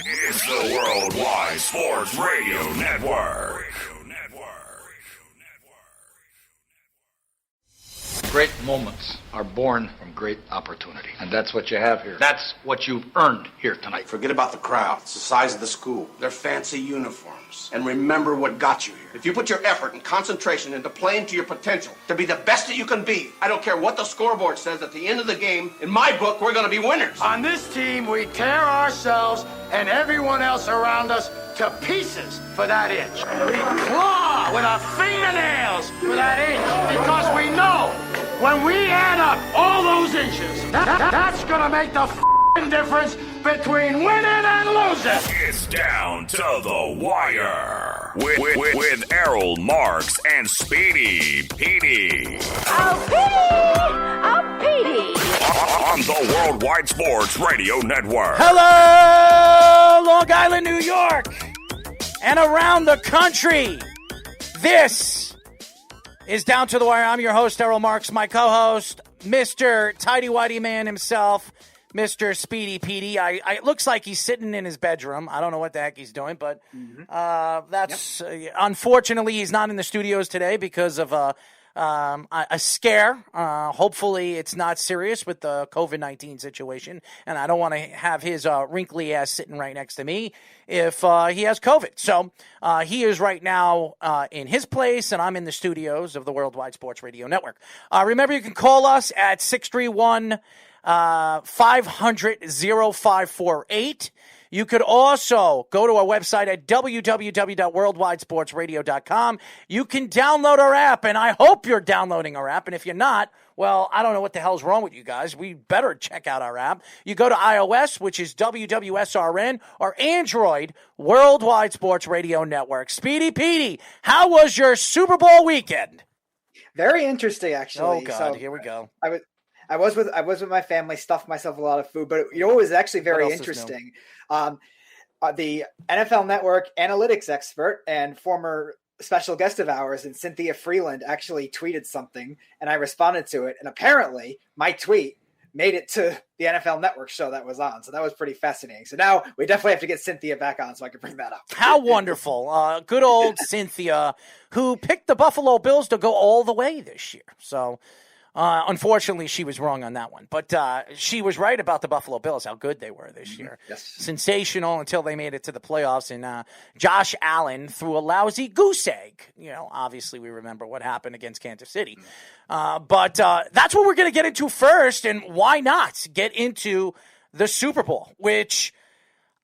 It's the Worldwide Sports Radio Network. Great moments are born from great opportunity. And that's what you have here. That's what you've earned here tonight. Forget about the crowds, the size of the school, their fancy uniforms, and remember what got you here. If you put your effort and concentration into playing to your potential, to be the best that you can be, I don't care what the scoreboard says at the end of the game, in my book, we're going to be winners. On this team, we tear ourselves and everyone else around us to pieces for that inch. We claw with our fingernails for that inch because we know when we add up all those inches, that's gonna make the difference between winning and losing. It's down to the wire with Errol Marks and Speedy Petey. Oh, Petey! On the Worldwide Sports Radio Network. Hello, Long Island, New York, and around the country. This is Down to the Wire. I'm your host, Errol Marks. My co-host, Mr. Tidy Whitey Man himself, Mr. Speedy Petey. It looks like he's sitting in his bedroom. I don't know what the heck he's doing, but unfortunately, he's not in the studios today because of a scare. Hopefully it's not serious with the COVID-19 situation, and I don't want to have his wrinkly ass sitting right next to me if he has COVID. So he is right now in his place, and I'm in the studios of the Worldwide Sports Radio Network. Remember, you can call us at 631-500-0548. You could also go to our website at www.worldwidesportsradio.com. You can download our app, and I hope you're downloading our app. And if you're not, well, I don't know what the hell's wrong with you guys. We better check out our app. You go to iOS, which is WWSRN, or Android, Worldwide Sports Radio Network. Speedy Petey, how was your Super Bowl weekend? Very interesting, actually. Oh, God, here we go. I was with my family, stuffed myself a lot of food, but you know what was actually very interesting? The NFL Network analytics expert and former special guest of ours, and Cynthia Freeland, actually tweeted something, and I responded to it, and apparently my tweet made it to the NFL Network show that was on, so that was pretty fascinating. So now we definitely have to get Cynthia back on so I can bring that up. How wonderful. Good old Cynthia, who picked the Buffalo Bills to go all the way this year. So unfortunately, she was wrong on that one. But she was right about the Buffalo Bills, how good they were this year. Yes. Sensational until they made it to the playoffs. And Josh Allen threw a lousy goose egg. You know, obviously we remember what happened against Kansas City. But that's what we're going to get into first. And why not get into the Super Bowl, which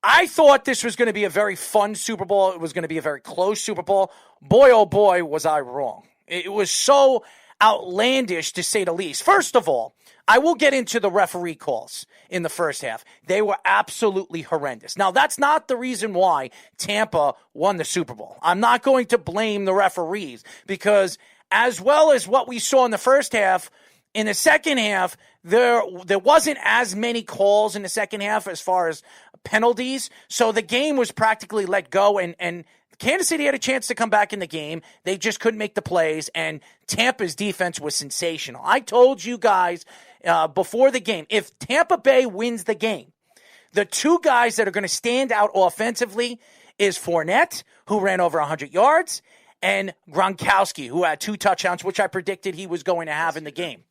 I thought this was going to be a very fun Super Bowl. It was going to be a very close Super Bowl. Boy, oh boy, was I wrong. It was so outlandish, to say the least. First of all, I will get into the referee calls in the first half. They were absolutely horrendous. Now, that's not the reason why Tampa won the Super Bowl. I'm not going to blame the referees because as well as what we saw in the first half, in the second half, there wasn't as many calls in the second half as far as penalties. So the game was practically let go, and Kansas City had a chance to come back in the game. They just couldn't make the plays, and Tampa's defense was sensational. I told you guys before the game, if Tampa Bay wins the game, the two guys that are going to stand out offensively is Fournette, who ran over 100 yards, and Gronkowski, who had 2 touchdowns, which I predicted he was going to have in the game.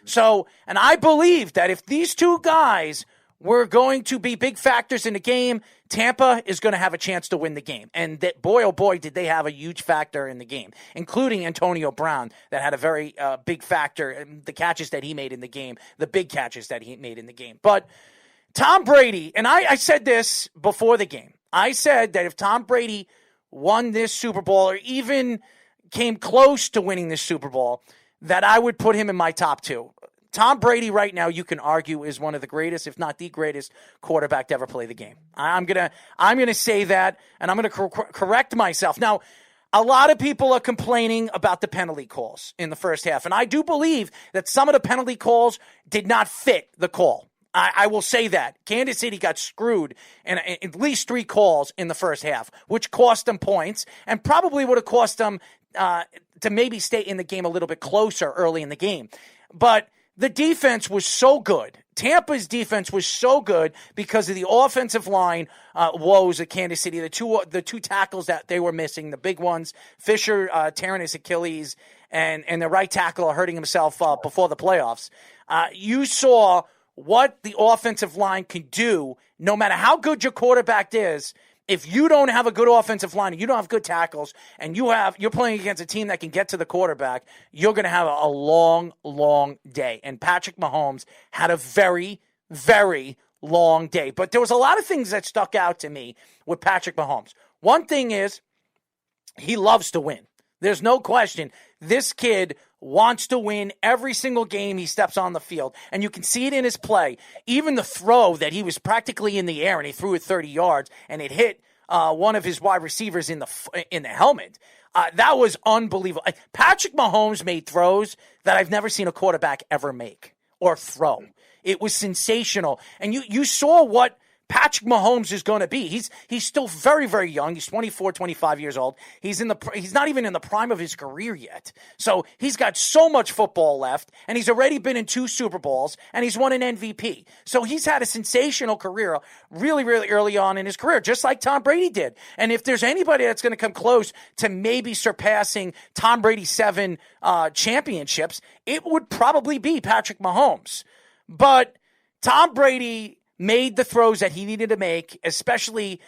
So, and I believe that if these two guys were going to be big factors in the game, Tampa is going to have a chance to win the game. And that, boy, oh boy, did they have a huge factor in the game, including Antonio Brown, that had a very big factor in the catches that he made in the game, the big catches that he made in the game. But Tom Brady, and I said this before the game, I said that if Tom Brady won this Super Bowl or even came close to winning this Super Bowl, that I would put him in my top 2. Tom Brady right now, you can argue, is one of the greatest, if not the greatest, quarterback to ever play the game. I'm gonna say that, and I'm gonna correct myself. Now, a lot of people are complaining about the penalty calls in the first half, and I do believe that some of the penalty calls did not fit the call. I will say that. Kansas City got screwed in at least 3 calls in the first half, which cost them points and probably would have cost them to maybe stay in the game a little bit closer early in the game. But the defense was so good. Tampa's defense was so good because of the offensive line woes at Kansas City. The two tackles that they were missing, the big ones, Fisher tearing his Achilles, and the right tackle hurting himself before the playoffs. You saw what the offensive line can do, no matter how good your quarterback is. If you don't have a good offensive line, and you don't have good tackles, and you're playing against a team that can get to the quarterback, you're going to have a long, long day. And Patrick Mahomes had a very, very long day. But there was a lot of things that stuck out to me with Patrick Mahomes. One thing is he loves to win. There's no question. This kid wants to win every single game he steps on the field. And you can see it in his play. Even the throw that he was practically in the air and he threw it 30 yards and it hit one of his wide receivers in the helmet. That was unbelievable. Patrick Mahomes made throws that I've never seen a quarterback ever make or throw. It was sensational. And you saw what Patrick Mahomes is going to be. He's still very, very young. He's 24, 25 years old. He's not even in the prime of his career yet. So he's got so much football left, and he's already been in 2 Super Bowls, and he's won an MVP. So he's had a sensational career really, really early on in his career, just like Tom Brady did. And if there's anybody that's going to come close to maybe surpassing Tom Brady's 7 championships, it would probably be Patrick Mahomes. But Tom Brady made the throws that he needed to make, especially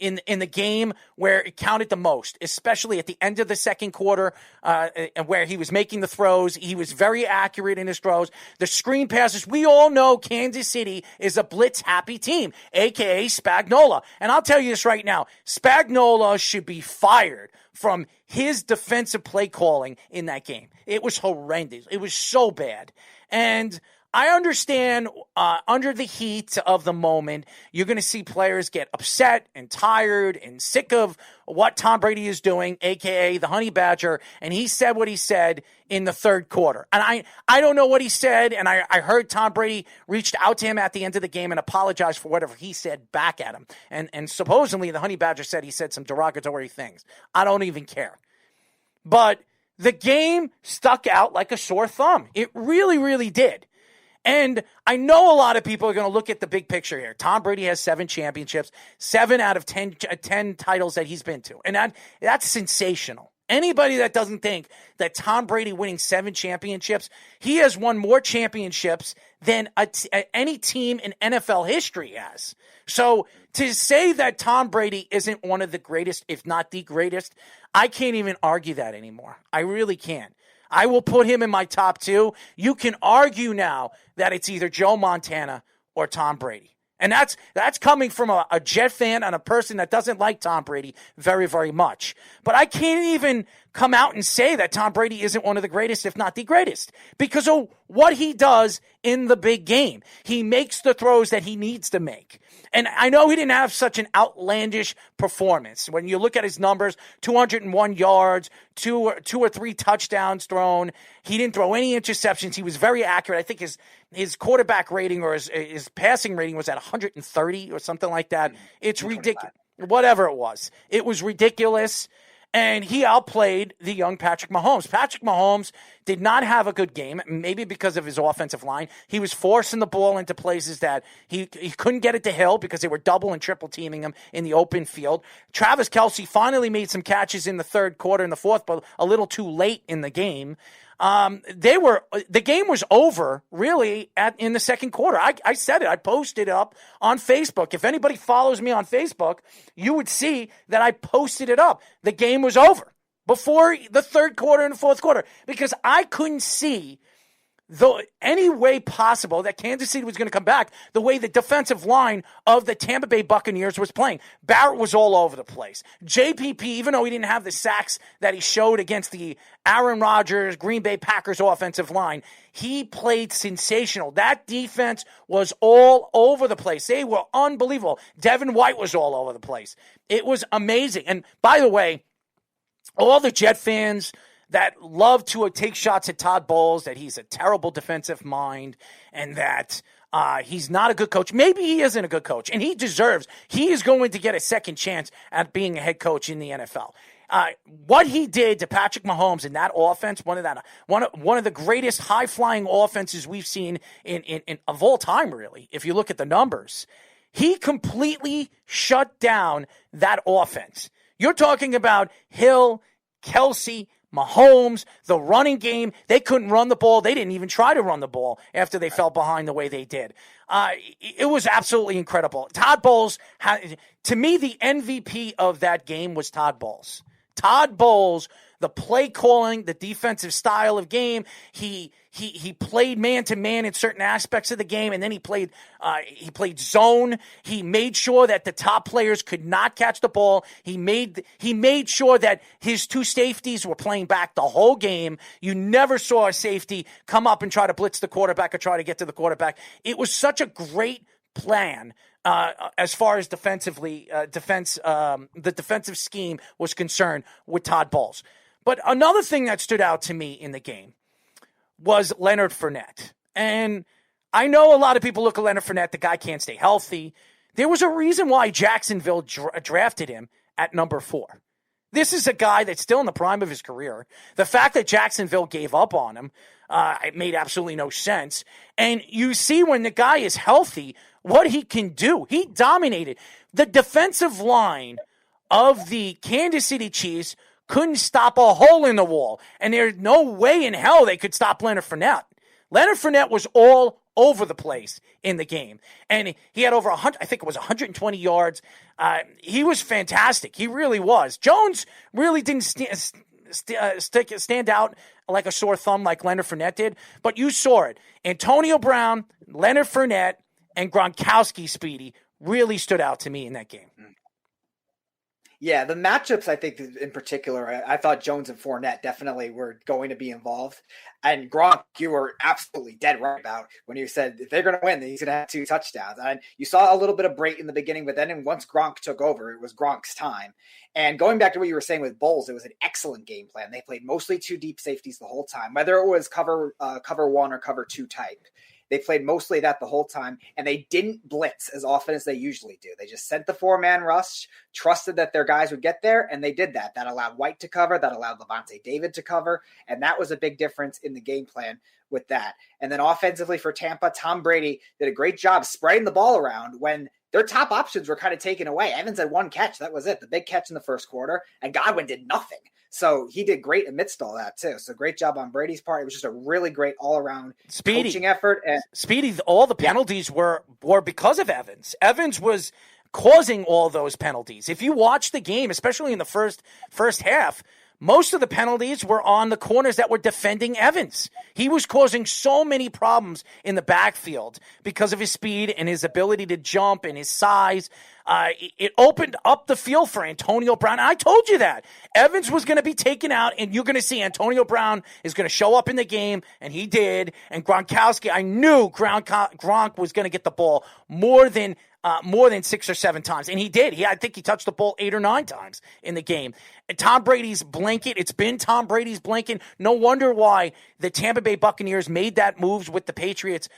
in the game where it counted the most, especially at the end of the second quarter where he was making the throws. He was very accurate in his throws. The screen passes, we all know Kansas City is a blitz-happy team, a.k.a. Spagnuolo. And I'll tell you this right now, Spagnuolo should be fired from his defensive play calling in that game. It was horrendous. It was so bad. And I understand under the heat of the moment, you're going to see players get upset and tired and sick of what Tom Brady is doing, a.k.a. the Honey Badger, and he said what he said in the third quarter. And I don't know what he said, and I heard Tom Brady reached out to him at the end of the game and apologized for whatever he said back at him. And supposedly the Honey Badger said he said some derogatory things. I don't even care. But the game stuck out like a sore thumb. It really, really did. And I know a lot of people are going to look at the big picture here. Tom Brady has 7 championships, 7 out of 10 titles that he's been to. And that's sensational. Anybody that doesn't think that Tom Brady winning 7 championships, he has won more championships than any team in NFL history has. So to say that Tom Brady isn't one of the greatest, if not the greatest, I can't even argue that anymore. I really can't. I will put him in my top 2. You can argue now that it's either Joe Montana or Tom Brady. And that's coming from a Jet fan and a person that doesn't like Tom Brady very, very much. But I can't even come out and say that Tom Brady isn't one of the greatest, if not the greatest, because of what he does in the big game. He makes the throws that he needs to make. And I know he didn't have such an outlandish performance. When you look at his numbers, 201 yards, two or three touchdowns thrown. He didn't throw any interceptions. He was very accurate. I think his quarterback rating or his passing rating was at 130 or something like that. It's ridiculous. Whatever it was. It was ridiculous. And he outplayed the young Patrick Mahomes. Patrick Mahomes did not have a good game, maybe because of his offensive line. He was forcing the ball into places that he couldn't get it to Hill because they were double and triple teaming him in the open field. Travis Kelce finally made some catches in the third quarter and the fourth, but a little too late in the game. The game was over really in the second quarter. I said it. I posted up on Facebook. If anybody follows me on Facebook, you would see that I posted it up. The game was over before the third quarter and the fourth quarter because I couldn't see any way possible that Kansas City was going to come back the way the defensive line of the Tampa Bay Buccaneers was playing. Barrett was all over the place. JPP, even though he didn't have the sacks that he showed against the Aaron Rodgers, Green Bay Packers offensive line, he played sensational. That defense was all over the place. They were unbelievable. Devin White was all over the place. It was amazing. And by the way, all the Jet fans that love to take shots at Todd Bowles, that he's a terrible defensive mind, and that he's not a good coach. Maybe he isn't a good coach, and he is going to get a second chance at being a head coach in the NFL. What he did to Patrick Mahomes in that offense, one of the greatest high-flying offenses we've seen in of all time, really, if you look at the numbers. He completely shut down that offense. You're talking about Hill, Kelsey, Mahomes, the running game. They couldn't run the ball. They didn't even try to run the ball after they fell behind the way they did. It was absolutely incredible. Todd Bowles, to me, the MVP of that game was Todd Bowles. Todd Bowles, the play calling, the defensive style of game, he played man-to-man in certain aspects of the game, and then he played zone. He made sure that the top players could not catch the ball. He made sure that his two safeties were playing back the whole game. You never saw a safety come up and try to blitz the quarterback or try to get to the quarterback. It was such a great plan. As far as defensively, the defensive scheme was concerned with Todd Bowles. But another thing that stood out to me in the game was Leonard Fournette. And I know a lot of people look at Leonard Fournette, the guy can't stay healthy. There was a reason why Jacksonville drafted him at number 4. This is a guy that's still in the prime of his career. The fact that Jacksonville gave up on him, it made absolutely no sense. And you see when the guy is healthy, what he can do. He dominated. The defensive line of the Kansas City Chiefs couldn't stop a hole in the wall. And there's no way in hell they could stop Leonard Fournette. Leonard Fournette was all over the place in the game. And he had over 100, I think it was 120 yards. He was fantastic. He really was. Jones really didn't stand out like a sore thumb like Leonard Fournette did. But you saw it. Antonio Brown, Leonard Fournette, and Gronkowski, Speedy, really stood out to me in that game. Yeah, the matchups, I think, in particular, I thought Jones and Fournette definitely were going to be involved. And Gronk, you were absolutely dead right about when you said if they're going to win, then he's going to have 2 touchdowns. And you saw a little bit of Brate in the beginning, but then once Gronk took over, it was Gronk's time. And going back to what you were saying with Bowles, it was an excellent game plan. They played mostly 2 deep safeties the whole time, whether it was cover 1 or cover 2 type. They played mostly that the whole time, and they didn't blitz as often as they usually do. They just sent the 4-man rush, trusted that their guys would get there, and they did that. That allowed White to cover, that allowed Levante David to cover, and that was a big difference in the game plan with that. And then offensively for Tampa, Tom Brady did a great job spreading the ball around when their top options were kind of taken away. Evans had 1 catch. That was it, the big catch in the first quarter, and Godwin did nothing. So he did great amidst all that, too. So great job on Brady's part. It was just a really great all-around coaching effort. And Speedy, all the penalties were because of Evans. Evans was causing all those penalties. If you watch the game, especially in the first half, most of the penalties were on the corners that were defending Evans. He was causing so many problems in the backfield because of his speed and his ability to jump and his size. It opened up the field for Antonio Brown. And I told you that. Evans was going to be taken out, and you're going to see Antonio Brown is going to show up in the game, and he did. And Gronkowski, I knew Gronk was going to get the ball more than 6 or 7 times. And he did. I think he touched the ball 8 or 9 times in the game. And Tom Brady's blanket, it's been Tom Brady's blanket. No wonder why the Tampa Bay Buccaneers made that moves with the Patriots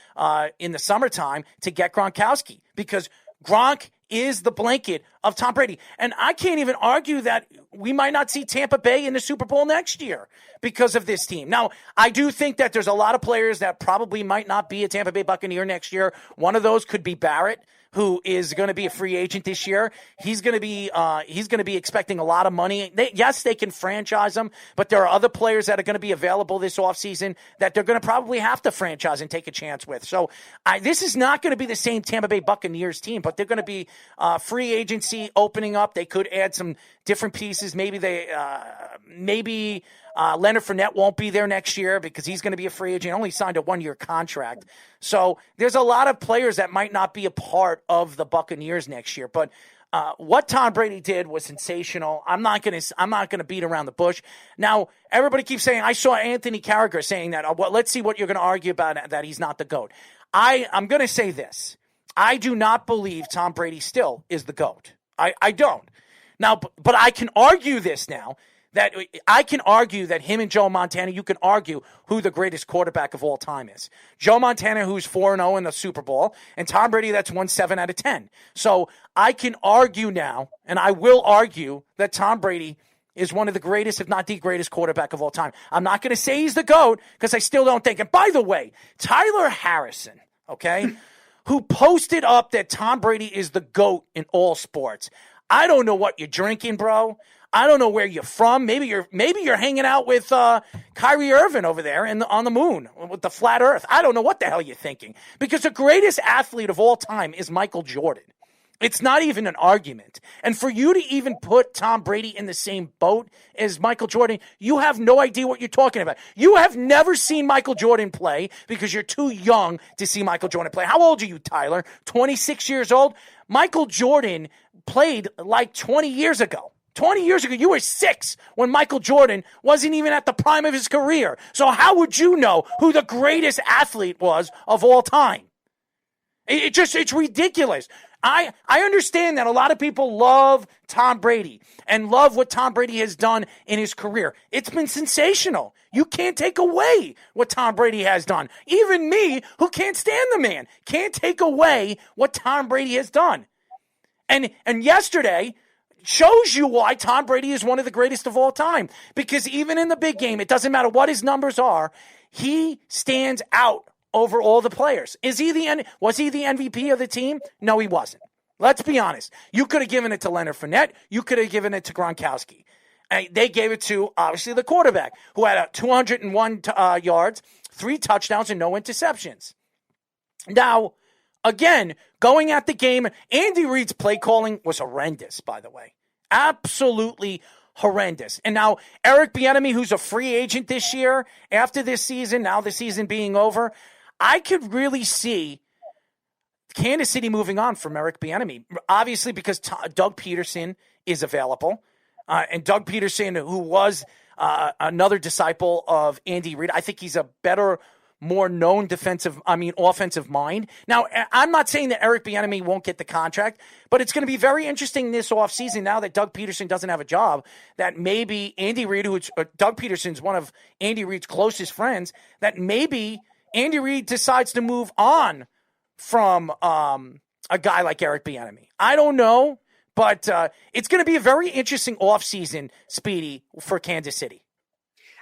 in the summertime to get Gronkowski, because Gronk is the blanket of Tom Brady. And I can't even argue that we might not see Tampa Bay in the Super Bowl next year because of this team. Now, I do think that there's a lot of players that probably might not be a Tampa Bay Buccaneer next year. One of those could be Barrett, who is going to be a free agent this year. He's going to be expecting a lot of money. Yes, they can franchise him, but there are other players that are going to be available this offseason that they're going to probably have to franchise and take a chance with. So this is not going to be the same Tampa Bay Buccaneers team, but they're going to be free agency opening up. They could add some different pieces. Maybe Leonard Fournette won't be there next year because he's going to be a free agent. He only signed a 1-year contract. So there's a lot of players that might not be a part of the Buccaneers next year. But what Tom Brady did was sensational. I'm not going to beat around the bush. Now, everybody keeps saying, I saw Anthony Carragher saying that. Well, let's see what you're going to argue about, that he's not the GOAT. I'm going to say this. I do not believe Tom Brady still is the GOAT. I don't. Now, but I can argue this now. That I can argue that him and Joe Montana, you can argue who the greatest quarterback of all time is. Joe Montana, who's 4-0 in the Super Bowl, and Tom Brady, that's won 7 out of 10. So I can argue now, and I will argue that Tom Brady is one of the greatest, if not the greatest quarterback of all time. I'm not going to say he's the GOAT because I still don't think. And by the way, Tyler Harrison, okay, who posted up that Tom Brady is the GOAT in all sports. I don't know what you're drinking, bro. I don't know where you're from. Maybe you're hanging out with Kyrie Irving over there on the moon with the flat earth. I don't know what the hell you're thinking. Because the greatest athlete of all time is Michael Jordan. It's not even an argument. And for you to even put Tom Brady in the same boat as Michael Jordan, you have no idea what you're talking about. You have never seen Michael Jordan play because you're too young to see Michael Jordan play. How old are you, Tyler? 26 years old? Michael Jordan played like 20 years ago. 20 years ago, you were 6 when Michael Jordan wasn't even at the prime of his career. So how would you know who the greatest athlete was of all time? It's ridiculous. I understand that a lot of people love Tom Brady and love what Tom Brady has done in his career. It's been sensational. You can't take away what Tom Brady has done. Even me, who can't stand the man, can't take away what Tom Brady has done. And yesterday shows you why Tom Brady is one of the greatest of all time. Because even in the big game, it doesn't matter what his numbers are, he stands out over all the players. Was he the MVP of the team? No, he wasn't. Let's be honest. You could have given it to Leonard Fournette. You could have given it to Gronkowski. They gave it to, obviously, the quarterback, who had 201 yards, 3 touchdowns, and no interceptions. Now, again, going at the game, Andy Reid's play calling was horrendous, by the way. Absolutely horrendous. And now Eric Bieniemy, who's a free agent this year, after this season, now the season being over, I could really see Kansas City moving on from Eric Bieniemy. Obviously, because Doug Peterson is available. And Doug Peterson, who was another disciple of Andy Reid, I think he's a better, more known offensive mind. Now, I'm not saying that Eric Bieniemy won't get the contract, but it's going to be very interesting this offseason now that Doug Peterson doesn't have a job, that maybe Andy Reid, Doug Peterson's one of Andy Reid's closest friends, that maybe Andy Reid decides to move on from a guy like Eric Bieniemy. I don't know, but it's going to be a very interesting offseason, Speedy, for Kansas City.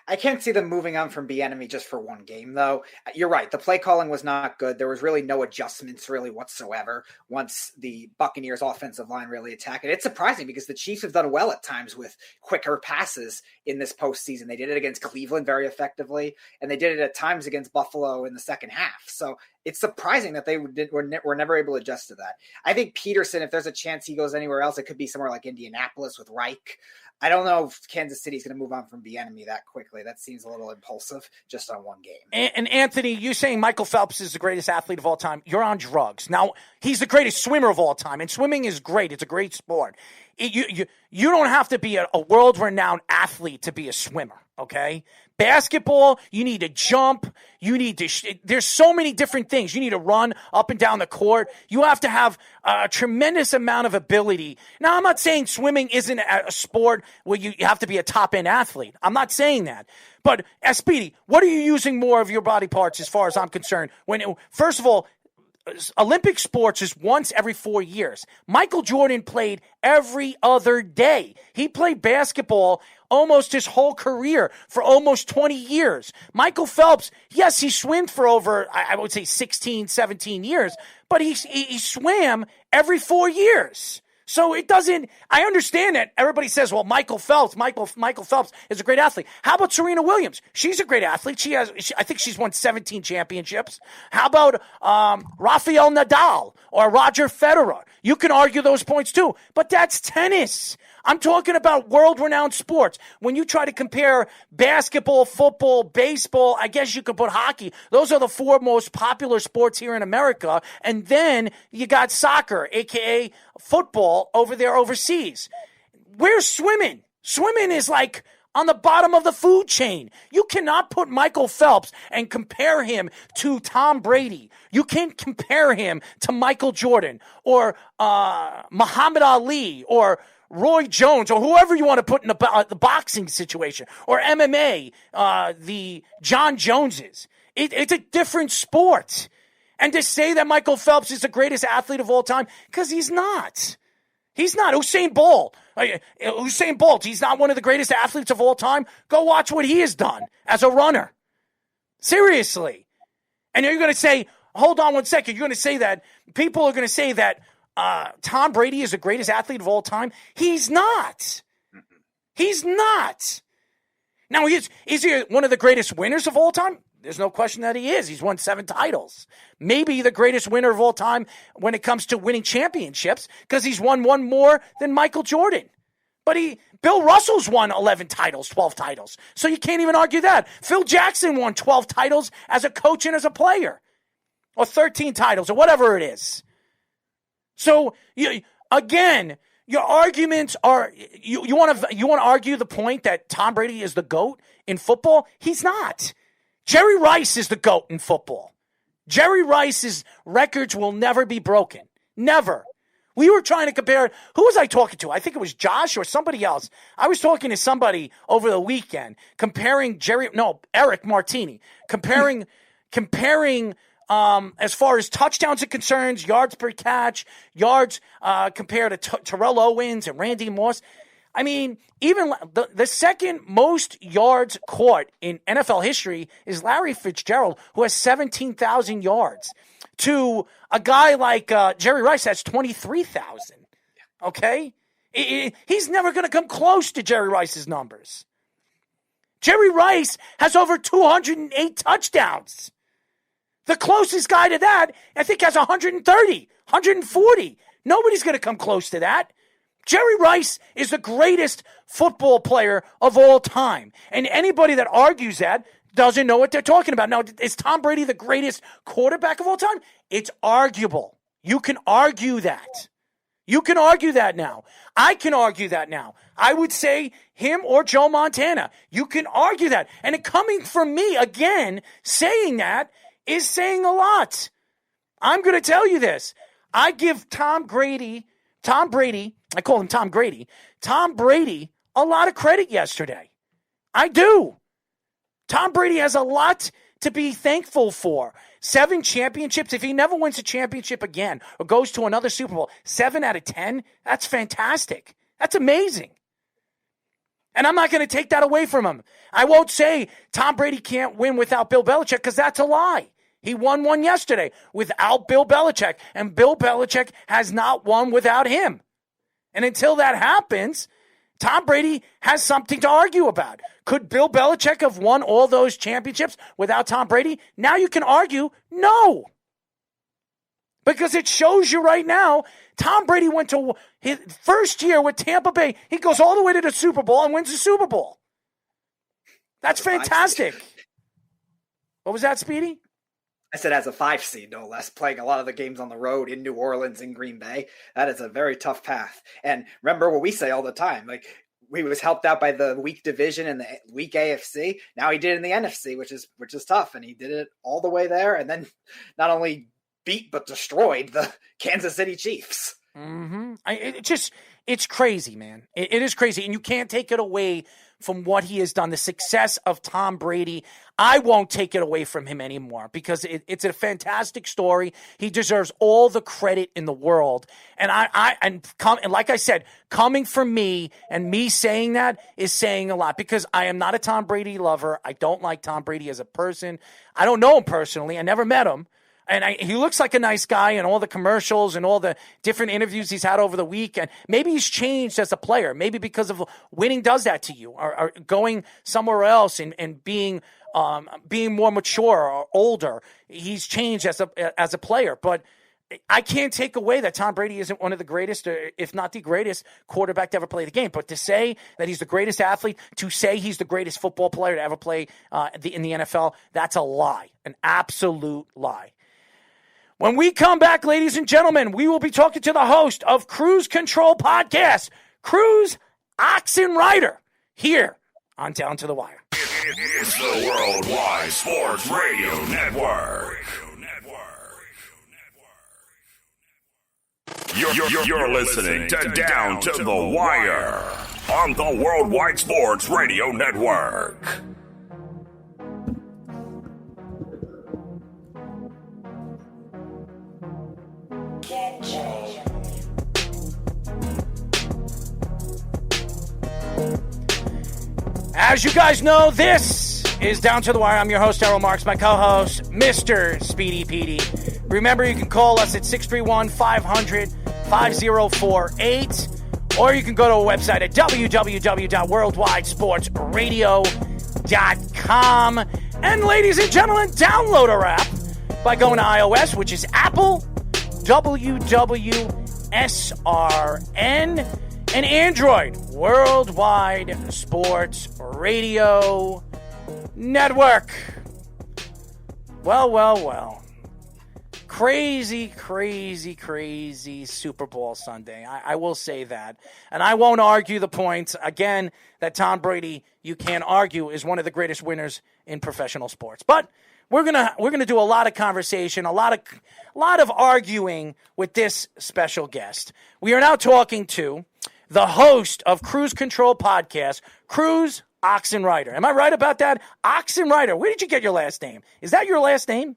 I can't see them moving on from Bieniemy just for one game, though. You're right. The play calling was not good. There was really no adjustments really whatsoever once the Buccaneers offensive line really attacked it. It's surprising because the Chiefs have done well at times with quicker passes in this postseason. They did it against Cleveland very effectively, and they did it at times against Buffalo in the second half. So it's surprising that they were never able to adjust to that. I think Peterson, if there's a chance he goes anywhere else, it could be somewhere like Indianapolis with Reich. I don't know if Kansas City's going to move on from Bieniemy that quickly. That seems a little impulsive just on one game. And Anthony, you saying Michael Phelps is the greatest athlete of all time, you're on drugs. Now, he's the greatest swimmer of all time, and swimming is great. It's a great sport. You don't have to be a world-renowned athlete to be a swimmer, okay? Basketball, you need to jump. You need to there's so many different things. You need to run up and down the court. You have to have a tremendous amount of ability. Now, I'm not saying swimming isn't a sport where you have to be a top-end athlete. I'm not saying that. But, Speedy, what are you using more of your body parts as far as I'm concerned? First of all, Olympic sports is once every 4 years. Michael Jordan played every other day. He played basketball almost his whole career for almost 20 years. Michael Phelps, yes, he swam for over, I would say 16, 17 years, but he swam every 4 years. So it doesn't, I understand that everybody says, well, Michael Phelps is a great athlete. How about Serena Williams? She's a great athlete. I think she's won 17 championships. How about Rafael Nadal or Roger Federer? You can argue those points too, but that's tennis. I'm talking about world-renowned sports. When you try to compare basketball, football, baseball, I guess you could put hockey. Those are the 4 most popular sports here in America. And then you got soccer, a.k.a. football, over there overseas. Where's swimming? Swimming is like on the bottom of the food chain. You cannot put Michael Phelps and compare him to Tom Brady. You can't compare him to Michael Jordan or Muhammad Ali or Roy Jones, or whoever you want to put in the boxing situation, or MMA, the John Joneses. It's a different sport. And to say that Michael Phelps is the greatest athlete of all time, because he's not. He's not. Usain Bolt, Usain Bolt, he's not one of the greatest athletes of all time. Go watch what he has done as a runner. Seriously. And you're going to say, hold on one second, you're going to say that, people are going to say that Tom Brady is the greatest athlete of all time. He's not. He's not. Now, is he one of the greatest winners of all time? There's no question that he is. He's won 7 titles. Maybe the greatest winner of all time when it comes to winning championships, because he's won one more than Michael Jordan. But Bill Russell's won 11 titles, 12 titles. So you can't even argue that. Phil Jackson won 12 titles as a coach and as a player. Or 13 titles, or whatever it is. So, again, your arguments are, you want to argue the point that Tom Brady is the GOAT in football? He's not. Jerry Rice is the GOAT in football. Jerry Rice's records will never be broken. Never. We were trying to compare, who was I talking to? I think it was Josh or somebody else. I was talking to somebody over the weekend, comparing Eric Martini, comparing as far as touchdowns are concerned, yards per catch, yards compared to Terrell Owens and Randy Moss. I mean, even the second most yards caught in NFL history is Larry Fitzgerald, who has 17,000 yards, to a guy like Jerry Rice has 23,000. Okay? He's never going to come close to Jerry Rice's numbers. Jerry Rice has over 208 touchdowns. The closest guy to that, I think, has 130, 140. Nobody's going to come close to that. Jerry Rice is the greatest football player of all time. And anybody that argues that doesn't know what they're talking about. Now, is Tom Brady the greatest quarterback of all time? It's arguable. You can argue that. You can argue that now. I can argue that now. I would say him or Joe Montana. You can argue that. And it coming from me, again, saying that is saying a lot. I'm going to tell you this. I give Tom Brady, I call him Tom Grady, Tom Brady a lot of credit yesterday. I do. Tom Brady has a lot to be thankful for. 7 championships. If he never wins a championship again or goes to another Super Bowl, 7 out of 10, that's fantastic. That's amazing. And I'm not going to take that away from him. I won't say Tom Brady can't win without Bill Belichick, because that's a lie. He won one yesterday without Bill Belichick, and Bill Belichick has not won without him. And until that happens, Tom Brady has something to argue about. Could Bill Belichick have won all those championships without Tom Brady? Now you can argue no. Because it shows you right now, Tom Brady went to his first year with Tampa Bay. He goes all the way to the Super Bowl and wins the Super Bowl. That's fantastic. What was that, Speedy? I said as a 5 seed, no less, playing a lot of the games on the road in New Orleans and Green Bay. That is a very tough path. And remember what we say all the time, like, he was helped out by the weak division and the weak AFC. Now he did it in the NFC, which is tough. And he did it all the way there. And then not only beat, but destroyed the Kansas City Chiefs. Mm-hmm. It's crazy, man. It is crazy. And you can't take it away from what he has done, the success of Tom Brady. I won't take it away from him anymore, because it's a fantastic story. He deserves all the credit in the world. And and like I said, coming from me and me saying that is saying a lot, because I am not a Tom Brady lover. I don't like Tom Brady as a person. I don't know him personally. I never met him. And he looks like a nice guy in all the commercials and all the different interviews he's had over the week. And maybe he's changed as a player. Maybe because of winning does that to you, or going somewhere else and being more mature or older. He's changed as a player. But I can't take away that Tom Brady isn't one of the greatest, or if not the greatest, quarterback to ever play the game. But to say that he's the greatest athlete, to say he's the greatest football player to ever play in the NFL, that's a lie, an absolute lie. When we come back, ladies and gentlemen, we will be talking to the host of Cruz Control podcast, Cruz Oxenreider, here on Down to the Wire. It's the Worldwide Sports Radio Network. You're listening to Down to the Wire on the Worldwide Sports Radio Network. As you guys know, this is Down to the Wire. I'm your host, Errol Marks, my co-host, Mr. Speedy Petey. Remember, you can call us at 631-500-5048, or you can go to our website at www.worldwidesportsradio.com. And ladies and gentlemen, download our app by going to iOS, which is Apple, WWSRN, and Android, Worldwide Sports Radio Network. Well. Crazy Super Bowl Sunday. I will say that. And I won't argue the point, again, that Tom Brady, you can't argue, is one of the greatest winners in professional sports. But we're gonna do a lot of conversation, a lot of arguing with this special guest. We are now talking to the host of Cruz Control podcast, Cruz Oxenreider. Am I right about that? Oxenreider. Where did you get your last name? Is that your last name?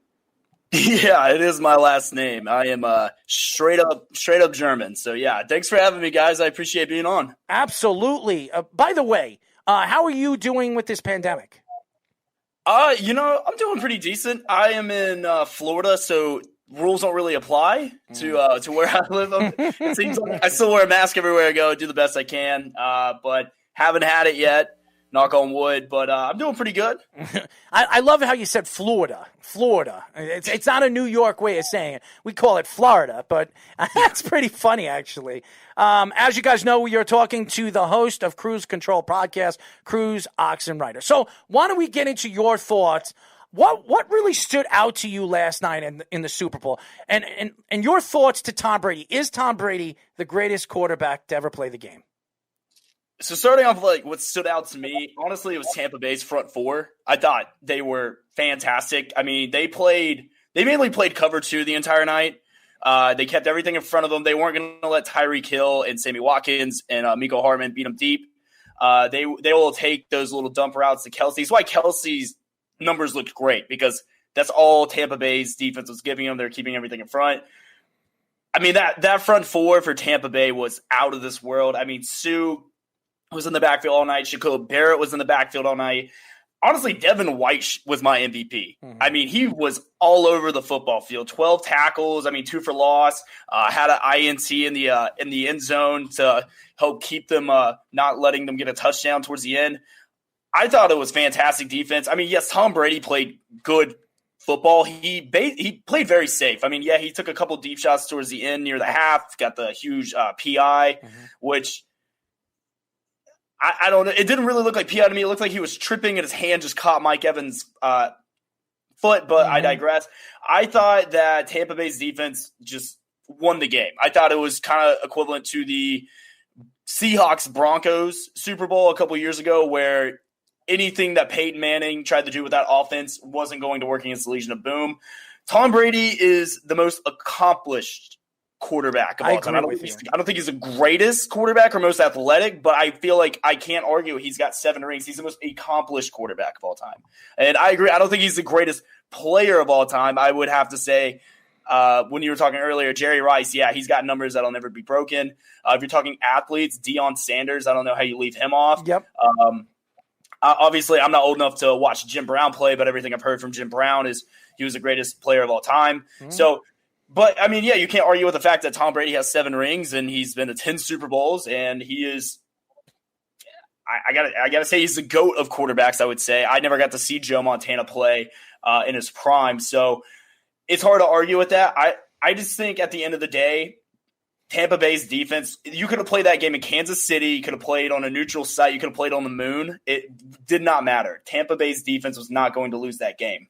Yeah, it is my last name. I am straight up German. So yeah, thanks for having me, guys. I appreciate being on. Absolutely. By the way, how are you doing with this pandemic? I'm doing pretty decent. I am in Florida, so rules don't really apply to where I live. It seems like I still wear a mask everywhere I go, do the best I can, but haven't had it yet. Knock on wood, but I'm doing pretty good. I love how you said Florida. It's not a New York way of saying it. We call it Florida, but that's pretty funny, actually. As you guys know, we are talking to the host of Cruz Control podcast, Cruz Oxenreider. So why don't we get into your thoughts? What really stood out to you last night in the Super Bowl? And your thoughts to Tom Brady. Is Tom Brady the greatest quarterback to ever play the game? So starting off with what stood out to me, honestly, it was Tampa Bay's front four. I thought they were fantastic. I mean, they mainly played cover two the entire night. They kept everything in front of them. They weren't going to let Tyreek Hill and Sammy Watkins and Mecole Hardman beat them deep. They will take those little dump routes to Kelsey. That's why Kelsey's numbers looked great, because that's all Tampa Bay's defense was giving them. They're keeping everything in front. I mean, that front four for Tampa Bay was out of this world. I mean, Sue was in the backfield all night. Shaquille Barrett was in the backfield all night. Honestly, Devin White was my MVP. Mm-hmm. I mean, he was all over the football field. 12 tackles. I mean, 2 for loss. Had an INT in the end zone to help keep them not letting them get a touchdown towards the end. I thought it was fantastic defense. I mean, yes, Tom Brady played good football. He played very safe. I mean, yeah, he took a couple deep shots towards the end near the half. Got the huge PI, which – I don't know. It didn't really look like PI to me. It looked like he was tripping and his hand just caught Mike Evans' foot, but I digress. I thought that Tampa Bay's defense just won the game. I thought it was kind of equivalent to the Seahawks-Broncos Super Bowl a couple years ago, where anything that Peyton Manning tried to do with that offense wasn't going to work against the Legion of Boom. Tom Brady is the most accomplished quarterback of all time. I don't think he's the greatest quarterback or most athletic, but I feel like I can't argue he's got 7 rings. He's the most accomplished quarterback of all time. And I agree. I don't think he's the greatest player of all time. I would have to say, when you were talking earlier, Jerry Rice, yeah, he's got numbers that'll never be broken. If you're talking athletes, Deion Sanders, I don't know how you leave him off. Yep. Obviously, I'm not old enough to watch Jim Brown play, but everything I've heard from Jim Brown is he was the greatest player of all time. So, but, I mean, yeah, you can't argue with the fact that Tom Brady has 7 rings and he's been to 10 Super Bowls, and he is – I gotta say he's the GOAT of quarterbacks, I would say. I never got to see Joe Montana play in his prime, so it's hard to argue with that. I just think at the end of the day, Tampa Bay's defense – you could have played that game in Kansas City. You could have played on a neutral site. You could have played on the moon. It did not matter. Tampa Bay's defense was not going to lose that game.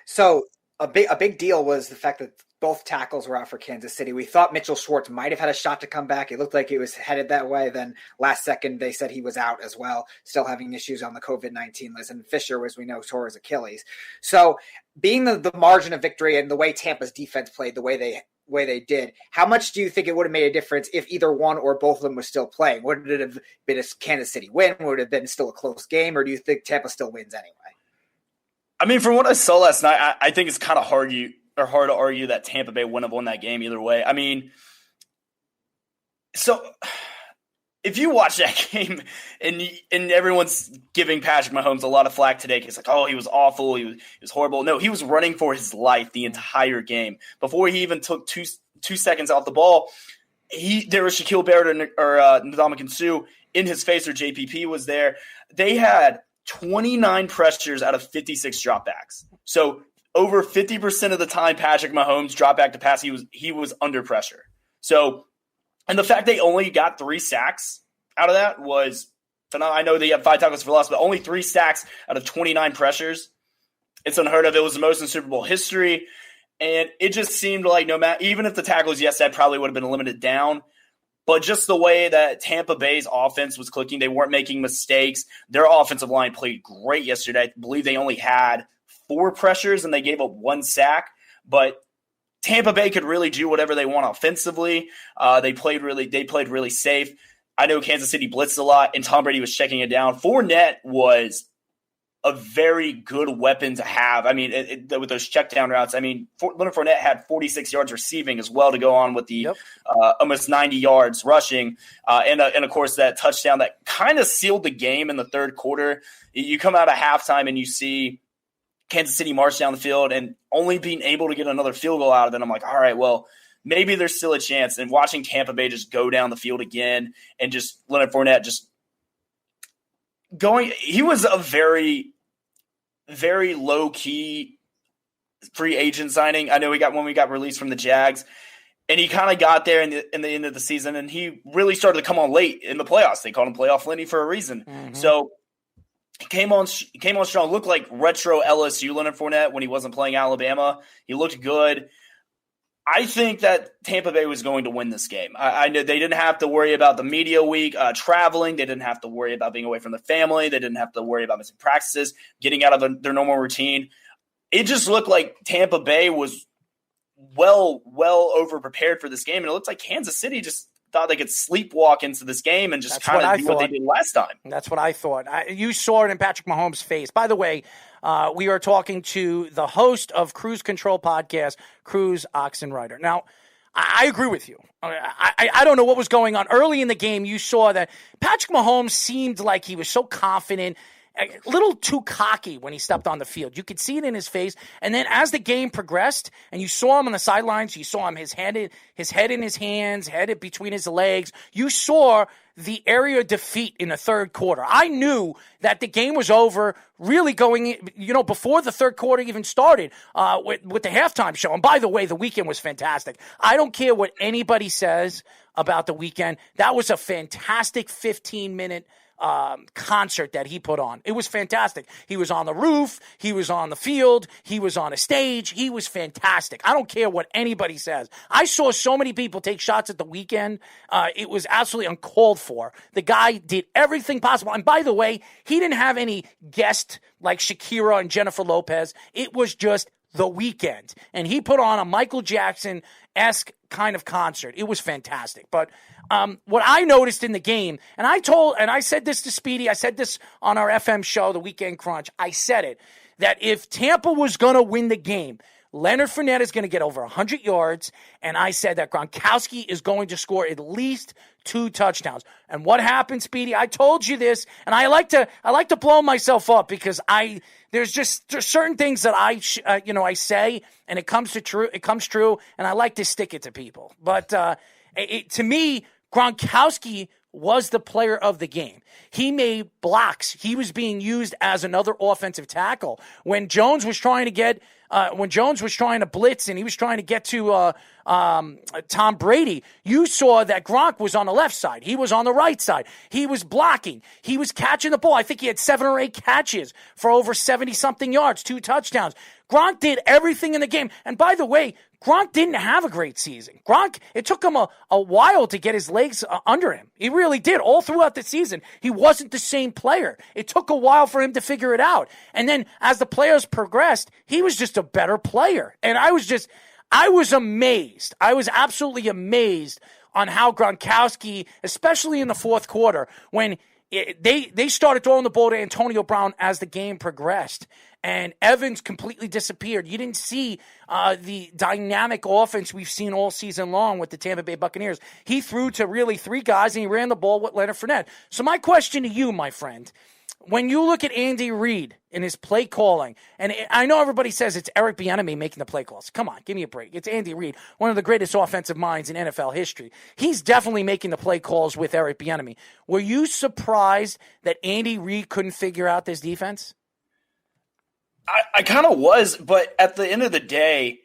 So – A big deal was the fact that both tackles were out for Kansas City. We thought Mitchell Schwartz might have had a shot to come back. It looked like it was headed that way. Then last second, they said he was out as well, still having issues on the COVID-19 list. And Fisher, as we know, tore his Achilles. So being the margin of victory and the way Tampa's defense played the way they did, how much do you think it would have made a difference if either one or both of them was still playing? Would it have been a Kansas City win? Would it have been still a close game? Or do you think Tampa still wins anyway? I mean, from what I saw last night, I think it's kind of hard to argue that Tampa Bay wouldn't have won that game either way. I mean, so if you watch that game and everyone's giving Patrick Mahomes a lot of flack today, it's like, oh, he was awful, he was horrible. No, he was running for his life the entire game. Before he even took two seconds off the ball, there was Shaquille Barrett or Ndamukong Suh in his face, or JPP was there. They had 29 pressures out of 56 dropbacks. So over 50% of the time Patrick Mahomes dropped back to pass, he was under pressure. So, and the fact they only got 3 sacks out of that was phenomenal. I know they had 5 tackles for loss, but only 3 sacks out of 29 pressures. It's unheard of. It was the most in Super Bowl history. And it just seemed like no matter, even if the tackles, yes, that probably would have been limited down. But just the way that Tampa Bay's offense was clicking, they weren't making mistakes. Their offensive line played great yesterday. I believe they only had 4 pressures and they gave up 1 sack. But Tampa Bay could really do whatever they want offensively. They played really safe. I know Kansas City blitzed a lot, and Tom Brady was checking it down. Fournette was a very good weapon to have. I mean, with those check down routes, I mean, Leonard Fournette had 46 yards receiving as well to go on with the almost 90 yards rushing. And of course, that touchdown that kind of sealed the game in the third quarter. You come out of halftime and you see Kansas City march down the field and only being able to get another field goal out of it. I'm like, all right, well, maybe there's still a chance. And watching Tampa Bay just go down the field again and just Leonard Fournette just going – he was a very, very low-key free agent signing. I know when we got released from the Jags, and he kind of got there in the end of the season, and he really started to come on late in the playoffs. They called him Playoff Lenny for a reason. Mm-hmm. So – He came on strong, looked like retro LSU Leonard Fournette when he wasn't playing Alabama. He looked good. I think that Tampa Bay was going to win this game. I know they didn't have to worry about the media week, traveling. They didn't have to worry about being away from the family. They didn't have to worry about missing practices, getting out of their normal routine. It just looked like Tampa Bay was well over prepared for this game. And it looked like Kansas City just thought they could sleepwalk into this game and just kind of do what they did last time. That's what I thought. You saw it in Patrick Mahomes' face. By the way, we are talking to the host of Cruz Control podcast, Cruz Oxenreider. Now, I agree with you. I don't know what was going on. Early in the game, you saw that Patrick Mahomes seemed like he was so confident, a little too cocky when he stepped on the field. You could see it in his face. And then as the game progressed and you saw him on the sidelines, you saw him his head in his hands, head between his legs. You saw the area of defeat in the third quarter. I knew that the game was over really going, before the third quarter even started with the halftime show. And by the way, the weekend was fantastic. I don't care what anybody says about the weekend. That was a fantastic 15-minute concert that he put on. It was fantastic. He was on the roof. He was on the field. He was on a stage. He was fantastic. I don't care what anybody says. I saw so many people take shots at the weekend. It was absolutely uncalled for. The guy did everything possible. And by the way, he didn't have any guest like Shakira and Jennifer Lopez. It was just the weekend. And he put on a Michael Jackson-esque kind of concert. It was fantastic. But what I noticed in the game, and I said this to Speedy, I said this on our FM show, The Weekend Crunch, I said it, that if Tampa was going to win the game, Leonard Fournette is going to get over 100 yards, and I said that Gronkowski is going to score at least 2 touchdowns. And what happened, Speedy? I told you this, and I like to blow myself up because there's certain things that I say, and it comes true, and I like to stick it to people. But to me, Gronkowski was the player of the game. He made blocks. He was being used as another offensive tackle. When Jones was trying to blitz and he was trying to get to Tom Brady, you saw that Gronk was on the left side. He was on the right side. He was blocking. He was catching the ball. I think he had 7 or 8 catches for over 70-something yards, 2 touchdowns. Gronk did everything in the game. And by the way, Gronk didn't have a great season. Gronk, it took him a while to get his legs under him. He really did. All throughout the season, he wasn't the same player. It took a while for him to figure it out. And then as the players progressed, he was just a better player. And I was amazed. I was absolutely amazed on how Gronkowski, especially in the fourth quarter, when they started throwing the ball to Antonio Brown as the game progressed. and Evans completely disappeared. You didn't see the dynamic offense we've seen all season long with the Tampa Bay Buccaneers. He threw to really 3 guys, and he ran the ball with Leonard Fournette. So my question to you, my friend, when you look at Andy Reid and his play calling, and I know everybody says it's Eric Bieniemy making the play calls. Come on, give me a break. It's Andy Reid, one of the greatest offensive minds in NFL history. He's definitely making the play calls with Eric Bieniemy. Were you surprised that Andy Reid couldn't figure out this defense? I kind of was, but at the end of the day,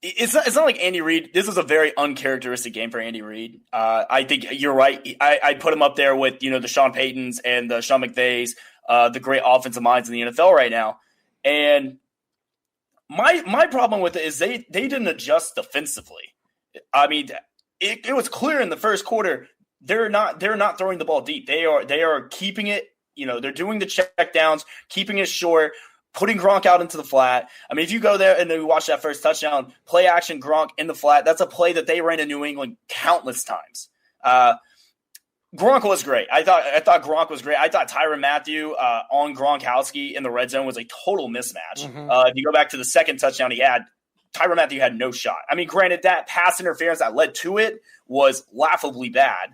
it's not like Andy Reid. This is a very uncharacteristic game for Andy Reid. I think you're right. I put him up there with the Sean Paytons and the Sean McVays, the great offensive minds in the NFL right now. And my problem with it is they didn't adjust defensively. I mean, it was clear in the first quarter they're not throwing the ball deep. They are keeping it. They're doing the check downs, keeping it short, putting Gronk out into the flat. I mean, if you go there and then you watch that first touchdown, play action Gronk in the flat, that's a play that they ran in New England countless times. Gronk was great. I thought Gronk was great. I thought Tyrann Mathieu on Gronkowski in the red zone was a total mismatch. Mm-hmm. If you go back to the second touchdown he had, Tyrann Mathieu had no shot. I mean, granted, that pass interference that led to it was laughably bad.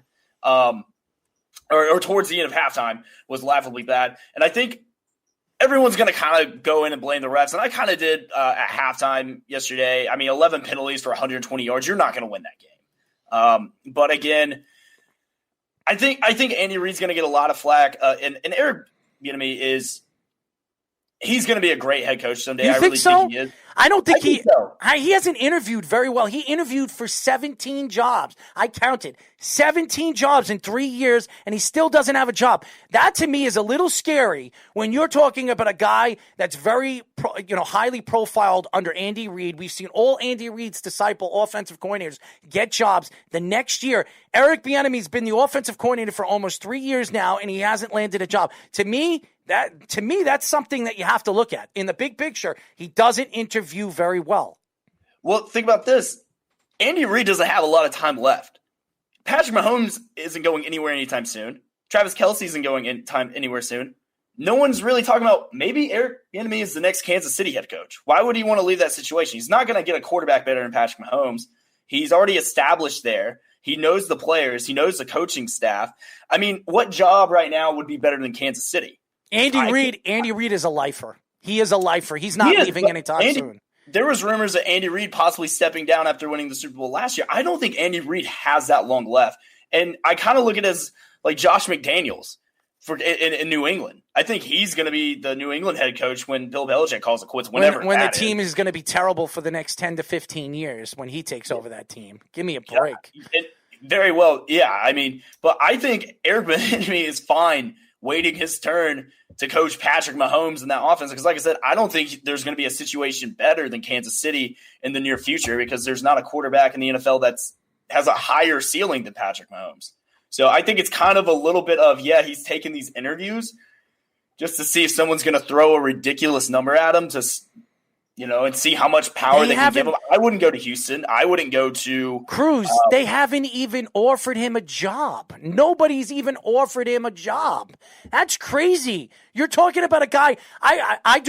Or towards the end of halftime was laughably bad. And I think everyone's going to kind of go in and blame the refs, and I kind of did at halftime yesterday. I mean, 11 penalties for 120 yards. You're not going to win that game. But again, I think Andy Reid's going to get a lot of flack, and Eric Bieniemy he's going to be a great head coach someday. You I think really so? think he is. I don't think so. He hasn't interviewed very well. He interviewed for 17 jobs. I counted 17 jobs in 3 years, and he still doesn't have a job. That to me is a little scary when you're talking about a guy that's very, highly profiled under Andy Reid. We've seen all Andy Reid's disciple offensive coordinators get jobs. The next year, Eric Bieniemy's been the offensive coordinator for almost 3 years now, and he hasn't landed a job. To me, that's something that you have to look at. In the big picture, he doesn't interview very well. Well, think about this. Andy Reid doesn't have a lot of time left. Patrick Mahomes isn't going anywhere anytime soon. Travis Kelce isn't going anywhere soon. No one's really talking about maybe Eric Bieniemy is the next Kansas City head coach. Why would he want to leave that situation? He's not going to get a quarterback better than Patrick Mahomes. He's already established there. He knows the players. He knows the coaching staff. I mean, what job right now would be better than Kansas City? Andy Reid is a lifer. He is a lifer. He's not leaving anytime soon. There was rumors of Andy Reid possibly stepping down after winning the Super Bowl last year. I don't think Andy Reid has that long left. And I kind of look at it as like Josh McDaniels in New England. I think he's going to be the New England head coach when Bill Belichick calls it quits. When the team is going to be terrible for the next 10 to 15 years when he takes over that team. Give me a break. Yeah, very well, yeah. I mean, but I think Eric Bieniemy is fine waiting his turn to coach Patrick Mahomes in that offense. Because like I said, I don't think there's going to be a situation better than Kansas City in the near future because there's not a quarterback in the NFL has a higher ceiling than Patrick Mahomes. So I think it's kind of a little bit of, he's taking these interviews just to see if someone's going to throw a ridiculous number at him to, and see how much power they can give him. I wouldn't go to Houston. I wouldn't go to Cruz. They haven't even offered him a job. Nobody's even offered him a job. That's crazy. You're talking about a guy. I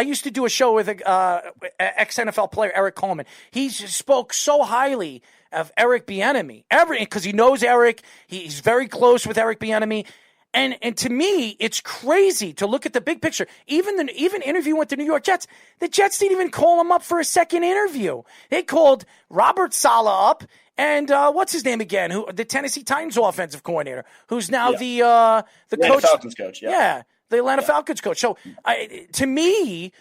used to do a show with ex-NFL player Eric Coleman. He spoke so highly of Eric Bieniemy, because he knows Eric. He's very close with Eric Bieniemy. And to me, it's crazy to look at the big picture. Even interviewing with the New York Jets, the Jets didn't even call him up for a second interview. They called Robert Saleh up and what's his name again? Who the Tennessee Titans offensive coordinator, who's now the coach, Falcons coach. Yeah, the Atlanta Falcons coach. So to me,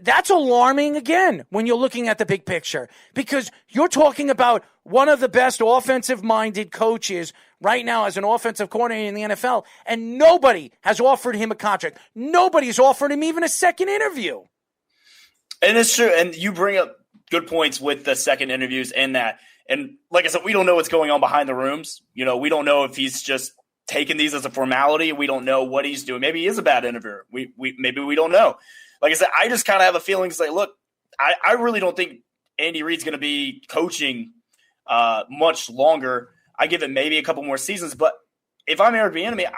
that's alarming again when you're looking at the big picture because you're talking about one of the best offensive-minded coaches right now as an offensive coordinator in the NFL, and nobody has offered him a contract. Nobody's offered him even a second interview. And it's true, and you bring up good points with the second interviews and that. And like I said, we don't know what's going on behind the rooms. We don't know if he's just taking these as a formality. We don't know what he's doing. Maybe he is a bad interviewer. Maybe we don't know. Like I said, I just kind of have a feeling it's like, look, I really don't think Andy Reid's going to be coaching much longer. I give it maybe a couple more seasons, but if I'm Eric Bieniemy,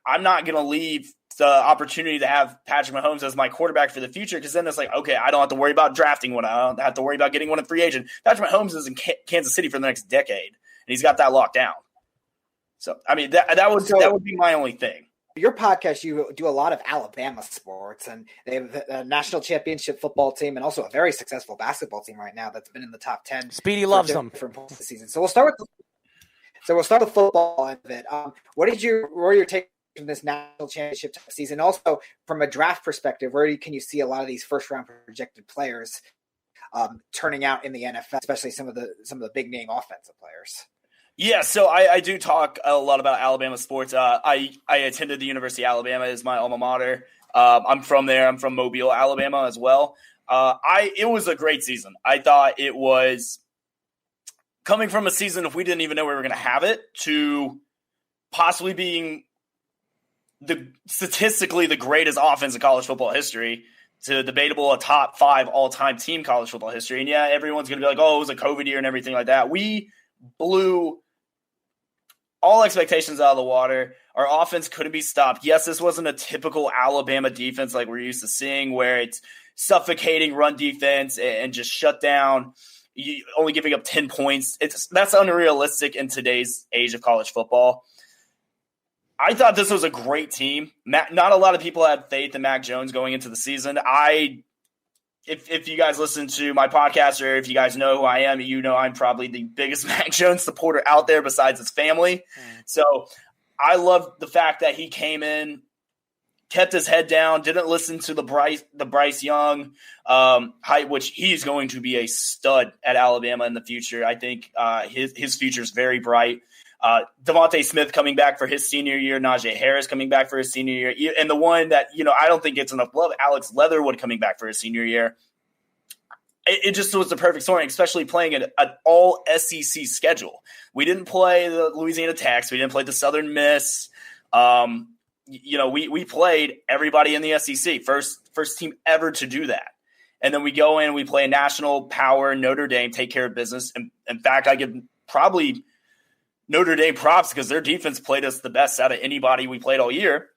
I'm not going to leave the opportunity to have Patrick Mahomes as my quarterback for the future, because then it's like, okay, I don't have to worry about drafting one. I don't have to worry about getting one in free agent. Patrick Mahomes is in Kansas City for the next decade, and he's got that locked down. So, I mean, that would be my only thing. Your podcast, you do a lot of Alabama sports, and they have a national championship football team and also a very successful basketball team right now that's been in the top 10. Speedy loves them for points this season. So we'll start with football end of it. What were your take from this national championship season? Also, from a draft perspective, where can you see a lot of these first round projected players turning out in the NFL, especially some of the big name offensive players? Yeah, so I do talk a lot about Alabama sports. I attended the University of Alabama as my alma mater. I'm from there. I'm from Mobile, Alabama as well. It was a great season. I thought it was coming from a season if we didn't even know we were going to have it to possibly being statistically the greatest offense in college football history to debatable a top 5 all-time team college football history. And yeah, everyone's going to be like, oh, it was a COVID year and everything like that. We blew all expectations out of the water. Our offense couldn't be stopped. Yes, this wasn't a typical Alabama defense like we're used to seeing, where it's suffocating run defense and just shut down, only giving up 10 points. That's unrealistic in today's age of college football. I thought this was a great team. Not a lot of people had faith in Mac Jones going into the season. If you guys listen to my podcast, or if you guys know who I am, you know I'm probably the biggest Mac Jones supporter out there besides his family. So I love the fact that he came in, kept his head down, didn't listen to the Bryce Young hype, which he's going to be a stud at Alabama in the future. I think his future is very bright. Devontae Smith coming back for his senior year, Najee Harris coming back for his senior year, and the one that, I don't think gets enough love, Alex Leatherwood coming back for his senior year. It just was the perfect story, especially playing an all SEC schedule. We didn't play the Louisiana Techs. We didn't play the Southern Miss. We played everybody in the SEC, first team ever to do that. And then we go in and we play a national power, Notre Dame, take care of business. And in fact, I give probably Notre Dame props because their defense played us the best out of anybody we played all year.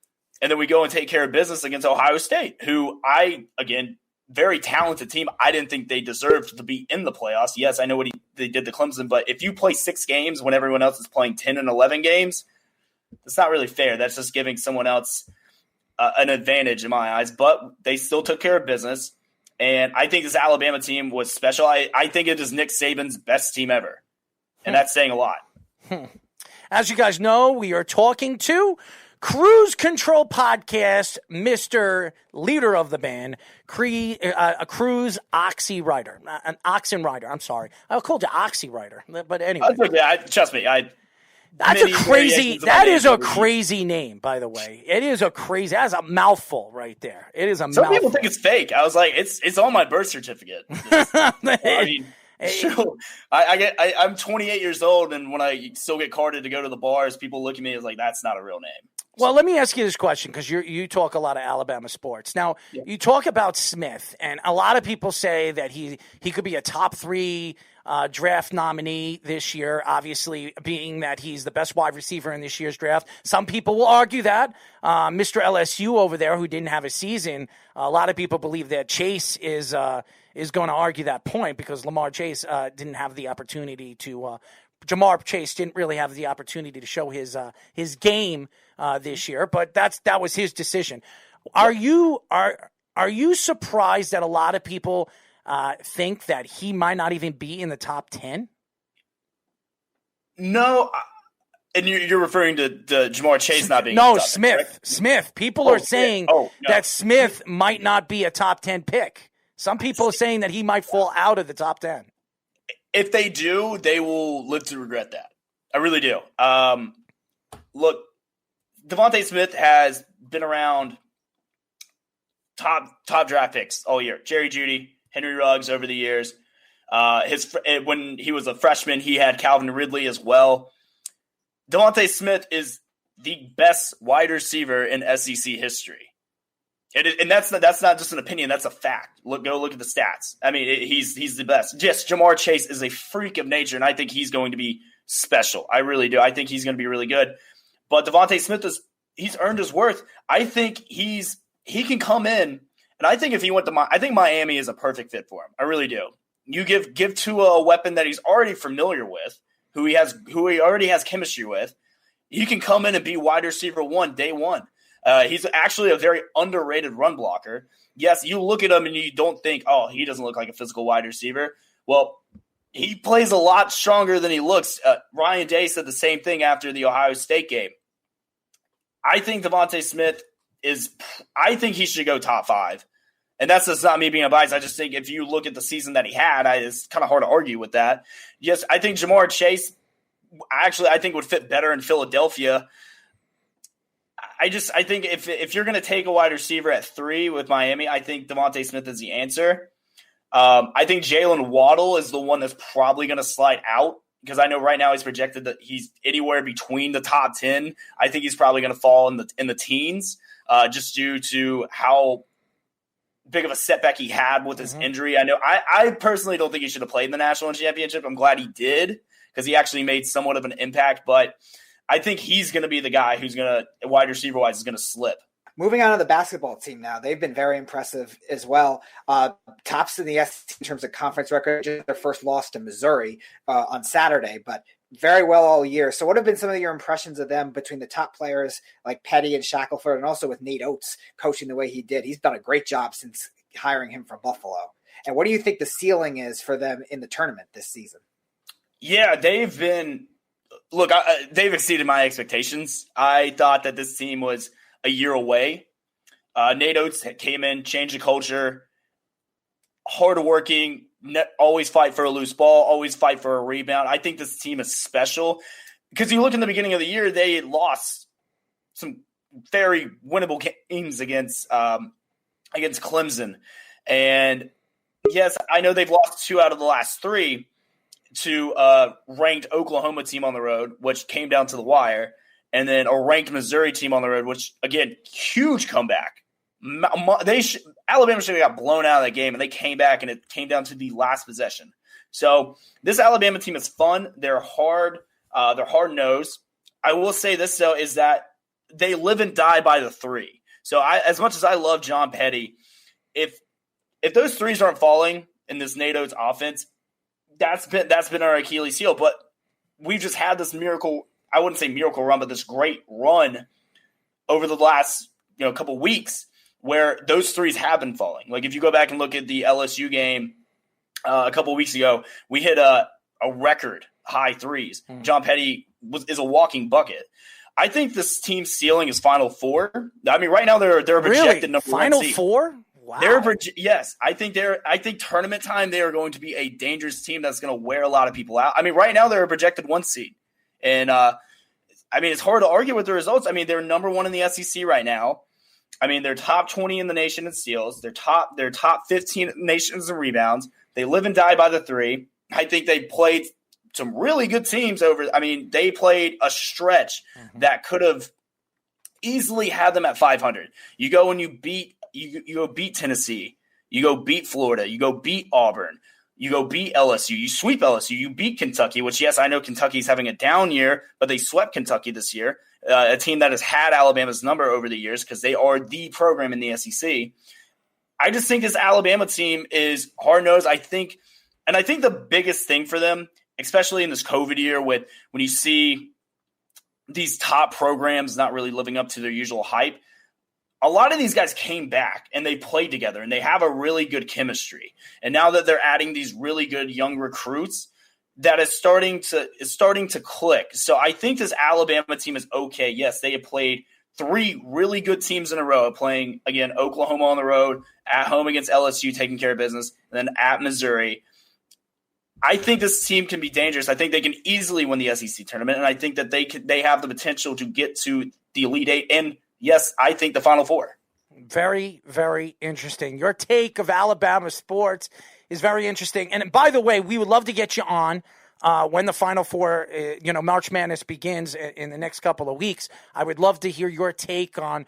And then we go and take care of business against Ohio State, who very talented team. I didn't think they deserved to be in the playoffs. Yes, I know what they did to Clemson, but if you play 6 games when everyone else is playing 10 and 11 games, that's not really fair. That's just giving someone else an advantage in my eyes. But they still took care of business, and I think this Alabama team was special. I think it is Nick Saban's best team ever, and that's saying a lot. As you guys know, we are talking to Cruz Control podcast, Mr. Leader of the band, Cruz Oxenreider. An Oxenreider, I'm sorry. I called you Oxenreider, but anyway. Trust me, that is a crazy name, by the way. That's a mouthful right there. It is a mouthful. Some people think it's fake. I was like, it's on my birth certificate. Sure. I'm 28 years old, and when I still get carded to go to the bars, people look at me as like, that's not a real name. Well, let me ask you this question, because you talk a lot of Alabama sports. Now, You talk about Smith, and a lot of people say that he could be a top 3 draft nominee this year, obviously being that he's the best wide receiver in this year's draft. Some people will argue that. Mr. LSU over there, who didn't have a season, a lot of people believe that Chase is going to argue that point, because Jamar Chase didn't really have the opportunity to show his game this year, but that was his decision. Are you surprised that a lot of people think that he might not even be in the top 10? No, and you're referring to Jamar Chase not being no Smith. Smith. People are saying that Smith might not be a top 10 pick. Some people are saying that he might fall out of the top 10. If they do, they will live to regret that. I really do. Look, Devontae Smith has been around top draft picks all year. Jerry Jeudy, Henry Ruggs over the years. When he was a freshman, he had Calvin Ridley as well. Devontae Smith is the best wide receiver in SEC history. And that's not just an opinion. That's a fact. Go look at the stats. I mean, he's the best. Yes, Jamar Chase is a freak of nature, and I think he's going to be special. I really do. I think he's going to be really good. But Devontae Smith he's earned his worth. I think he can come in, and I think if he went to I think Miami is a perfect fit for him. I really do. You give Tua a weapon that he's already familiar with, who he already has chemistry with. He can come in and be wide receiver one day one. He's actually a very underrated run blocker. Yes, you look at him and you don't think, oh, he doesn't look like a physical wide receiver. Well, he plays a lot stronger than he looks. Ryan Day said the same thing after the Ohio State game. I think Devontae Smith I think he should go top 5. And that's just not me being biased. I just think if you look at the season that he had, it's kind of hard to argue with that. Yes, I think Jamar Chase, actually, I think would fit better in Philadelphia. I think if you're going to take a wide receiver at 3 with Miami, I think Devontae Smith is the answer. I think Jalen Waddle is the one that's probably going to slide out because I know right now he's projected that he's anywhere between the top 10. I think he's probably going to fall in the teens just due to how big of a setback he had with his injury. I know I personally don't think he should have played in the national championship. I'm glad he did because he actually made somewhat of an impact, but I think he's going to be the guy who's going to, wide receiver wise, is going to slip. Moving on to the basketball team now. They've been very impressive as well. Tops in the SEC in terms of conference record, just their first loss to Missouri on Saturday, but very well all year. So what have been some of your impressions of them between the top players like Petty and Shackelford and also with Nate Oates coaching the way he did? He's done a great job since hiring him from Buffalo. And what do you think the ceiling is for them in the tournament this season? Yeah, they've exceeded my expectations. I thought that this team was a year away. Nate Oates came in, changed the culture, hardworking, always fight for a loose ball, always fight for a rebound. I think this team is special because you look in the beginning of the year, they lost some very winnable games against Clemson. And yes, I know they've lost 2 out of the last 3 to a ranked Oklahoma team on the road, which came down to the wire, and then a ranked Missouri team on the road, which, again, huge comeback. Alabama should have got blown out of that game, and they came back, and it came down to the last possession. So this Alabama team is fun. They're hard. They're hard-nosed. I will say this, though, is that they live and die by the 3. So as much as I love John Petty, if those threes aren't falling in this Nate Oates offense, that's been our Achilles heel. But we've just had this miracle. I wouldn't say miracle run, but this great run over the last couple weeks where those threes have been falling. Like if you go back and look at the LSU game a couple weeks ago, we hit a record high threes. John Petty is a walking bucket. I think this team's ceiling is Final Four. I mean, right now they're projected number Final 1 seed. Four. Wow. Yes, I think tournament time they are going to be a dangerous team that's going to wear a lot of people out. I mean, right now they're a projected 1 seed, and it's hard to argue with the results. I mean, they're number 1 in the SEC right now. I mean, they're top 20 in the nation in steals. They're top 15 in the nation in rebounds. They live and die by the 3. I think they played some really good teams they played a stretch that could have easily had them at 500. You go and you go beat Tennessee. You go beat Florida. You go beat Auburn. You go beat LSU. You sweep LSU. You beat Kentucky, which, yes, I know Kentucky's having a down year, but they swept Kentucky this year, a team that has had Alabama's number over the years because they are the program in the SEC. I just think this Alabama team is hard-nosed. I think the biggest thing for them, especially in this COVID year when you see these top programs not really living up to their usual hype, a lot of these guys came back and they played together and they have a really good chemistry. And now that they're adding these really good young recruits, that is starting to click. So I think this Alabama team is okay. Yes, they have played 3 really good teams in a row, playing, again, Oklahoma on the road, at home against LSU, taking care of business, and then at Missouri. I think this team can be dangerous. I think they can easily win the SEC tournament, and I think that they have the potential to get to the Elite 8 and, yes, I think the Final Four. Very, very interesting. Your take of Alabama sports is very interesting. And by the way, we would love to get you on when the Final Four, March Madness begins in the next couple of weeks. I would love to hear your take on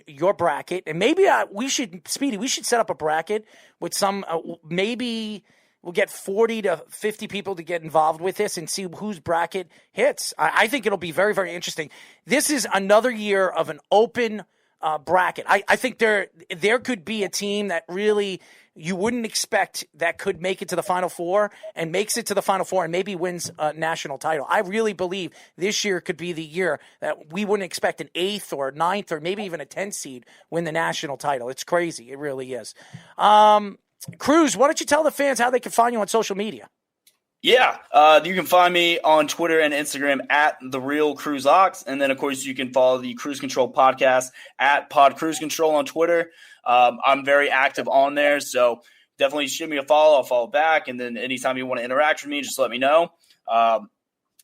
your bracket. And maybe we should set up a bracket with some maybe We'll get 40 to 50 people to get involved with this and see whose bracket hits. I think it'll be very, very interesting. This is another year of an open bracket. I think there could be a team that really you wouldn't expect that could make it to the Final Four and makes it to the Final Four and maybe wins a national title. I really believe this year could be the year that we wouldn't expect an 8th or 9th or maybe even a 10th seed win the national title. It's crazy. It really is. Cruz, why don't you tell the fans how they can find you on social media? Yeah, you can find me on Twitter and Instagram at The Real Cruz Ox. And then, of course, you can follow the Cruz Control podcast at Pod Cruz Control on Twitter. I'm very active on there, so definitely shoot me a follow. I'll follow back. And then anytime you want to interact with me, just let me know.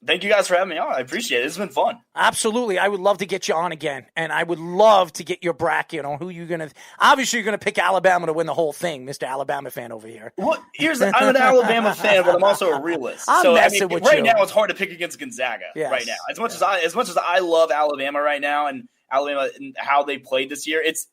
Thank you guys for having me on. I appreciate it. It's been fun. Absolutely. I would love to get you on again, and I would love to get your bracket on who you're going to – obviously, you're going to pick Alabama to win the whole thing, Mr. Alabama fan over here. Well, I'm an Alabama fan, but I'm also a realist. Right now, it's hard to pick against Gonzaga right now. As much as I love Alabama right now and Alabama and how they played this year, it's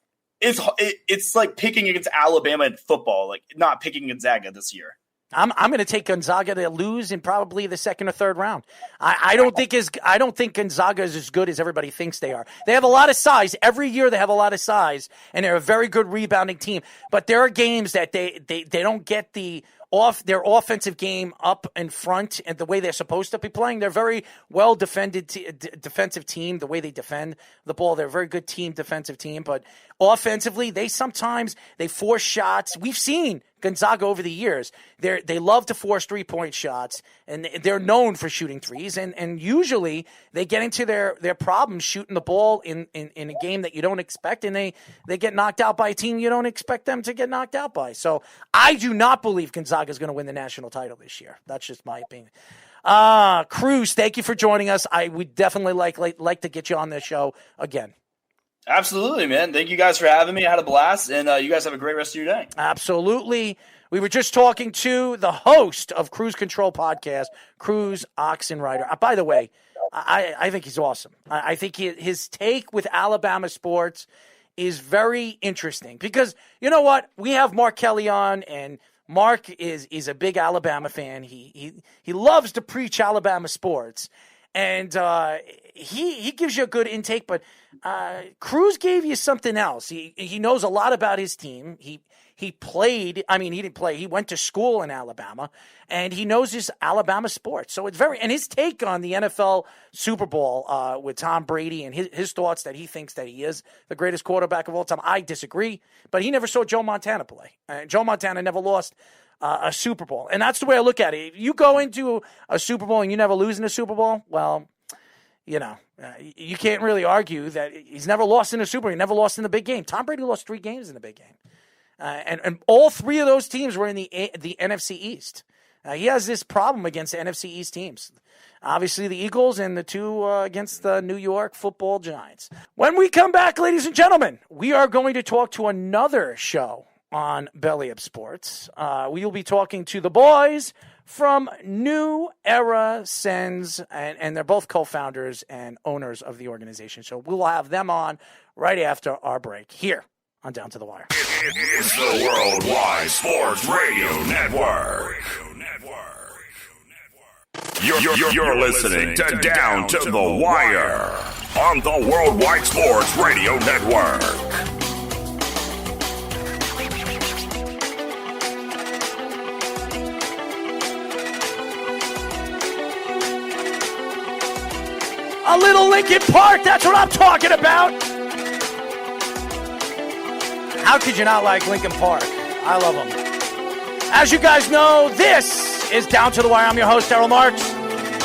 like picking against Alabama in football, like not picking Gonzaga this year. I'm going to take Gonzaga to lose in probably the second or third round. I don't think Gonzaga is as good as everybody thinks they are. They have a lot of size. Every year they have a lot of size, and they're a very good rebounding team. But there are games that they don't get their offensive game up in front and the way they're supposed to be playing. They're very well defended defensive team, the way they defend the ball. They're a very good defensive team, but offensively, they force shots. We've seen Gonzaga over the years. They love to force 3-point shots, and they're known for shooting threes, and usually they get into their problems shooting the ball in a game that you don't expect, and they get knocked out by a team you don't expect them to get knocked out by. So I do not believe Gonzaga is going to win the national title this year. That's just my opinion. Cruz, thank you for joining us. I would definitely like to get you on this show again. Absolutely, man. Thank you guys for having me. I had a blast, and you guys have a great rest of your day. Absolutely. We were just talking to the host of Cruz Control podcast, Cruz Oxenreider. By the way, I think he's awesome. I think his take with Alabama sports is very interesting because, you know what? We have Mark Kelly on, and Mark is a big Alabama fan. He loves to preach Alabama sports. And he gives you a good intake, but Cruz gave you something else. He knows a lot about his team. He played. I mean, he didn't play. He went to school in Alabama, and he knows his Alabama sports. So it's and his take on the NFL Super Bowl with Tom Brady and his thoughts that he thinks that he is the greatest quarterback of all time. I disagree, but he never saw Joe Montana play. Joe Montana never lost a Super Bowl. And that's the way I look at it. If you go into a Super Bowl and you never lose in a Super Bowl, well, you know, you can't really argue that he's never lost in a Super Bowl. He never lost in the big game. Tom Brady lost 3 games in the big game. And all 3 of those teams were in the NFC East. He has this problem against the NFC East teams. Obviously, the Eagles and the 2 against the New York Football Giants. When we come back, ladies and gentlemen, we are going to talk to another show on Belly Up Sports. We will be talking to the boys from New Era Sens, and they're both co-founders and owners of the organization. So we will have them on right after our break here on Down to the Wire. It's the Worldwide Sports Radio Network. You're listening to Down to the Wire on the Worldwide Sports Radio Network. A little Lincoln Park, that's what I'm talking about. How could you not like Lincoln Park? I love them. As you guys know, this is Down to the Wire. I'm your host, Errol Marks.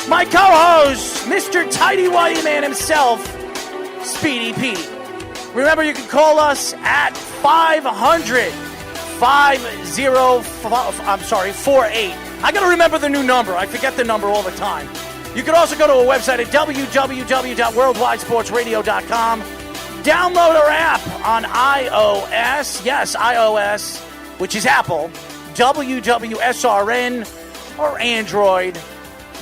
My co-host, Mr. Tidy Whitey Man himself, Speedy P. Remember, you can call us at 48. I got to remember the new number. I forget the number all the time. You can also go to our website at www.worldwidesportsradio.com. Download our app on iOS. Yes, iOS, which is Apple. WWSRN or Android.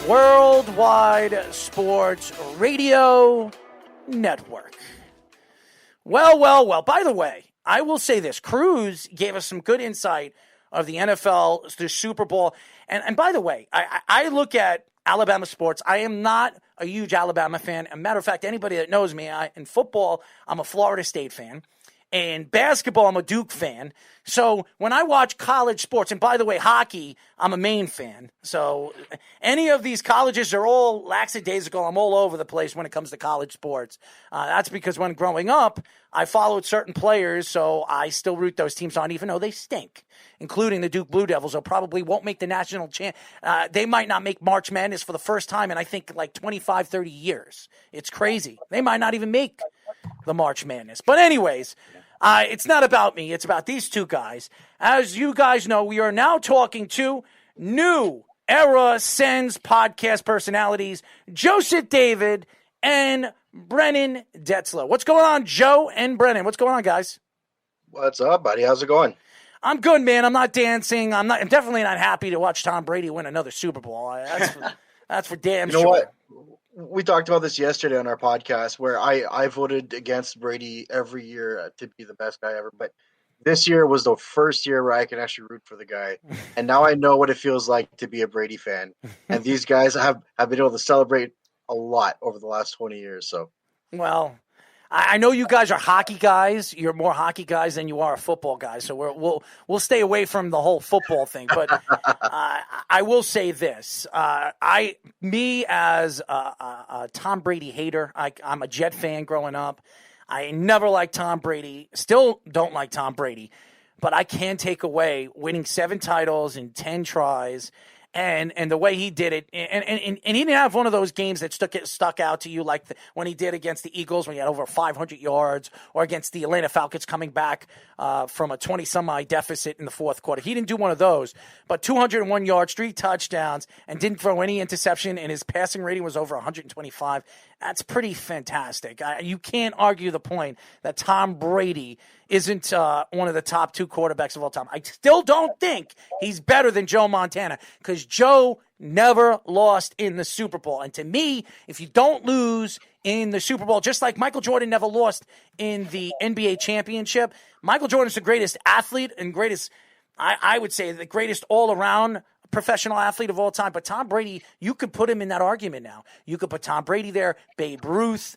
Worldwide Sports Radio Network. Well. By the way, I will say this. Cruz gave us some good insight of the NFL, the Super Bowl. And by the way, I look at Alabama sports. I am not a huge Alabama fan. As a matter of fact, anybody that knows me, in football, I'm a Florida State fan. In basketball, I'm a Duke fan. So when I watch college sports, and by the way, hockey, I'm a Maine fan. So any of these colleges are all lackadaisical. I'm all over the place when it comes to college sports. That's because when growing up, I followed certain players, so I still root those teams on, even though they stink, including the Duke Blue Devils, who probably won't make the national champ. They might not make March Madness for the first time in, I think, like 25, 30 years. It's crazy. They might not even make the March Madness. But anyways, it's not about me. It's about these two guys. As you guys know, we are now talking to new era Sens podcast personalities, Joseph David and Brennan Detzler. What's going on, Joe and Brennan? What's going on, guys? What's up, buddy? How's it going? I'm good, man. I'm not dancing. I'm definitely not happy to watch Tom Brady win another Super Bowl. That's for damn sure. You know what? We talked about this yesterday on our podcast where I voted against Brady every year to be the best guy ever. But this year was the first year where I can actually root for the guy. And now I know what it feels like to be a Brady fan. And these guys have been able to celebrate a lot over the last 20 years. So, well, I know you guys are hockey guys. You're more hockey guys than you are a football guy. So we'll stay away from the whole football thing. But I will say this: me as a Tom Brady hater, I'm a Jet fan growing up. I never liked Tom Brady. Still don't like Tom Brady. But I can take away winning 7 titles in 10 tries. And the way he did it, and he didn't have one of those games that stuck out to you like when he did against the Eagles when he had over 500 yards, or against the Atlanta Falcons coming back from a 20-some-odd deficit in the fourth quarter. He didn't do one of those, but 201 yards, 3 touchdowns, and didn't throw any interception, and his passing rating was over 125. That's pretty fantastic. You can't argue the point that Tom Brady isn't one of the top 2 quarterbacks of all time. I still don't think he's better than Joe Montana, because Joe never lost in the Super Bowl. And to me, if you don't lose in the Super Bowl, just like Michael Jordan never lost in the NBA championship, Michael Jordan's the greatest athlete and greatest, I would say, the greatest all-around professional athlete of all time. But Tom Brady, you could put him in that argument now. You could put Tom Brady there, Babe Ruth,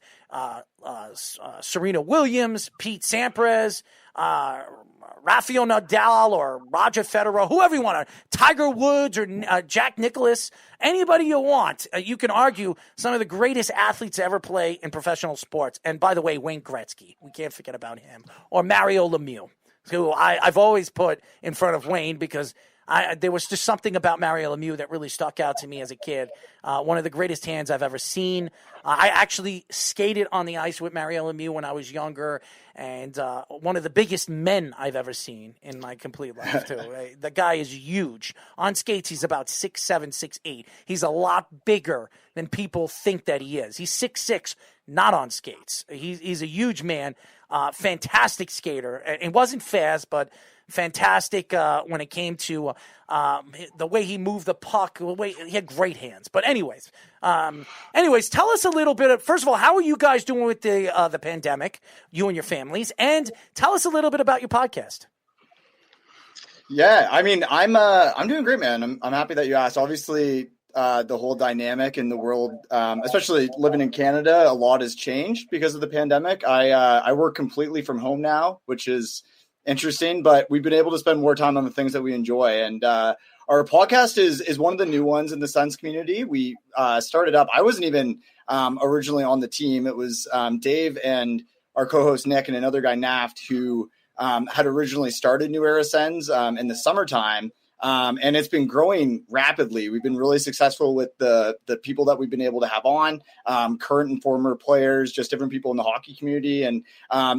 Serena Williams, Pete Sampras, Rafael Nadal, or Roger Federer, whoever you want, Tiger Woods or Jack Nicklaus, anybody you want. You can argue some of the greatest athletes to ever play in professional sports. And by the way, Wayne Gretzky, we can't forget about him, or Mario Lemieux, who I've always put in front of Wayne, because there was just something about Mario Lemieux that really stuck out to me as a kid. One of the greatest hands I've ever seen. I actually skated on the ice with Mario Lemieux when I was younger, and one of the biggest men I've ever seen in my complete life, too. The guy is huge. On skates, he's about 6'7", 6'8". He's a lot bigger than people think that he is. He's 6'6", not on skates. He's a huge man, fantastic skater. And wasn't fast, but fantastic when it came to the way he moved the puck. He had great hands. But anyways, tell us a little bit. First of all, how are you guys doing with the pandemic, you and your families? And tell us a little bit about your podcast. Yeah, I mean, I'm doing great, man. I'm happy that you asked. Obviously, the whole dynamic in the world, especially living in Canada, a lot has changed because of the pandemic. I work completely from home now, which is interesting, but we've been able to spend more time on the things that we enjoy. And our podcast is one of the new ones in the Sens community. We started up. I wasn't even originally on the team. It was Dave and our co-host Nick and another guy, Naft, who had originally started New Era Sens in the summertime. And it's been growing rapidly. We've been really successful with the people that we've been able to have on, current and former players, just different people in the hockey community. And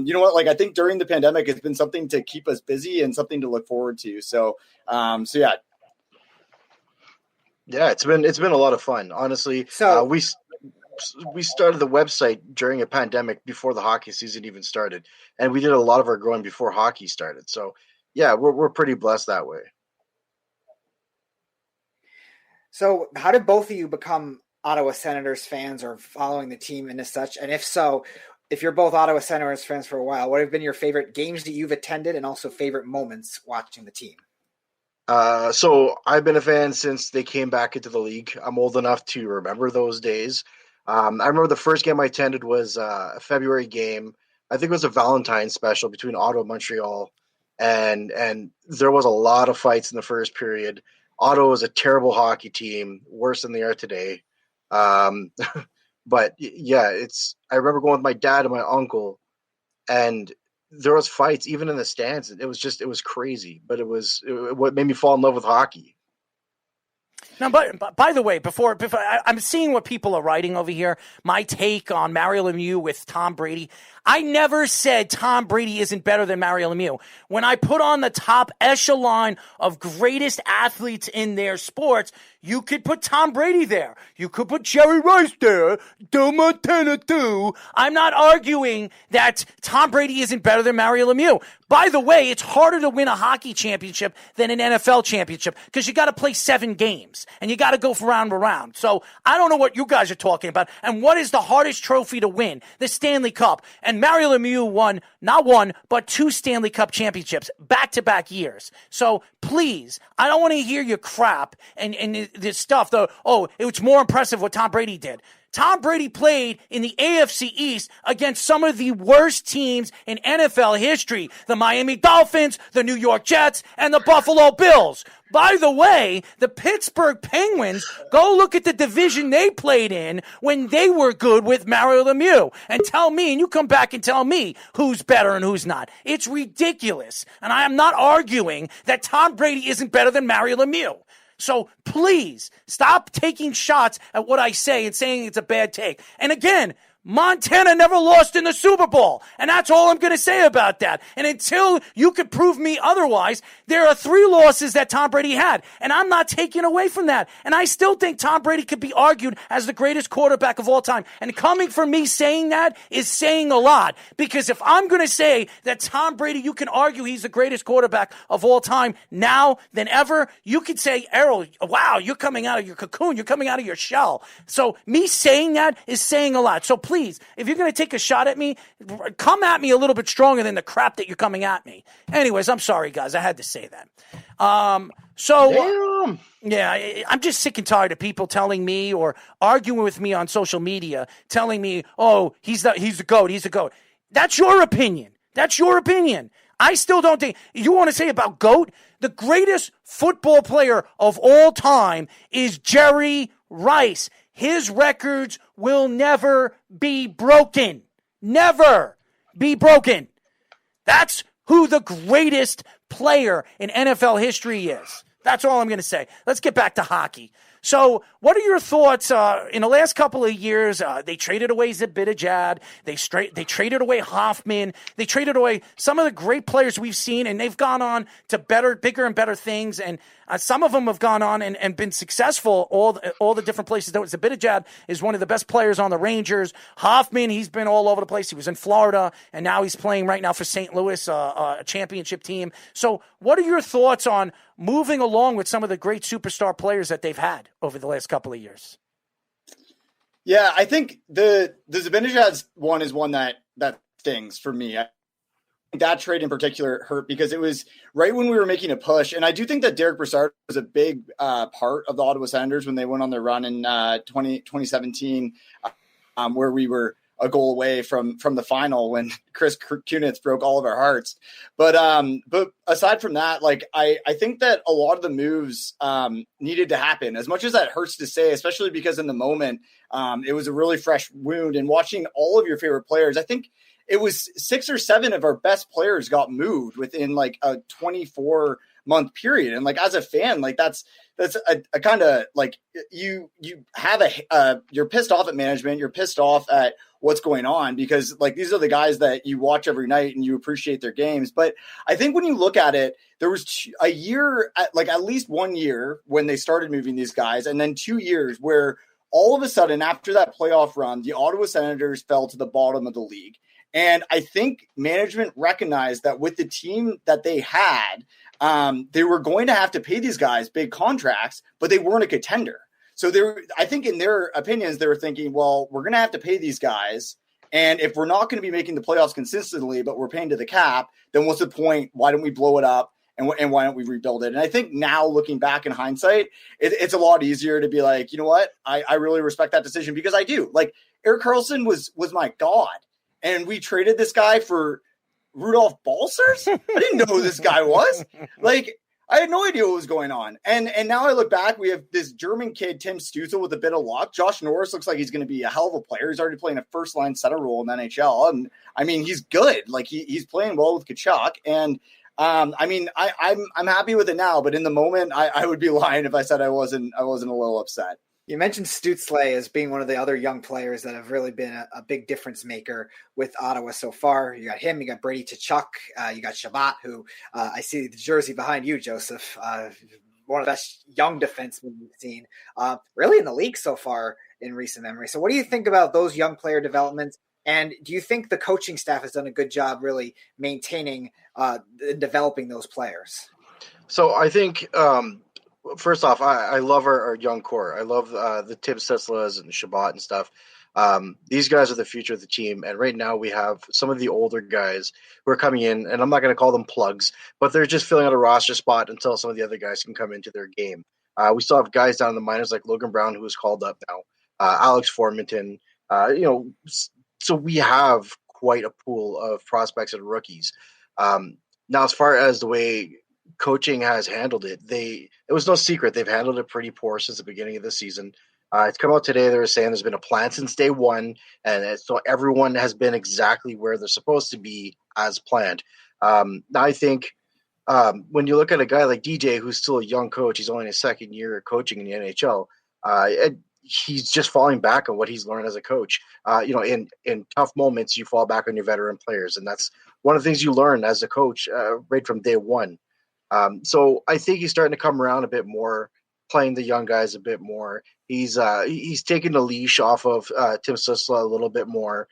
you know what? Like, I think during the pandemic, it's been something to keep us busy and something to look forward to. So yeah. Yeah, it's been a lot of fun, honestly. So we started the website during a pandemic before the hockey season even started, and we did a lot of our growing before hockey started. So yeah, we're pretty blessed that way. So how did both of you become Ottawa Senators fans or following the team and as such? And if so, if you're both Ottawa Senators fans for a while, what have been your favorite games that you've attended and also favorite moments watching the team? So I've been a fan since they came back into the league. I'm old enough to remember those days. I remember the first game I attended was a February game. I think it was a Valentine's special between Ottawa and Montreal, and there was a lot of fights in the first period. Ottawa was a terrible hockey team, worse than they are today. But yeah, I remember going with my dad and my uncle, and there was fights even in the stands. It was crazy, but what made me fall in love with hockey. Now, but by the way, before I'm seeing what people are writing over here, my take on Mario Lemieux with Tom Brady. I never said Tom Brady isn't better than Mario Lemieux. When I put on the top echelon of greatest athletes in their sports, you could put Tom Brady there. You could put Jerry Rice there. Del Montana too. I'm not arguing that Tom Brady isn't better than Mario Lemieux. By the way, it's harder to win a hockey championship than an NFL championship because you got to play 7 games and you got to go for round to round. So I don't know what you guys are talking about. And what is the hardest trophy to win? The Stanley Cup. And Mario Lemieux won not one, but 2 Stanley Cup championships back-to-back years. So please, I don't want to hear your crap and this stuff. It's more impressive what Tom Brady did. Tom Brady played in the AFC East against some of the worst teams in NFL history. The Miami Dolphins, the New York Jets, and the Buffalo Bills. By the way, the Pittsburgh Penguins, go look at the division they played in when they were good with Mario Lemieux. And tell me, and you come back and tell me who's better and who's not. It's ridiculous. And I am not arguing that Tom Brady isn't better than Mario Lemieux. So please stop taking shots at what I say and saying it's a bad take. And again, Montana never lost in the Super Bowl. And that's all I'm going to say about that. And until you could prove me otherwise, there are 3 losses that Tom Brady had. And I'm not taking away from that. And I still think Tom Brady could be argued as the greatest quarterback of all time. And coming from me saying that is saying a lot. Because if I'm going to say that Tom Brady, you can argue he's the greatest quarterback of all time now than ever, you could say, Errol, wow, you're coming out of your cocoon. You're coming out of your shell. So me saying that is saying a lot. So please, if you're going to take a shot at me, come at me a little bit stronger than the crap that you're coming at me. Anyways, I'm sorry, guys. I had to say that. Yeah, I'm just sick and tired of people telling me or arguing with me on social media, telling me, oh, he's the GOAT. He's the GOAT. That's your opinion. That's your opinion. I still don't think you want to say about GOAT. The greatest football player of all time is Jerry Rice. His records will never be broken. Never be broken. That's who the greatest player in NFL history is. That's all I'm going to say. Let's get back to hockey. So what are your thoughts in the last couple of years? They traded away Zibanejad. They traded away Hoffman. They traded away some of the great players we've seen, and they've gone on to bigger and better things. And some of them have gone on and been successful all the different places. Zibanejad is one of the best players on the Rangers. Hoffman, he's been all over the place. He was in Florida, and now he's playing right now for St. Louis, a championship team. So what are your thoughts on moving along with some of the great superstar players that they've had over the last couple of years? Yeah, I think the Zibanejad one is one that stings for me. I think that trade in particular hurt because it was right when we were making a push. And I do think that Derek Brassard was a big part of the Ottawa Senators when they went on their run in 2017, where we were a goal away from the final when Chris Kunitz broke all of our hearts. But aside from that, like I think that a lot of the moves needed to happen, as much as that hurts to say, especially because in the moment it was a really fresh wound. And watching all of your favorite players, I think it was 6 or 7 of our best players got moved within like a 24-month period. And like as a fan, like that's a kind of like you have you're pissed off at management, you're pissed off at what's going on because like these are the guys that you watch every night and you appreciate their games. But I think when you look at it, there was a year, like at least 1 year when they started moving these guys, and then 2 years where all of a sudden after that playoff run, the Ottawa Senators fell to the bottom of the league. And I think management recognized that with the team that they had, they were going to have to pay these guys big contracts, but they weren't a contender. So I think in their opinions, they were thinking, well, we're going to have to pay these guys. And if we're not going to be making the playoffs consistently, but we're paying to the cap, then what's the point? Why don't we blow it up and why don't we rebuild it? And I think now looking back in hindsight, it's a lot easier to be like, you know what? I really respect that decision because I do. Like Erik Karlsson was my god. And we traded this guy for Rudolph Balcers? I didn't know who this guy was. Like, I had no idea what was going on. And now I look back, we have this German kid, Tim Stützle, with a bit of luck. Josh Norris looks like he's going to be a hell of a player. He's already playing a first-line center role in the NHL. And, I mean, he's good. Like, he's playing well with Tkachuk. And, I mean, I'm happy with it now. But in the moment, I would be lying if I said I wasn't a little upset. You mentioned Stützle as being one of the other young players that have really been a big difference maker with Ottawa so far. You got him, you got Brady Tkachuk, you got Shabbat, who I see the jersey behind you, Joseph, one of the best young defensemen we've seen, really in the league so far in recent memory. So what do you think about those young player developments? And do you think the coaching staff has done a good job really maintaining and developing those players? So I think first off, I love our young core. I love the Tim Stützles and Shabbat and stuff. These guys are the future of the team. And right now we have some of the older guys who are coming in, and I'm not going to call them plugs, but they're just filling out a roster spot until some of the other guys can come into their game. We still have guys down in the minors like Logan Brown, who is called up now, Alex Formanton. So we have quite a pool of prospects and rookies. Now, as far as the way coaching has handled it, it was no secret they've handled it pretty poor since the beginning of the season. It's come out today. They were saying there's been a plan since day one, and so everyone has been exactly where they're supposed to be as planned. Now, I think when you look at a guy like DJ, who's still a young coach, he's only in his second year coaching in the NHL. He's just falling back on what he's learned as a coach. In tough moments, you fall back on your veteran players, and that's one of the things you learn as a coach right from day one. So I think he's starting to come around a bit more, playing the young guys a bit more. He's taking the leash off of Tim Stützle a little bit more.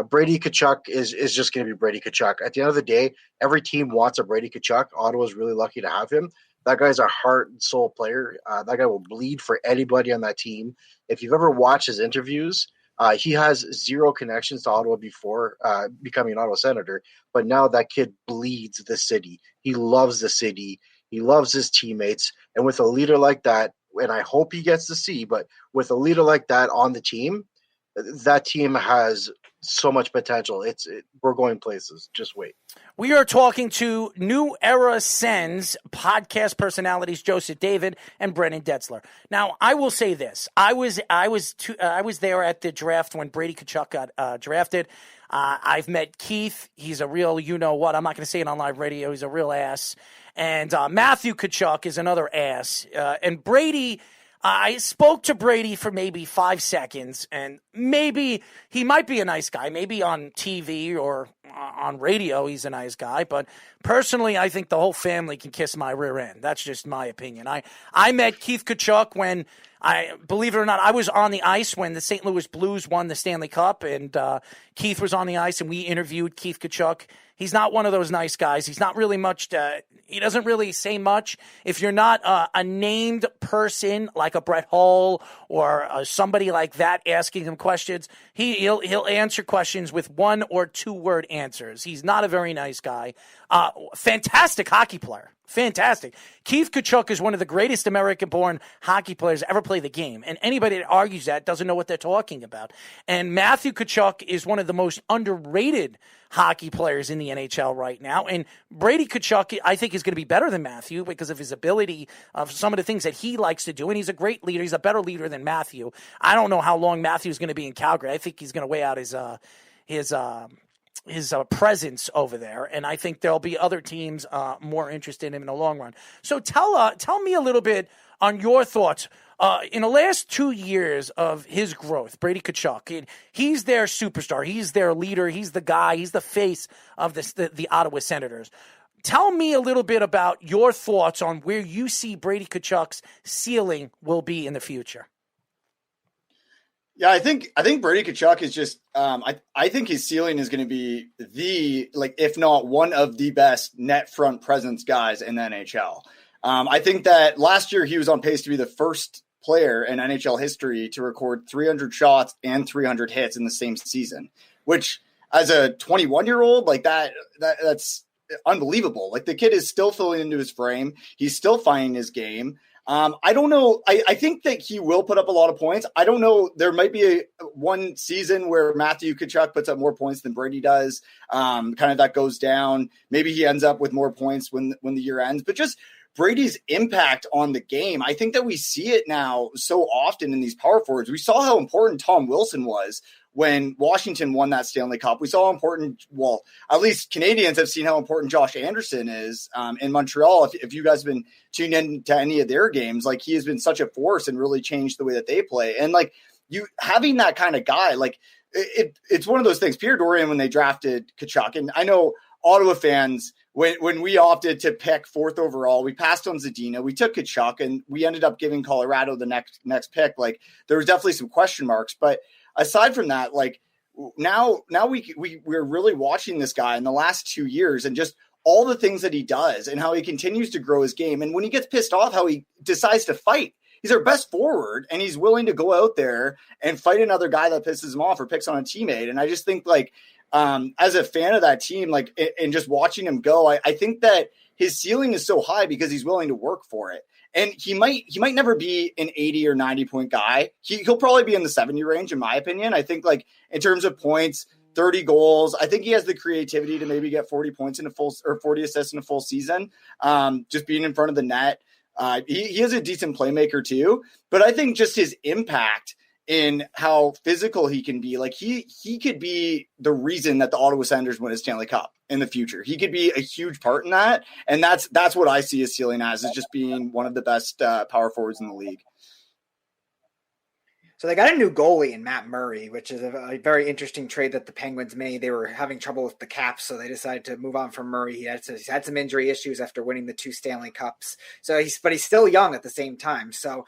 Brady Tkachuk is just going to be Brady Tkachuk. At the end of the day, every team wants a Brady Tkachuk. Ottawa's really lucky to have him. That guy's a heart and soul player. That guy will bleed for anybody on that team. If you've ever watched his interviews, he has zero connections to Ottawa before becoming an Ottawa Senator, but now that kid bleeds the city. He loves the city. He loves his teammates. And with a leader like that, and I hope he gets to see, but with a leader like that on the team, that team has so much potential. We're going places. Just wait. We are talking to New Era Sens podcast personalities Joseph David and Brennan Detzler. Now, I will say this: I was there at the draft when Brady Tkachuk got drafted. I've met Keith. He's a real, you know what? I'm not going to say it on live radio. He's a real ass. And Matthew Tkachuk is another ass. And Brady. I spoke to Brady for maybe 5 seconds, and maybe he might be a nice guy. Maybe on TV or on radio he's a nice guy. But personally, I think the whole family can kiss my rear end. That's just my opinion. I met Keith Tkachuk when, believe it or not, I was on the ice when the St. Louis Blues won the Stanley Cup, and Keith was on the ice, and we interviewed Keith Tkachuk. He's not one of those nice guys. He's not really much he doesn't really say much. If you're not a named person like a Brett Hull or somebody like that asking him questions, he'll answer questions with 1 or 2 word answers. He's not a very nice guy. Fantastic hockey player. Fantastic. Keith Tkachuk is one of the greatest American-born hockey players to ever play the game. And anybody that argues that doesn't know what they're talking about. And Matthew Tkachuk is one of the most underrated hockey players in the NHL right now. And Brady Tkachuk, I think, is going to be better than Matthew because of his ability of some of the things that he likes to do. And he's a great leader. He's a better leader than Matthew. I don't know how long Matthew's going to be in Calgary. I think he's going to weigh out his presence over there, and I think there'll be other teams more interested in him in the long run. So tell me a little bit on your thoughts. In the last 2 years of his growth, Brady Tkachuk, he's their superstar. He's their leader. He's the guy. He's the face of the Ottawa Senators. Tell me a little bit about your thoughts on where you see Brady Tkachuk's ceiling will be in the future. Yeah, I think Brady Tkachuk is just I think his ceiling is going to be if not one of the best net front presence guys in the NHL. I think that last year he was on pace to be the first player in NHL history to record 300 shots and 300 hits in the same season, which as a 21-year-old, that's unbelievable. Like, the kid is still filling into his frame. He's still finding his game. I don't know. I think that he will put up a lot of points. I don't know. There might be one season where Matthew Tkachuk puts up more points than Brady does. Kind of that goes down. Maybe he ends up with more points when the year ends. But just Brady's impact on the game, I think that we see it now so often in these power forwards. We saw how important Tom Wilson was when Washington won that Stanley Cup. We saw how important, well, at least Canadians have seen how important Josh Anderson is in Montreal. If you guys have been tuned in to any of their games, like, he has been such a force and really changed the way that they play. And like, you having that kind of guy, like, it's one of those things. Pierre Dorian, when they drafted Tkachuk, and I know Ottawa fans, when we opted to pick 4th overall, we passed on Zadina, we took Tkachuk, and we ended up giving Colorado the next pick. Like, there was definitely some question marks, but aside from that, like, now we're really watching this guy in the last 2 years and just all the things that he does and how he continues to grow his game. And when he gets pissed off, how he decides to fight. He's our best forward, and he's willing to go out there and fight another guy that pisses him off or picks on a teammate. And I just think, like, as a fan of that team, like, and just watching him go, I think that his ceiling is so high because he's willing to work for it. And he might never be an 80 or 90 point guy. He'll probably be in the 70 range, in my opinion. I think, like, in terms of points, 30 goals, I think he has the creativity to maybe get 40 points in a full, or 40 assists in a full season. Just being in front of the net. He is a decent playmaker too, but I think just his impact in how physical he can be, like, he could be the reason that the Ottawa Senators win a Stanley Cup in the future. He could be a huge part in that. And that's what I see his ceiling as, is just being one of the best power forwards in the league. So they got a new goalie in Matt Murray, which is a very interesting trade that the Penguins made. They were having trouble with the cap, so they decided to move on from Murray. He's had some injury issues after winning the 2 Stanley Cups. But he's still young at the same time. So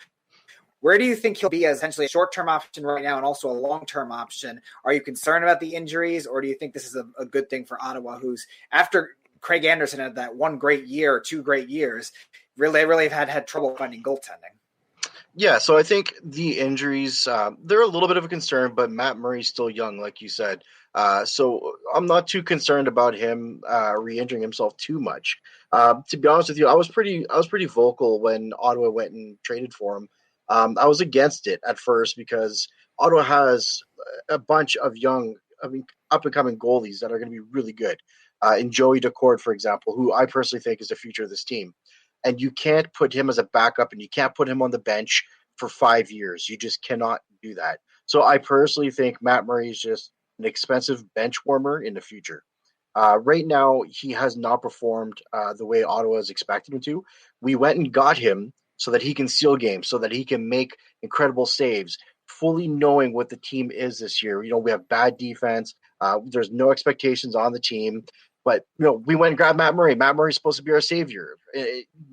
where do you think he'll be as essentially a short-term option right now and also a long-term option? Are you concerned about the injuries, or do you think this is a good thing for Ottawa, who's, after Craig Anderson had that 1 great year, 2 great years, really have had trouble finding goaltending? Yeah, so I think the injuries, they're a little bit of a concern, but Matt Murray's still young, like you said. So I'm not too concerned about him re-injuring himself too much. To be honest with you, I was pretty vocal when Ottawa went and traded for him. I was against it at first because Ottawa has a bunch of young, up-and-coming goalies that are going to be really good. In Joey Decord, for example, who I personally think is the future of this team. And you can't put him as a backup, and you can't put him on the bench for 5 years. You just cannot do that. So I personally think Matt Murray is just an expensive bench warmer in the future. Right now, he has not performed the way Ottawa has expected him to. We went and got him so that he can seal games, so that he can make incredible saves, fully knowing what the team is this year. You know, we have bad defense. There's no expectations on the team. But, you know, we went and grabbed Matt Murray. Matt Murray's supposed to be our savior,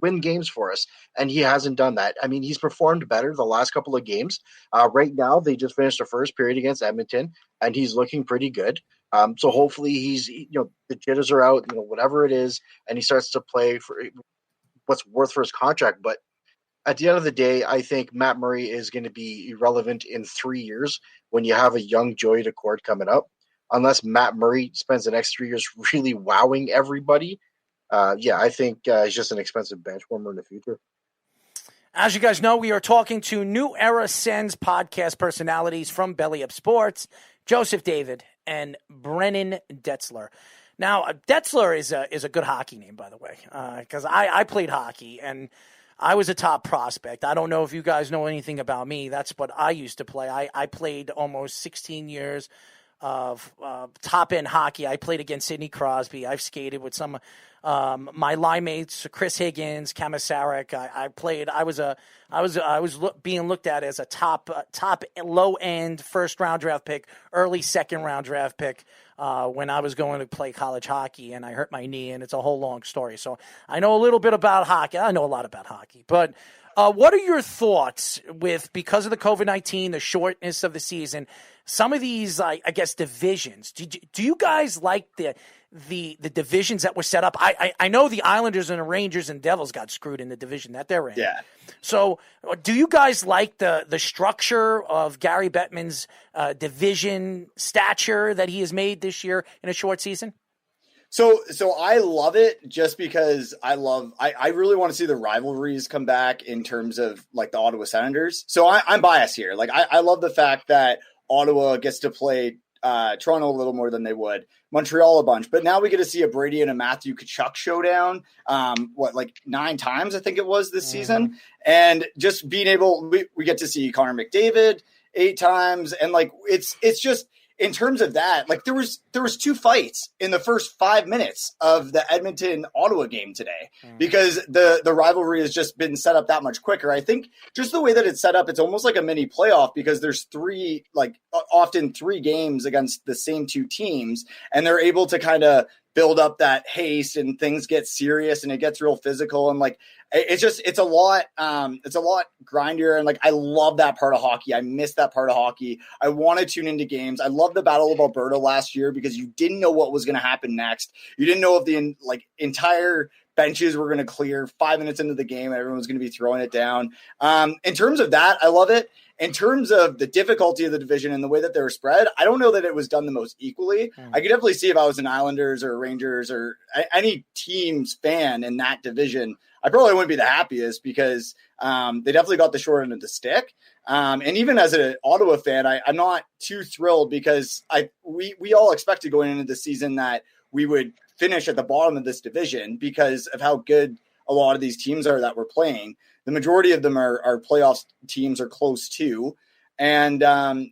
win games for us, and he hasn't done that. I mean, he's performed better the last couple of games. Right now, they just finished the first period against Edmonton, and he's looking pretty good. So hopefully he's, you know, the jitters are out, you know, whatever it is, and he starts to play for what's worth for his contract. But at the end of the day, I think Matt Murray is going to be irrelevant in 3 years when you have a young Joey Decord coming up. Unless Matt Murray spends the next 3 years really wowing everybody, I think he's just an expensive bench warmer in the future. As you guys know, we are talking to New Era Sens podcast personalities from Belly Up Sports, Joseph David and Brennan Detzler. Now, Detzler is a good hockey name, by the way, because I played hockey and I was a top prospect. I don't know if you guys know anything about me. That's what I used to play. I played almost 16 years of top-end hockey. I played against Sidney Crosby. I've skated with some my line mates, Chris Higgins, Kamasarek. I was being looked at as a top low-end first-round draft pick, early second-round draft pick when I was going to play college hockey, and I hurt my knee, and it's a whole long story. So I know a little bit about hockey. I know a lot about hockey, but what are your thoughts because of the COVID-19, the shortness of the season, some of these, I guess, divisions? Do you guys like the divisions that were set up? I know the Islanders and the Rangers and Devils got screwed in the division that they're in. Yeah. So do you guys like the structure of Gary Bettman's division stature that he has made this year in a short season? So I love it just because I really want to see the rivalries come back in terms of like the Ottawa Senators. So I'm biased here. Like I love the fact that Ottawa gets to play Toronto a little more than they would, Montreal a bunch, but now we get to see a Brady and a Matthew Tkachuk showdown. Like 9 times I think it was this season, and just being able, we get to see Connor McDavid 8 times, and like it's just. In terms of that, like there was 2 fights in the first 5 minutes of the Edmonton Ottawa game today because the rivalry has just been set up that much quicker. I think just the way that it's set up, it's almost like a mini playoff because there's often 3 games against the same 2 teams, and they're able to kind of build up that haste and things get serious and it gets real physical. And like, it's a lot grindier. And like, I love that part of hockey. I miss that part of hockey. I want to tune into games. I love the Battle of Alberta last year because you didn't know what was going to happen next. You didn't know if the entire benches were going to clear 5 minutes into the game and everyone's going to be throwing it down. In terms of that, I love it. In terms of the difficulty of the division and the way that they were spread, I don't know that it was done the most equally. I could definitely see if I was an Islanders or Rangers or any team's fan in that division, I probably wouldn't be the happiest because they definitely got the short end of the stick. And even as an Ottawa fan, I'm not too thrilled because we all expected going into the season that we would finish at the bottom of this division because of how good a lot of these teams are that we're playing. The majority of them are playoff teams or close to. And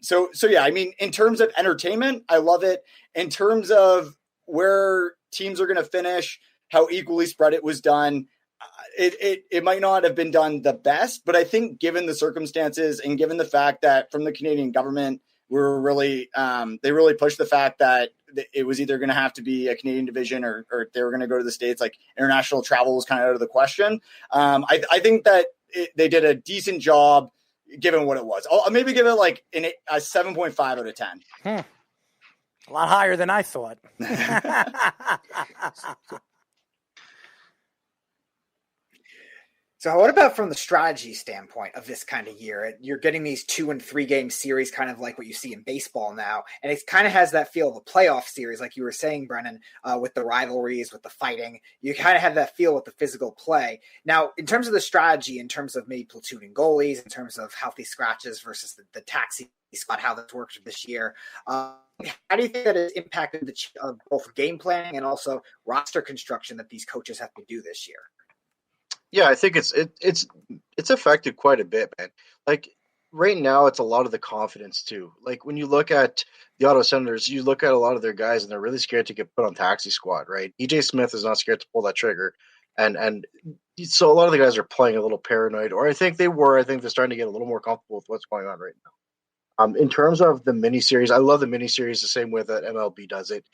so yeah, I mean, in terms of entertainment, I love it. In terms of where teams are going to finish, how equally spread it was done, it might not have been done the best, but I think given the circumstances and given the fact that from the Canadian government, they really pushed the fact that it was either going to have to be a Canadian division or they were going to go to the States. Like international travel was kind of out of the question. I think that they did a decent job given what it was. I'll maybe give it like a 7.5 out of 10. A lot higher than I thought. So what about from the strategy standpoint of this kind of year? You're getting these 2 and 3 game series, kind of like what you see in baseball now. And it kind of has that feel of a playoff series, like you were saying, Brennan, with the rivalries, with the fighting. You kind of have that feel with the physical play. Now, in terms of the strategy, in terms of maybe platooning goalies, in terms of healthy scratches versus the taxi squad, how that's worked this year, how do you think that has impacted both game planning and also roster construction that these coaches have to do this year? Yeah, I think it's affected quite a bit, man. Like right now, it's a lot of the confidence too. Like when you look at the Ottawa Senators, you look at a lot of their guys, and they're really scared to get put on taxi squad, right? EJ Smith is not scared to pull that trigger, and so a lot of the guys are playing a little paranoid, or I think they're starting to get a little more comfortable with what's going on right now. In terms of the miniseries, I love the miniseries the same way that MLB does it.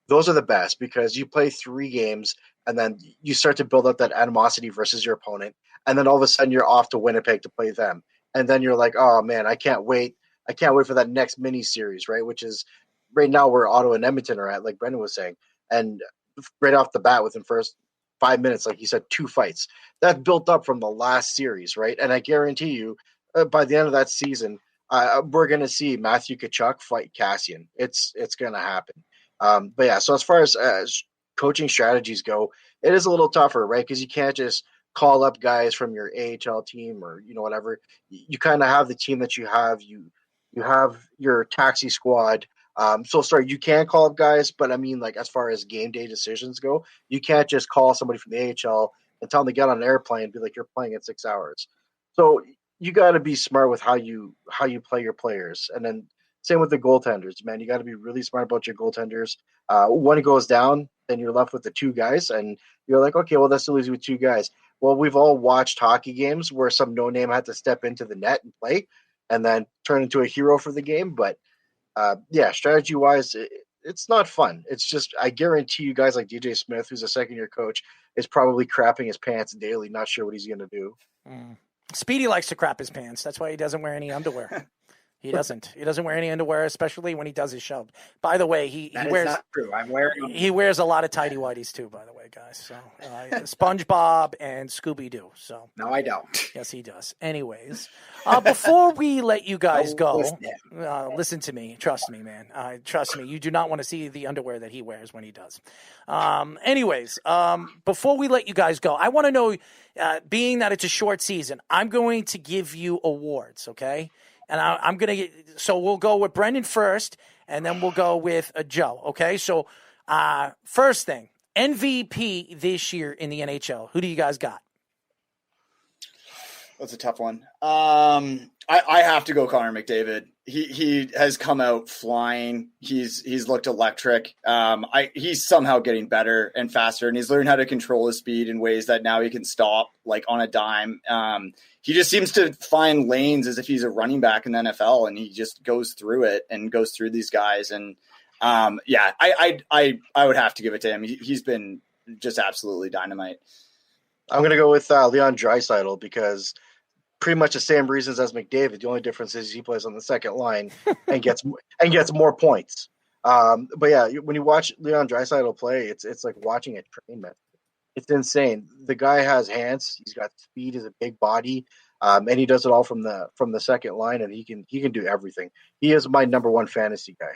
Those are the best because you play 3 games. And then you start to build up that animosity versus your opponent. And then all of a sudden you're off to Winnipeg to play them. And then you're like, oh man, I can't wait. I can't wait for that next mini series, right? Which is right now where Ottawa and Edmonton are at, like Brendan was saying. And right off the bat within first 5 minutes, like he said, 2 fights. That built up from the last series, right? And I guarantee you, by the end of that season, we're going to see Matthew Tkachuk fight Cassian. It's going to happen. But yeah, so as far as coaching strategies go, it is a little tougher, right? Because you can't just call up guys from your AHL team or whatever. You kind of have the team that you have. You have your taxi squad. You can call up guys, but I mean, like as far as game day decisions go, you can't just call somebody from the AHL and tell them to get on an airplane and be like, you're playing in 6 hours. So you got to be smart with how you play your players, and then same with the goaltenders, man. You got to be really smart about your goaltenders. One goes down, then you're left with the 2 guys, and you're like, okay, well, that still leaves you with 2 guys. Well, we've all watched hockey games where some no-name had to step into the net and play and then turn into a hero for the game. But, strategy-wise, it's not fun. It's just I guarantee you guys like DJ Smith, who's a second-year coach, is probably crapping his pants daily, not sure what he's going to do. Speedy likes to crap his pants. That's why he doesn't wear any underwear. He doesn't. He doesn't wear any underwear, especially when he does his show. By the way, he wears. Not true. I'm wearing them. He wears a lot of tighty whities too. By the way, guys. So SpongeBob and Scooby Doo. So no, I don't. Yes, he does. Anyways, before we let you guys go, listen to me. Trust me, man. Trust me. You do not want to see the underwear that he wears when he does. Anyways, before we let you guys go, I want to know, being that it's a short season, I'm going to give you awards. Okay. And I'm going to – so we'll go with Brendan first, and then we'll go with Joe, okay? So first thing, MVP this year in the NHL. Who do you guys got? That's a tough one. I have to go Connor McDavid. He has come out flying. He's looked electric. He's somehow getting better and faster, and he's learned how to control his speed in ways that now he can stop like on a dime. He just seems to find lanes as if he's a running back in the NFL, and he just goes through it and goes through these guys. And I would have to give it to him. He's been just absolutely dynamite. I'm going to go with Leon Draisaitl because pretty much the same reasons as McDavid. The only difference is he plays on the second line and gets more points. But yeah, when you watch Leon Draisaitl play, it's like watching a train, man. It's insane. The guy has hands. He's got speed. He's a big body, and he does it all from the second line. And he can do everything. He is my number one fantasy guy.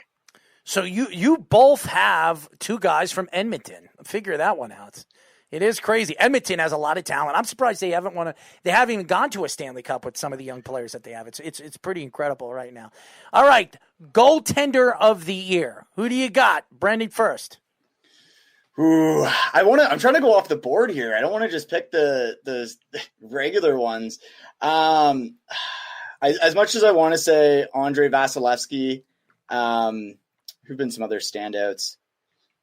So you both have two guys from Edmonton. Figure that one out. It is crazy. Edmonton has a lot of talent. I'm surprised they haven't even gone to a Stanley Cup with some of the young players that they have. It's pretty incredible right now. All right, goaltender of the year. Who do you got? Brendan first. Ooh, I'm trying to go off the board here. I don't want to just pick the regular ones. As much as I want to say Andre Vasilevsky, who've been some other standouts.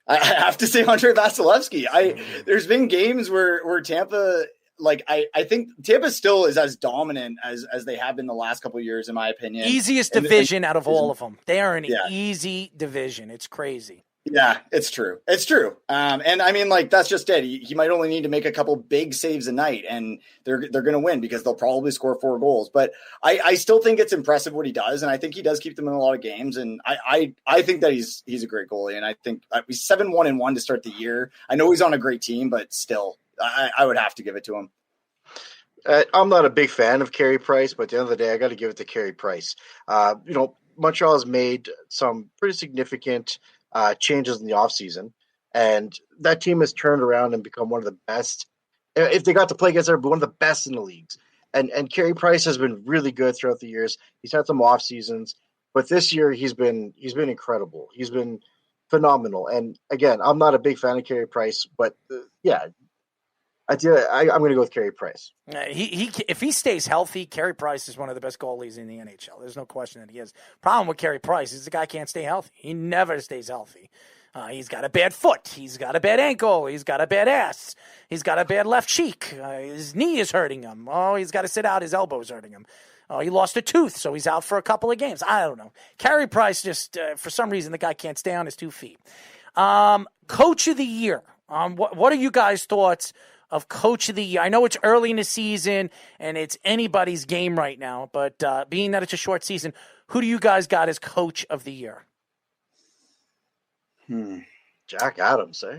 I have to say Andre Vasilevsky. There's been games where Tampa, I think Tampa still is as dominant as they have been the last couple of years, in my opinion. Easiest division out of all of them. They are an easy division. It's crazy. Yeah, it's true. It's true. And I mean, that's just it. He might only need to make a couple big saves a night, and they're going to win because they'll probably score 4 goals. But I still think it's impressive what he does, and I think he does keep them in a lot of games. And I think that he's a great goalie, and I think he's 7-1-1 to start the year. I know he's on a great team, but still, I would have to give it to him. I'm not a big fan of Carey Price, but at the end of the day, I got to give it to Carey Price. Montreal has made some pretty significant changes in the offseason, and that team has turned around and become one of the best. If they got to play against everybody, one of the best in the leagues. And Carey Price has been really good throughout the years. He's had some off seasons, but this year he's been incredible. He's been phenomenal. And again, I'm not a big fan of Carey Price, but I'm going to go with Carey Price. If he stays healthy, Carey Price is one of the best goalies in the NHL. There's no question that he is. Problem with Carey Price is the guy can't stay healthy. He never stays healthy. He's got a bad foot. He's got a bad ankle. He's got a bad ass. He's got a bad left cheek. His knee is hurting him. Oh, he's got to sit out. His elbow is hurting him. Oh, he lost a tooth, so he's out for a couple of games. I don't know. Carey Price just, for some reason, the guy can't stay on his 2 feet. Coach of the year. What are you guys' thoughts of Coach of the Year? I know it's early in the season and it's anybody's game right now, but being that it's a short season, who do you guys got as Coach of the Year? Jack Adams, eh?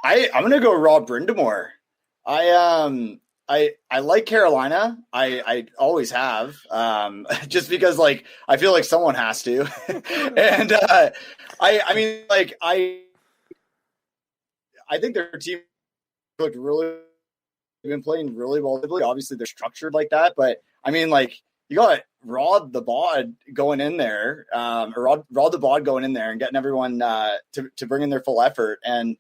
I'm going to go Rob Brind'Amour. I like Carolina. I always have, just because I feel like someone has to, and I think their team looked really been playing really well. Obviously, they're structured like that, but you got Rod the Bod going in there, Rod the Bod going in there and getting everyone to bring in their full effort. And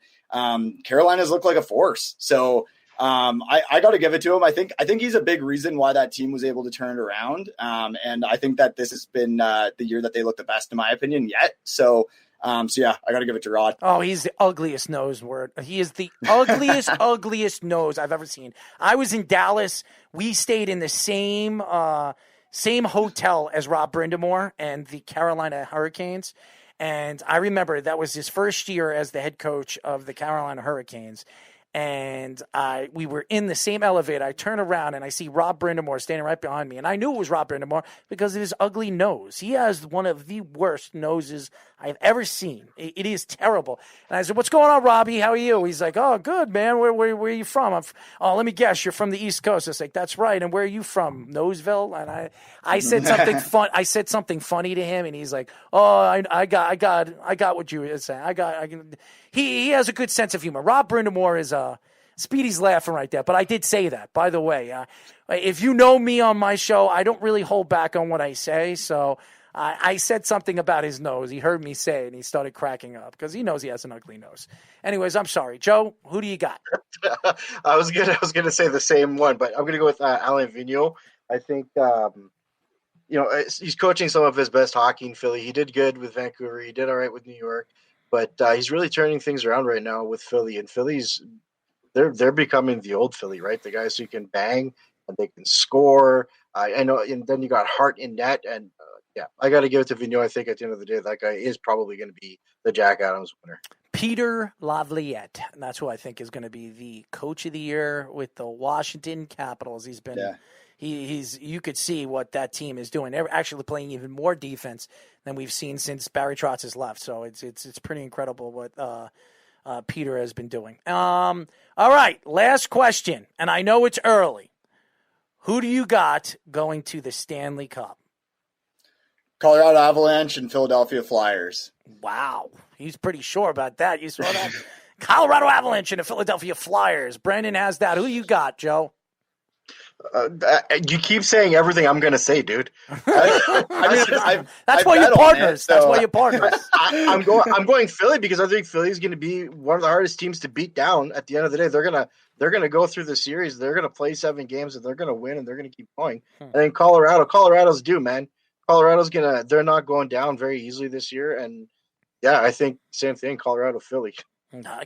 Carolina's looked like a force. So I got to give it to him. I think he's a big reason why that team was able to turn it around. And I think that this has been the year that they look the best, in my opinion, yet. So yeah, I got to give it to Rod. Oh, he's the ugliest nose word. He is the ugliest, ugliest nose I've ever seen. I was in Dallas. We stayed in the same hotel as Rob Brind'Amour and the Carolina Hurricanes. And I remember that was his first year as the head coach of the Carolina Hurricanes. and we were in the same elevator. I turn around and I see Rob Brindamore standing right behind me, and I knew it was Rob Brindamore because of his ugly nose. He has one of the worst noses I've ever seen. It is terrible. And I said, "What's going on, Robbie? How are you?" He's like, "Oh, good, man. Where are you from?" "Oh, let me guess. You're from the East Coast." I was like, "That's right. And where are you from? Noseville?" And I said something fun. I said something funny to him, and he's like, "Oh, I got what you were saying. He has a good sense of humor." Rob Brindamore is Speedy's laughing right there, but I did say that, by the way. If you know me on my show, I don't really hold back on what I say, so I said something about his nose. He heard me say it, and he started cracking up because he knows he has an ugly nose. Anyways, I'm sorry. Joe, who do you got? I was gonna say the same one, but I'm gonna go with Alain Vigneault. I think he's coaching some of his best hockey in Philly. He did good with Vancouver. He did all right with New York, but he's really turning things around right now with Philly. And Philly's they're becoming the old Philly, right? The guys who can bang and they can score. I know, and then you got Hart in net, and I got to give it to Vigneault. I think at the end of the day, that guy is probably going to be the Jack Adams winner. Peter Laviolette, and that's who I think is going to be the coach of the year with the Washington Capitals. He's been, you could see what that team is doing. They're actually playing even more defense than we've seen since Barry Trotz has left. So it's pretty incredible what Peter has been doing. All right, last question, and I know it's early. Who do you got going to the Stanley Cup? Colorado Avalanche and Philadelphia Flyers. Wow. He's pretty sure about that. You saw that? Colorado Avalanche and the Philadelphia Flyers. Brandon has that. Who you got, Joe? You keep saying everything I'm going to say, dude. That's why you're partners. That's why you're partners. I'm going Philly because I think Philly's going to be one of the hardest teams to beat down. At the end of the day, they're gonna go through the series. They're gonna play 7 games and they're gonna win and they're gonna keep going. And then Colorado's due, man. They're not going down very easily this year. And I think same thing, Colorado, Philly.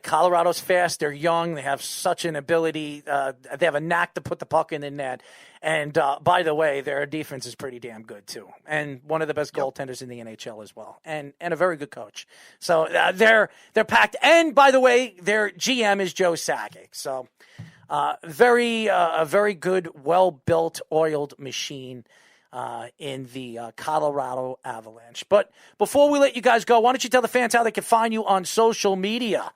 Colorado's fast. They're young. They have such an ability. They have a knack to put the puck in the net. And by the way, their defense is pretty damn good too. And one of the best goaltenders in the NHL as well. And a very good coach. So they're packed. And by the way, their GM is Joe Sakic. So a very good, well-built, oiled machine in the Colorado Avalanche. But before we let you guys go, why don't you tell the fans how they can find you on social media?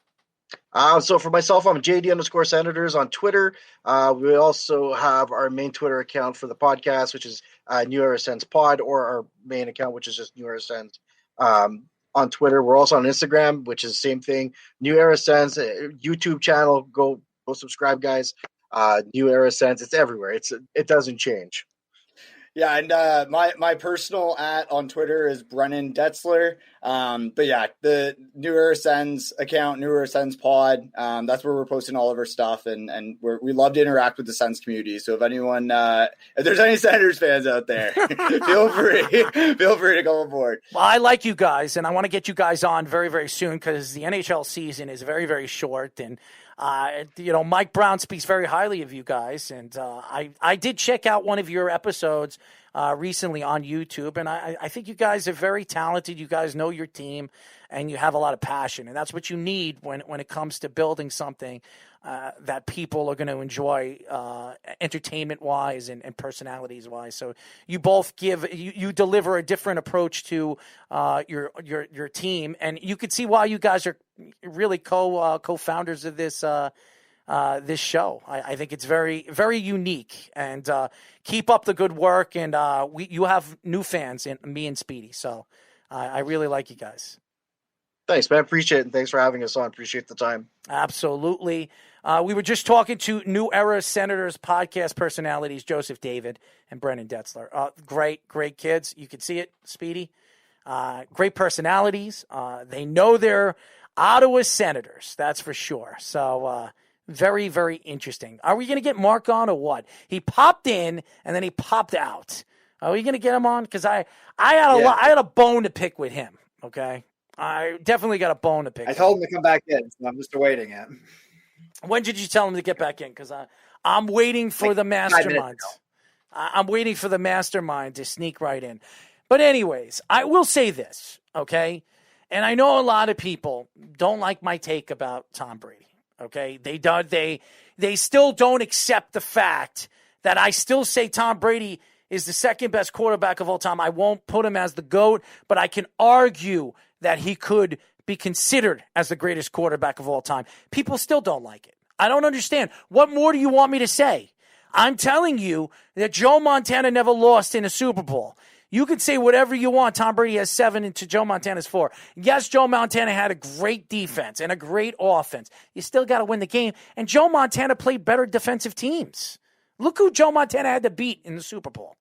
So for myself, I'm JD_Senators on Twitter. We also have our main Twitter account for the podcast, which is New Era Sens Pod, or our main account, which is just New Era Sens on Twitter. We're also on Instagram, which is the same thing. New Era Sens YouTube channel. Go subscribe, guys. New Era Sens. It's everywhere. It doesn't change. Yeah, and my personal on Twitter is Brennan Detzler. But yeah, the New Era Sens account, New Era Sens Pod, that's where we're posting all of our stuff, and we love to interact with the Sens community. So if anyone, if there's any Senators fans out there, feel free to go aboard. Well, I like you guys, and I want to get you guys on very, very soon because the NHL season is very, very short, and Mike Brown speaks very highly of you guys, and I did check out one of your episodes recently on YouTube, and I think you guys are very talented. You guys know your team, and you have a lot of passion, and that's what you need when it comes to building something that people are going to enjoy entertainment-wise and personalities-wise. So you both you deliver a different approach to your team, and you can see why you guys are really co-founders of this this show. I think it's very, very unique, and keep up the good work. And you have new fans in me and Speedy, so I really like you guys. Thanks, man. Appreciate it, and thanks for having us on. Appreciate the time. Absolutely. We were just talking to New Era Senators podcast personalities, Joseph David and Brennan Detzler. Great kids. You can see it, Speedy. Great personalities. They know they're Ottawa Senators, that's for sure. So very, very interesting. Are we going to get Mark on or what? He popped in and then he popped out. Are we going to get him on? Because I had a bone to pick with him. Okay, I definitely got a bone to pick. I told him to come back in, so I'm just awaiting him. When did you tell him to get back in? Because I'm waiting for the mastermind. I'm waiting for the mastermind to sneak right in. But anyways, I will say this, okay? And I know a lot of people don't like my take about Tom Brady. Okay, they still don't accept the fact that I still say Tom Brady is the second best quarterback of all time. I won't put him as the GOAT, but I can argue that he could be considered as the greatest quarterback of all time. People still don't like it. I don't understand. What more do you want me to say? I'm telling you that Joe Montana never lost in a Super Bowl. You can say whatever you want. Tom Brady has 7 and Joe Montana's 4. Yes, Joe Montana had a great defense and a great offense. You still got to win the game. And Joe Montana played better defensive teams. Look who Joe Montana had to beat in the Super Bowl.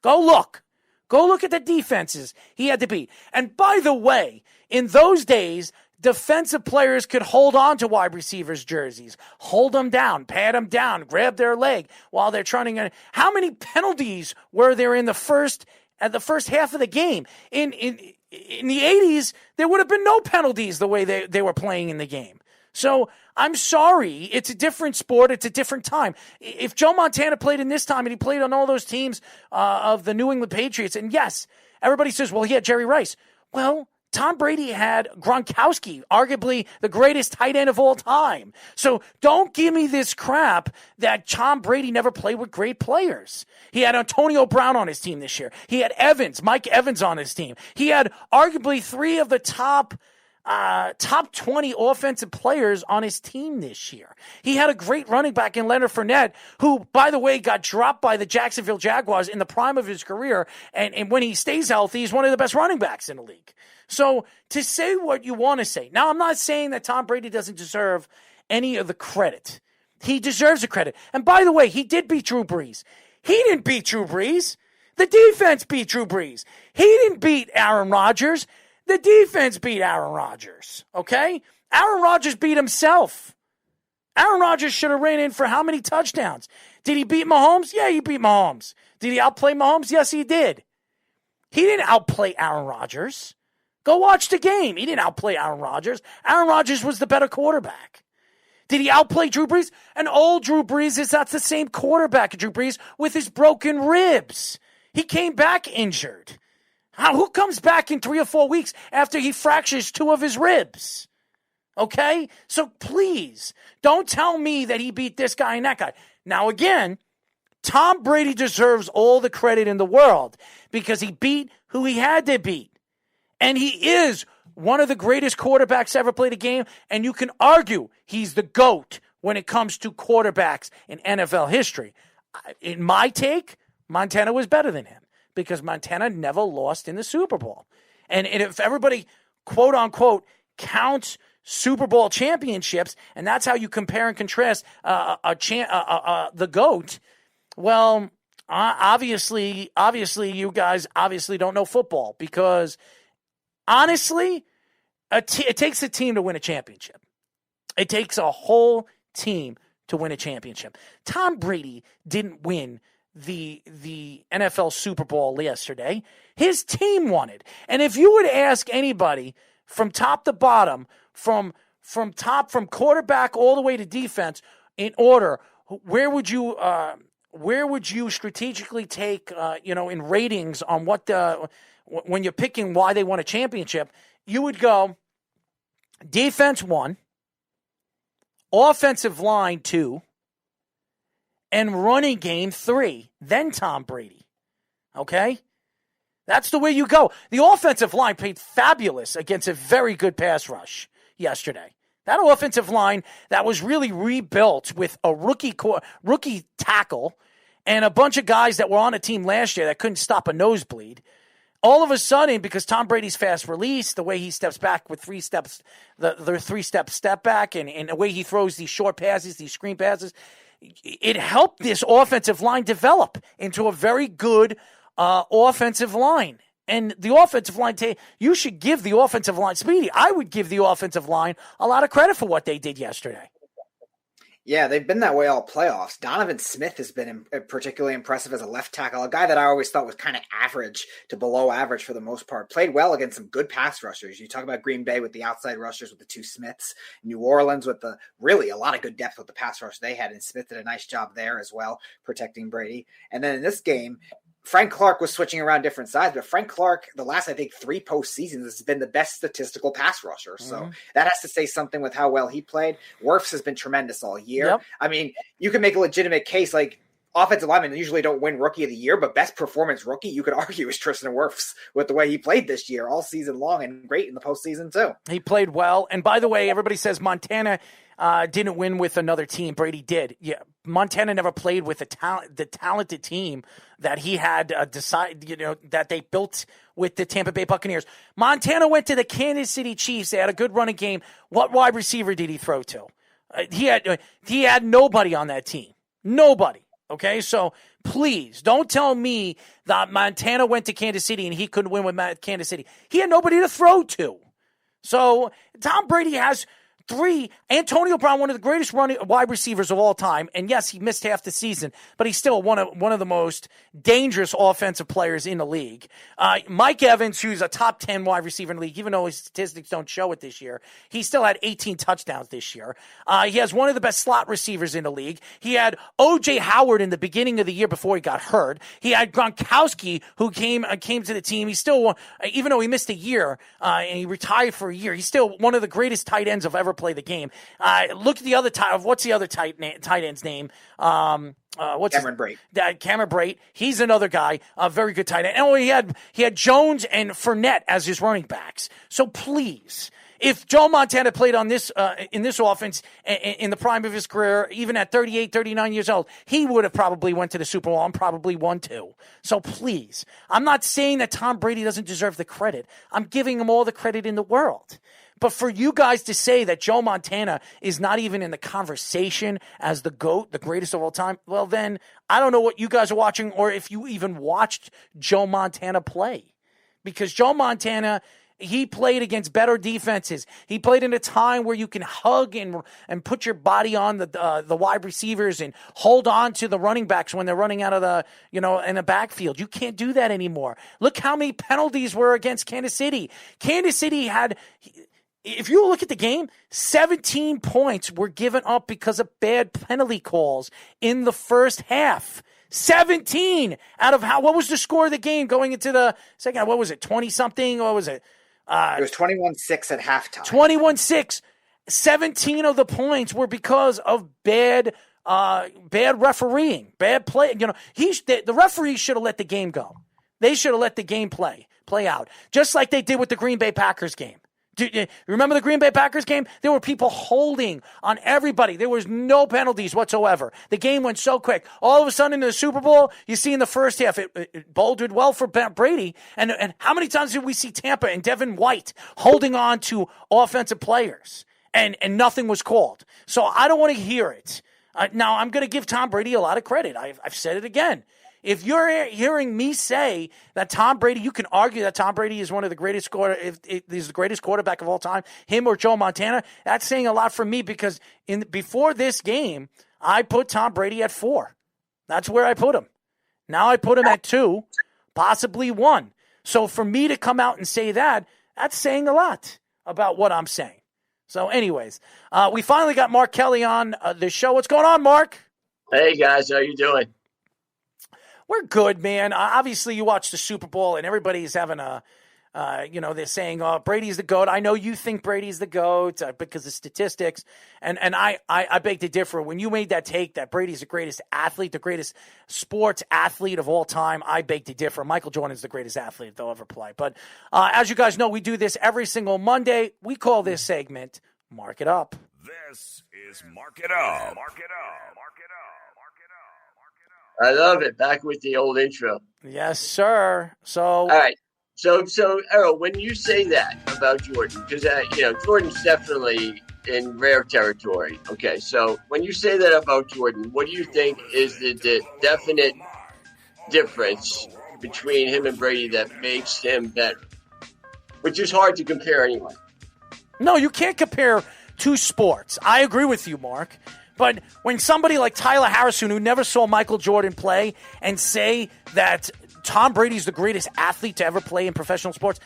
Go look. Go look at the defenses he had to beat. And by the way, in those days, defensive players could hold on to wide receivers' jerseys, hold them down, pat them down, grab their leg while they're trying to. How many penalties were there in the first half of the game? In the 80s, there would have been no penalties the way they were playing in the game. So I'm sorry. It's a different sport. It's a different time. If Joe Montana played in this time and he played on all those teams of the New England Patriots, and yes, everybody says, well, he had Jerry Rice. Well, Tom Brady had Gronkowski, arguably the greatest tight end of all time. So don't give me this crap that Tom Brady never played with great players. He had Antonio Brown on his team this year. He had Mike Evans on his team. He had arguably 3 of the top 20 offensive players on his team this year. He had a great running back in Leonard Fournette, who, by the way, got dropped by the Jacksonville Jaguars in the prime of his career. And when he stays healthy, he's one of the best running backs in the league. So to say what you want to say. Now, I'm not saying that Tom Brady doesn't deserve any of the credit. He deserves the credit. And by the way, he did beat Drew Brees. He didn't beat Drew Brees. The defense beat Drew Brees. He didn't beat Aaron Rodgers. The defense beat Aaron Rodgers. Okay? Aaron Rodgers beat himself. Aaron Rodgers should have ran in for how many touchdowns? Did he beat Mahomes? Yeah, he beat Mahomes. Did he outplay Mahomes? Yes, he did. He didn't outplay Aaron Rodgers. Go watch the game. He didn't outplay Aaron Rodgers. Aaron Rodgers was the better quarterback. Did he outplay Drew Brees? An old Drew Brees is not the same quarterback as Drew Brees with his broken ribs. He came back injured. Who comes back in 3 or 4 weeks after he fractures 2 of his ribs? Okay? So please, don't tell me that he beat this guy and that guy. Now again, Tom Brady deserves all the credit in the world because he beat who he had to beat. And he is one of the greatest quarterbacks ever played a game, and you can argue he's the GOAT when it comes to quarterbacks in NFL history. In my take, Montana was better than him because Montana never lost in the Super Bowl. And if everybody, quote unquote, counts Super Bowl championships, and that's how you compare and contrast the GOAT, well, obviously, you guys obviously don't know football because honestly, it takes a team to win a championship. It takes a whole team to win a championship. Tom Brady didn't win the NFL Super Bowl yesterday. His team won it. And if you would ask anybody from top to bottom, from quarterback all the way to defense, in order, where would you strategically take in ratings on when you're picking why they won a championship, you would go defense 1, offensive line 2, and running game 3, then Tom Brady. Okay? That's the way you go. The offensive line played fabulous against a very good pass rush yesterday. That offensive line that was really rebuilt with a rookie tackle and a bunch of guys that were on a team last year that couldn't stop a nosebleed. All of a sudden, because Tom Brady's fast release, the way he steps back with 3 steps, the 3-step step back, and the way he throws these short passes, these screen passes, it helped this offensive line develop into a very good offensive line. And the offensive line, you should give the offensive line, Speedy, I would give the offensive line a lot of credit for what they did yesterday. Yeah, they've been that way all playoffs. Donovan Smith has been particularly impressive as a left tackle, a guy that I always thought was kind of average to below average for the most part. Played well against some good pass rushers. You talk about Green Bay with the outside rushers with the 2 Smiths. New Orleans with really a lot of good depth with the pass rush they had, and Smith did a nice job there as well, protecting Brady. And then in this game, Frank Clark was switching around different sides, but Frank Clark, the last, I think, 3 postseasons has been the best statistical pass rusher. So that has to say something with how well he played. Wirfs has been tremendous all year. Yep. I mean, you can make a legitimate case, like offensive linemen usually don't win Rookie of the Year, but best performance rookie, you could argue, is Tristan Wirfs with the way he played this year all season long, and great in the postseason too. He played well. And by the way, everybody says Montana didn't win with another team. Brady did. Yeah, Montana never played with the talented team that he had that they built with the Tampa Bay Buccaneers. Montana went to the Kansas City Chiefs. They had a good running game. What wide receiver did he throw to? He had nobody on that team. Nobody. Okay, so please don't tell me that Montana went to Kansas City and he couldn't win with Kansas City. He had nobody to throw to. So Tom Brady has 3. Antonio Brown, one of the greatest wide receivers of all time. And yes, he missed half the season, but he's still one of the most dangerous offensive players in the league. Mike Evans, who's a top 10 wide receiver in the league, even though his statistics don't show it this year, he still had 18 touchdowns this year. He has one of the best slot receivers in the league. He had O.J. Howard in the beginning of the year before he got hurt. He had Gronkowski, who came to the team. He's still, even though he missed a year and he retired for a year, he's still one of the greatest tight ends of ever play the game. Look at the other what's the other tight end's name? Cameron Brate. Cameron Brate. He's another guy, a very good tight end. And he had Jones and Fournette as his running backs. So please, if Joe Montana played on this in this offense in the prime of his career, even at 38, 39 years old, he would have probably went to the Super Bowl and probably won too. So please, I'm not saying that Tom Brady doesn't deserve the credit. I'm giving him all the credit in the world. But for you guys to say that Joe Montana is not even in the conversation as the GOAT, the greatest of all time, well, then I don't know what you guys are watching or if you even watched Joe Montana play. Because Joe Montana, he played against better defenses. He played in a time where you can hug and put your body on the wide receivers and hold on to the running backs when they're running out of the, in the backfield. You can't do that anymore. Look how many penalties were against Kansas City. Kansas City had... If you look at the game, 17 points were given up because of bad penalty calls in the first half. 17 out of what was the score of the game going into the second half? What was it, 20-something? What was it? It was 21-6 at halftime. 21-6. 17 of the points were because of bad refereeing, bad play. The referees should have let the game go. They should have let the game play out, just like they did with the Green Bay Packers game. Do you remember the Green Bay Packers game? There were people holding on everybody. There was no penalties whatsoever. The game went so quick. All of a sudden in the Super Bowl, you see in the first half, it boded well for Brady. And how many times did we see Tampa and Devin White holding on to offensive players? And nothing was called. So I don't want to hear it. Now, I'm going to give Tom Brady a lot of credit. I've said it again. If you're hearing me say that Tom Brady, you can argue that Tom Brady is one of the greatest he's the greatest quarterback of all time, him or Joe Montana, that's saying a lot for me because before this game, I put Tom Brady at 4. That's where I put him. Now I put him at 2, possibly 1. So for me to come out and say that, that's saying a lot about what I'm saying. So anyways, we finally got Mark Kelly on the show. What's going on, Mark? Hey, guys. How you doing? We're good, man. Obviously, you watch the Super Bowl, and everybody's having they're saying, "Oh, Brady's the GOAT." I know you think Brady's the GOAT because of statistics, and I beg to differ. When you made that take that Brady's the greatest athlete, the greatest sports athlete of all time, I beg to differ. Michael Jordan's the greatest athlete they'll ever play. But as you guys know, we do this every single Monday. We call this segment "Mark It Up." This is Mark It Up. Mark It Up. Mark It Up. I love it. Back with the old intro. Yes, sir. So, all right. So, Errol, when you say that about Jordan, because Jordan's definitely in rare territory. Okay, so when you say that about Jordan, what do you think is the definite difference between him and Brady that makes him better? Which is hard to compare anyway. No, you can't compare two sports. I agree with you, Mark. But when somebody like Tyler Harrison, who never saw Michael Jordan play, and say that Tom Brady's the greatest athlete to ever play in professional sports,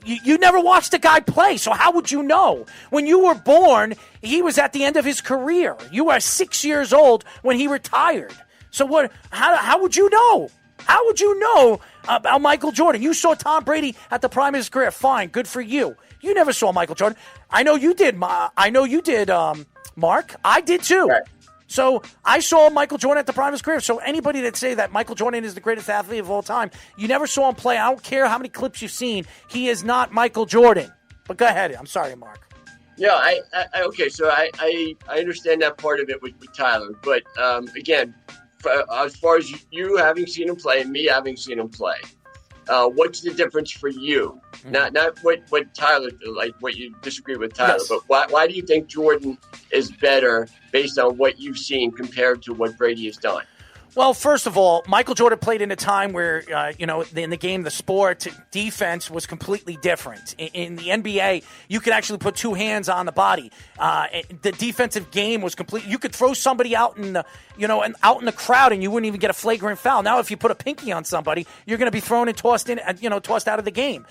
you never watched the guy play, so how would you know? When you were born, he was at the end of his career. You were 6 years old when he retired. So how would you know? How would you know about Michael Jordan? You saw Tom Brady at the prime of his career. Fine, good for you. You never saw Michael Jordan. I know you did. Mark. I did too. Right. So I saw Michael Jordan at the prime of his career. So anybody that say that Michael Jordan is the greatest athlete of all time, you never saw him play. I don't care how many clips you've seen. He is not Michael Jordan. But go ahead. I'm sorry, Mark. Yeah, okay. So I understand that part of it with Tyler, but again, as far as you having seen him play and me having seen him play, what's the difference for you? Not what Tyler, like what you disagree with Tyler, yes. But why do you think Jordan is better based on what you've seen compared to what Brady has done? Well, first of all, Michael Jordan played in a time where, in the game, the sport, defense was completely different. In the NBA, you could actually put two hands on the body. The defensive game was complete. You could throw somebody out in the, out in the crowd, and you wouldn't even get a flagrant foul. Now, if you put a pinky on somebody, you're going to be thrown and tossed out of the game.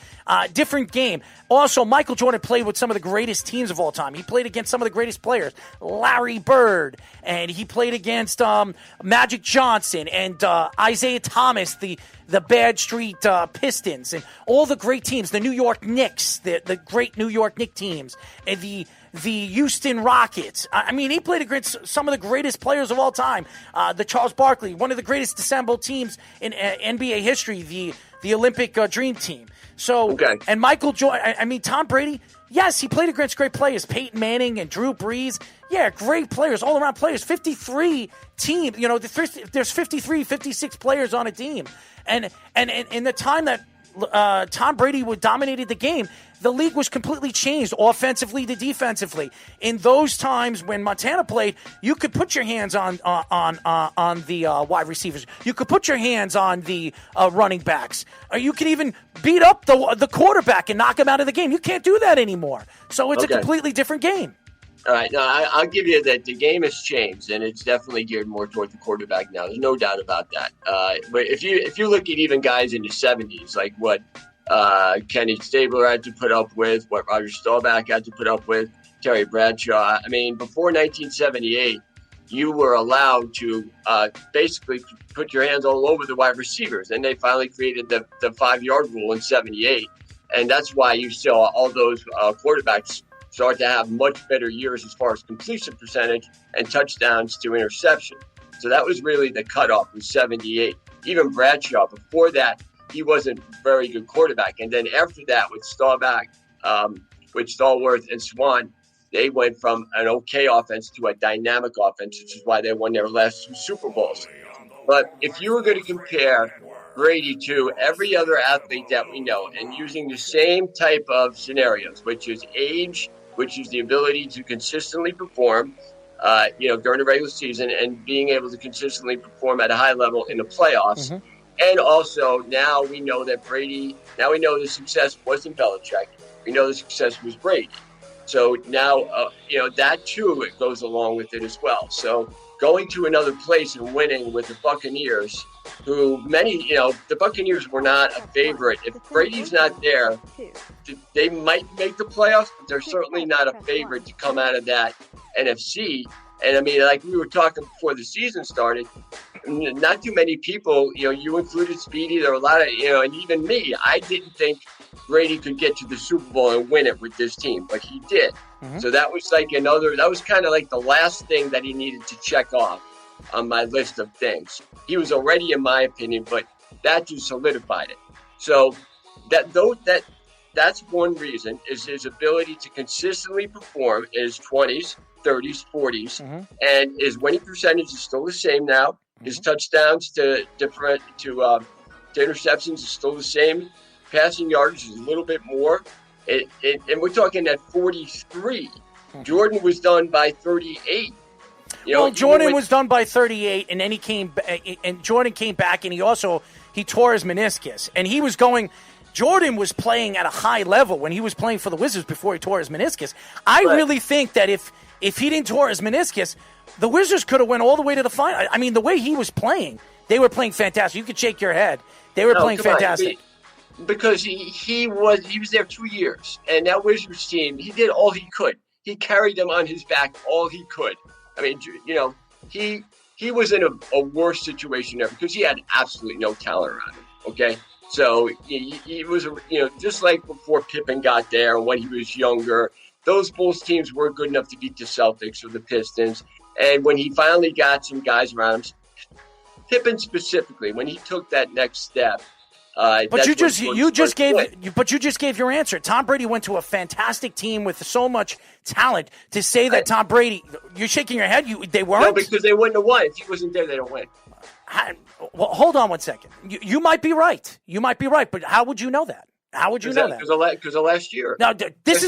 Different game. Also, Michael Jordan played with some of the greatest teams of all time. He played against some of the greatest players, Larry Bird, and he played against Magic Johnson and Isaiah Thomas, the Bad Street Pistons, and all the great teams, the New York Knicks, the great New York Knicks teams, and the Houston Rockets. I mean, he played against some of the greatest players of all time. The Charles Barkley, one of the greatest assembled teams in NBA history, the Olympic Dream Team. So, okay. And Michael Jordan, Tom Brady, yes, he played against great players, Peyton Manning and Drew Brees. Yeah, great players, all-around players, 53 teams. There's 53, 56 players on a team. And in the time that Tom Brady dominated the game, the league was completely changed, offensively to defensively. In those times when Montana played, you could put your hands on the wide receivers. You could put your hands on the running backs. Or you could even beat up the quarterback and knock him out of the game. You can't do that anymore. So it's a completely different game. All right, no, I'll give you that the game has changed, and it's definitely geared more toward the quarterback now. There's no doubt about that. But if you look at even guys in the 70s, like what Kenny Stabler had to put up with, what Roger Staubach had to put up with, Terry Bradshaw. I mean, before 1978, you were allowed to basically put your hands all over the wide receivers, and they finally created the 5-yard rule in 78, and that's why you saw all those quarterbacks start to have much better years as far as completion percentage and touchdowns to interception. So that was really the cutoff was 78. Even Bradshaw, before that, he wasn't a very good quarterback. And then after that, with Staubach, with Stallworth and Swan, they went from an okay offense to a dynamic offense, which is why they won their last 2 Super Bowls. But if you were going to compare Brady to every other athlete that we know and using the same type of scenarios, which is age, which is the ability to consistently perform, during the regular season and being able to consistently perform at a high level in the playoffs. Mm-hmm. And also now we know that now we know the success wasn't Belichick. We know the success was Brady. So now, that too, it goes along with it as well. So going to another place and winning with the Buccaneers, who the Buccaneers were not a favorite. If Brady's not there, they might make the playoffs, but they're certainly not a favorite to come out of that NFC. And like we were talking before the season started, not too many people, you included Speedy, there were a lot of, and even me, I didn't think Brady could get to the Super Bowl and win it with this team, but he did. Mm-hmm. So that was that was kind of like the last thing that he needed to check off on my list of things. He was already, in my opinion, but that just solidified it. So that's one reason, is his ability to consistently perform in his 20s, 30s, 40s, mm-hmm. and his winning percentage is still the same now. Mm-hmm. His touchdowns to interceptions is still the same. Passing yards is a little bit more. And we're talking at 43. Mm-hmm. Jordan was done by 38. Jordan was done by 38, and then Jordan came back, and he tore his meniscus, and he was going. Jordan was playing at a high level when he was playing for the Wizards before he tore his meniscus. I really think that if he didn't tore his meniscus, the Wizards could have went all the way to the final. I mean, the way he was playing, they were playing fantastic. You could shake your head. They were playing fantastic. Because he was there 2 years, and that Wizards team, he did all he could. He carried them on his back all he could. I mean, he he was in a worse situation there because he had absolutely no talent around him. Okay, so he was, just like before Pippen got there and when he was younger, those Bulls teams weren't good enough to beat the Celtics or the Pistons. And when he finally got some guys around him, Pippen specifically, when he took that next step. But you just gave your answer. Tom Brady went to a fantastic team with so much talent. To say that Tom Brady, you're shaking your head. They weren't. No, because they wouldn't have won. If he wasn't there, they don't win. Well, hold on one second. You might be right. But how would you know that? How would you know that? Because of last year. Now, this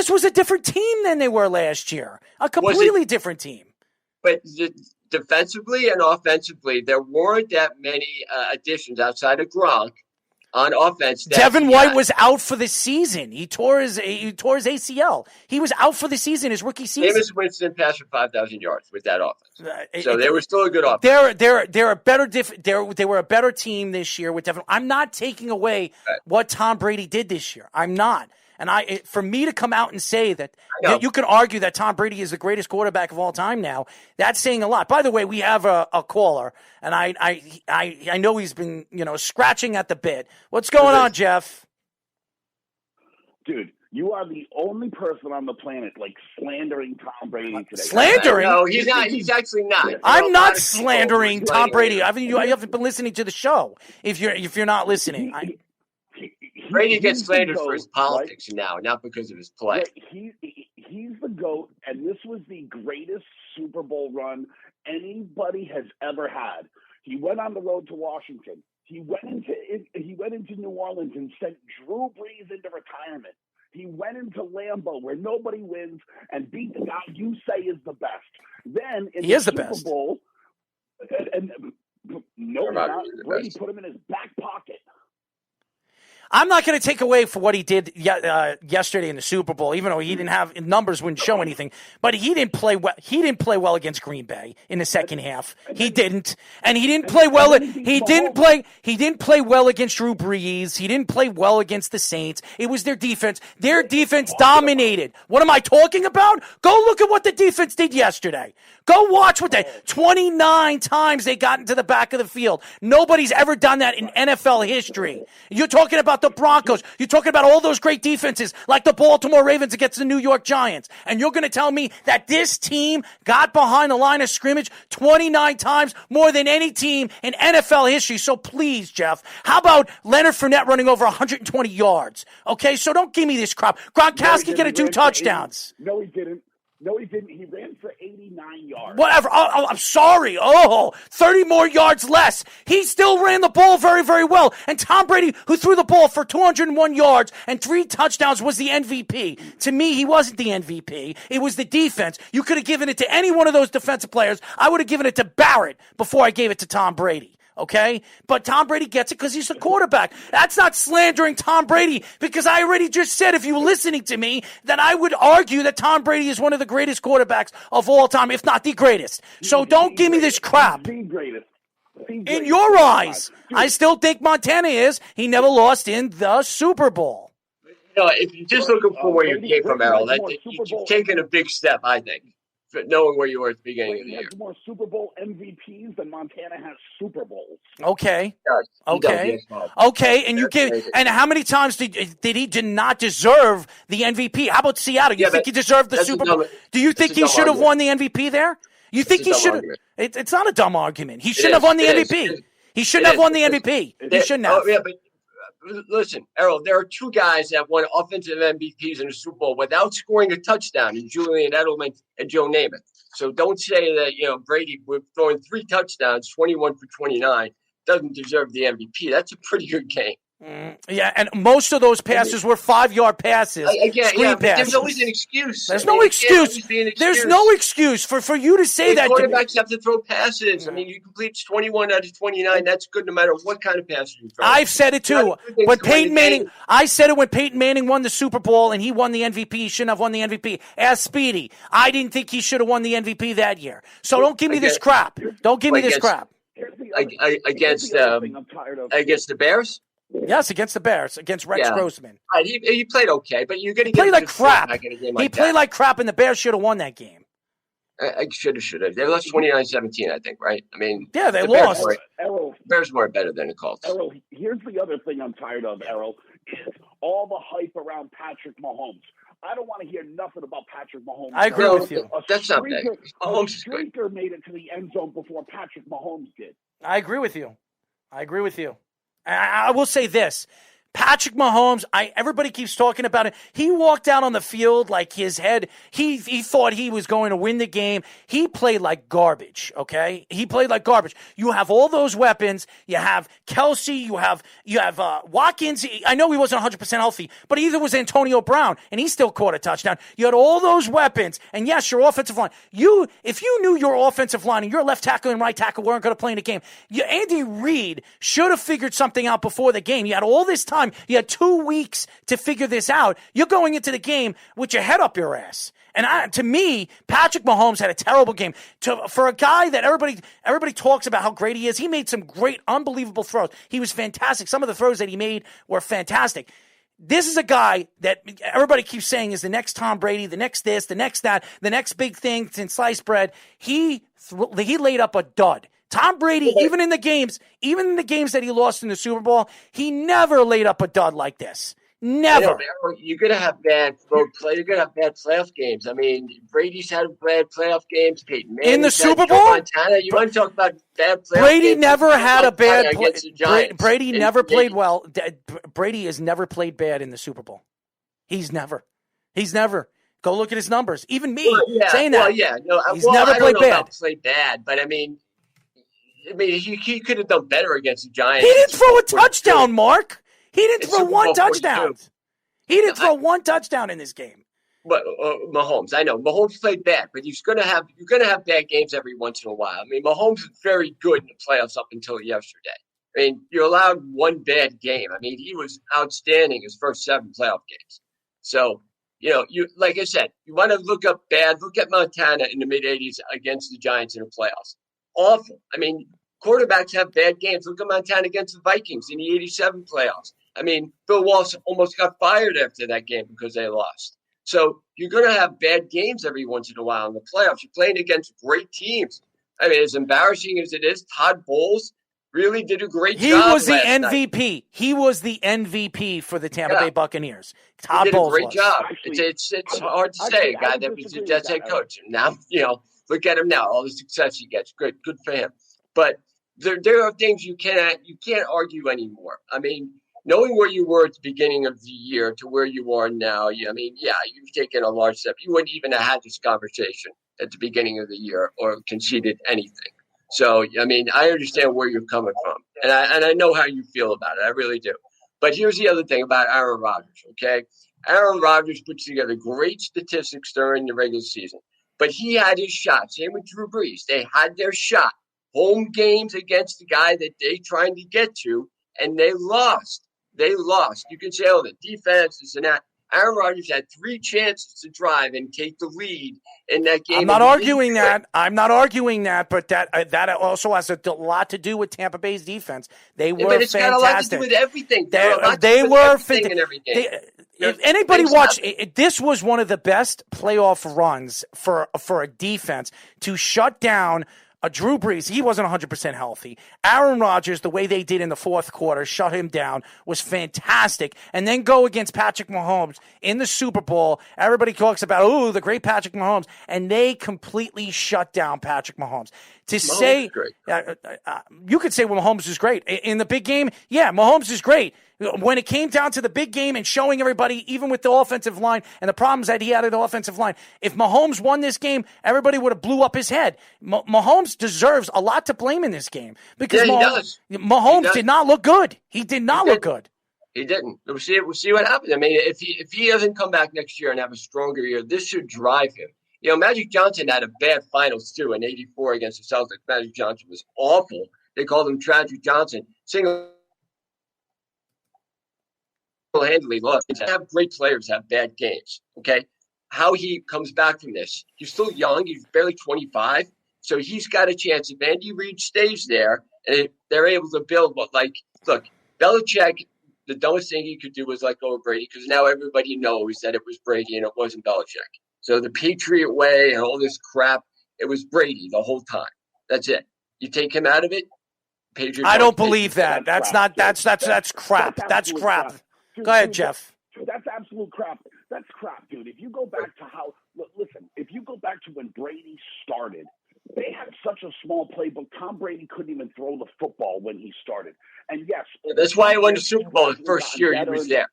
was a different team than they were last year. A completely different team. But defensively and offensively, there weren't that many additions outside of Gronk on offense. Devin White was out for the season. He tore his ACL. He was out for the season, his rookie season. Jameis Winston passed for 5,000 yards with that offense. So they were still a good offense. They were a better team this year with Devin. I'm not taking away what Tom Brady did this year. I'm not. And for me to come out and say that you can argue that Tom Brady is the greatest quarterback of all time now, that's saying a lot. By the way, we have a caller, and I know he's been scratching at the bit. What's going on, Jeff? Dude, you are the only person on the planet slandering Tom Brady today. Slandering? No, he's not. He's actually not. I'm not slandering Tom Brady. You haven't been listening to the show. If you're not listening. Brady gets slandered for his politics now, not because of his play. He's the GOAT, and this was the greatest Super Bowl run anybody has ever had. He went on the road to Washington. He went into New Orleans and sent Drew Brees into retirement. He went into Lambeau, where nobody wins, and beat the guy you say is the best. Then in the Super Bowl, Brady put him in his back pocket. I'm not going to take away for what he did yesterday in the Super Bowl, even though he didn't have numbers, wouldn't show anything. But he didn't play well. He didn't play well against Green Bay in the second half. He didn't, and he didn't play well. He didn't play well against Drew Brees. He didn't play well against the Saints. It was their defense. Their defense dominated. What am I talking about? Go look at what the defense did yesterday. Go watch what 29 times they got into the back of the field. Nobody's ever done that in NFL history. You're talking about the Broncos. You're talking about all those great defenses like the Baltimore Ravens against the New York Giants. And you're going to tell me that this team got behind the line of scrimmage 29 times more than any team in NFL history. So please, Jeff, how about Leonard Fournette running over 120 yards? Okay, so don't give me this crap. Gronkowski getting 2 touchdowns. No, he didn't. He ran for 89 yards. Whatever. I'm sorry. 30 more yards less. He still ran the ball very, very well. And Tom Brady, who threw the ball for 201 yards and 3 touchdowns, was the MVP. To me, he wasn't the MVP. It was the defense. You could have given it to any one of those defensive players. I would have given it to Barrett before I gave it to Tom Brady. Okay? But Tom Brady gets it because he's a quarterback. That's not slandering Tom Brady, because I already just said, if you were listening to me, that I would argue that Tom Brady is one of the greatest quarterbacks of all time, if not the greatest. So don't give me this crap. The greatest. In your eyes, I still think Montana is. He never lost in the Super Bowl. If you're just looking for where you came from, Errol, you've taken a big step, I think, knowing where you were at the beginning of the year. He has more Super Bowl MVPs than Montana has Super Bowls. Okay. And you give, and how many times did he not deserve the MVP? How about Seattle? You think he deserved the Super Bowl? Do you think he should have won the MVP there? You think he should have? It's not a dumb argument. He shouldn't have won the MVP. He shouldn't have won the MVP. He shouldn't have. Listen, Errol, there are 2 guys that won offensive MVPs in the Super Bowl without scoring a touchdown, in Julian Edelman and Joe Namath. So don't say that, Brady, with throwing 3 touchdowns, 21 for 29, doesn't deserve the MVP. That's a pretty good game. Yeah, and most of those passes were 5-yard passes. But there's always an excuse. There's no excuse. There's no excuse for you to say that. Quarterbacks have to throw passes. I mean, you complete 21 out of 29. That's good no matter what kind of passes you throw. I've said it too. When Peyton Manning, I said it when Peyton Manning won the Super Bowl and he won the MVP. He shouldn't have won the MVP. Ask Speedy. I didn't think he should have won the MVP that year. So don't give me this crap. Don't give me this crap. Against the Bears? Yes, against the Bears, against Rex Grossman. He played okay, but you're going to play like crap. He played like crap, and the Bears should have won that game. I should have. They lost 29-17, I think, right? I mean, yeah, they lost. Bears were better than the Colts. Errol, here's the other thing I'm tired of, Errol, is all the hype around Patrick Mahomes. I don't want to hear nothing about Patrick Mahomes. I agree with you. That's not bad. Mahomes is good. Streaker made it to the end zone before Patrick Mahomes did. I agree with you. I will say this. Patrick Mahomes, everybody keeps talking about it. He walked out on the field like his head, he thought he was going to win the game. He played like garbage, okay? He played like garbage. You have all those weapons. You have Kelsey. You have Watkins. I know he wasn't 100% healthy, but either was Antonio Brown, and he still caught a touchdown. You had all those weapons, and yes, your offensive line. If you knew your offensive line and your left tackle and right tackle weren't going to play in the game, Andy Reid should have figured something out before the game. You had all this time. You had 2 weeks to figure this out. You're going into the game with your head up your ass. And to me, Patrick Mahomes had a terrible game. For a guy that everybody talks about how great he is, he made some great, unbelievable throws. He was fantastic. Some of the throws that he made were fantastic. This is a guy that everybody keeps saying is the next Tom Brady, the next this, the next that, the next big thing since sliced bread. He laid up a dud. Tom Brady, even in the games that he lost in the Super Bowl, he never laid up a dud like this. Never. You're gonna have bad road play. You're gonna have bad playoff games. I mean, Brady's had bad playoff games. Peyton Manning in the Super Bowl. Montana. You want to talk about bad playoff Brady games? never had a bad against the Giants. Brady never played well. Brady has never played bad in the Super Bowl. He's never. Go look at his numbers. Even me saying that. He's never played bad. Played bad, but I mean, he could have done better against the Giants. He didn't throw a touchdown, Mark. He didn't throw one touchdown. He didn't throw one touchdown in this game. But Mahomes, I know Mahomes played bad, but you're gonna have bad games every once in a while. I mean, Mahomes was very good in the playoffs up until yesterday. I mean, you're allowed one bad game. I mean, he was outstanding his first 7 playoff games. So, you like I said, you want to look up bad. Look at Montana in the mid-'80s against the Giants in the playoffs. Awful. I mean, quarterbacks have bad games. Look at Montana against the Vikings in the '87 playoffs. I mean, Bill Walsh almost got fired after that game because they lost. So you're going to have bad games every once in a while in the playoffs. You're playing against great teams. I mean, as embarrassing as it is, Todd Bowles really did a great job. He was the MVP. Night. He was the MVP for the Tampa Bay Buccaneers. Todd he did Bowles a great was. job. It's hard to say, a guy that was a Jets head coach. And now, look at him now, all the success he gets. Good for him. But there are things you can't argue anymore. I mean, knowing where you were at the beginning of the year to where you are now, you've taken a large step. You wouldn't even have had this conversation at the beginning of the year or conceded anything. So, I mean, I understand where you're coming from, and I know how you feel about it. I really do. But here's the other thing about Aaron Rodgers, okay? Aaron Rodgers puts together great statistics during the regular season, but he had his shot. Same with Drew Brees. They had their shot. Home games against the guy that they trying to get to, and they lost. They lost. You can say, the defense, this and that. Aaron Rodgers had 3 chances to drive and take the lead in that game. I'm not arguing that, but that also has a lot to do with Tampa Bay's defense. They were but it's fantastic. got a lot to do with everything. They were fantastic. If anybody watched, this was one of the best playoff runs for a defense to shut down Drew Brees. He wasn't 100% healthy. Aaron Rodgers, the way they did in the fourth quarter, shut him down, was fantastic. And then go against Patrick Mahomes in the Super Bowl. Everybody talks about, the great Patrick Mahomes. And they completely shut down Patrick Mahomes. You could say, Mahomes is great. In the big game, Mahomes is great. When it came down to the big game and showing everybody, even with the offensive line and the problems that he had at the offensive line, if Mahomes won this game, everybody would have blew up his head. Mahomes deserves a lot to blame in this game because Mahomes did not look good. He did not look good. He didn't. We'll see what happens. I mean, if he doesn't come back next year and have a stronger year, this should drive him. Magic Johnson had a bad finals too in '84 against the Celtics. Magic Johnson was awful. They called him Tragic Johnson. Single-handedly lost. Have great players have bad games. Okay, how he comes back from this? He's still young. He's barely 25, so he's got a chance. If Andy Reid stays there, and they're able to build look, Belichick. The dumbest thing he could do was let go of Brady because now everybody knows that it was Brady and it wasn't Belichick. So the Patriot way and all this crap, It was Brady the whole time. That's it. You take him out of it, Patriots. I don't believe that. That's crap. That's crap. Dude, Go ahead, Jeff. That's absolute crap. That's crap, dude. If you go back to if you go back to when Brady started, they had such a small playbook. Tom Brady couldn't even throw the football when he started. And yes, that's why he won the Super Bowl the first year he was there.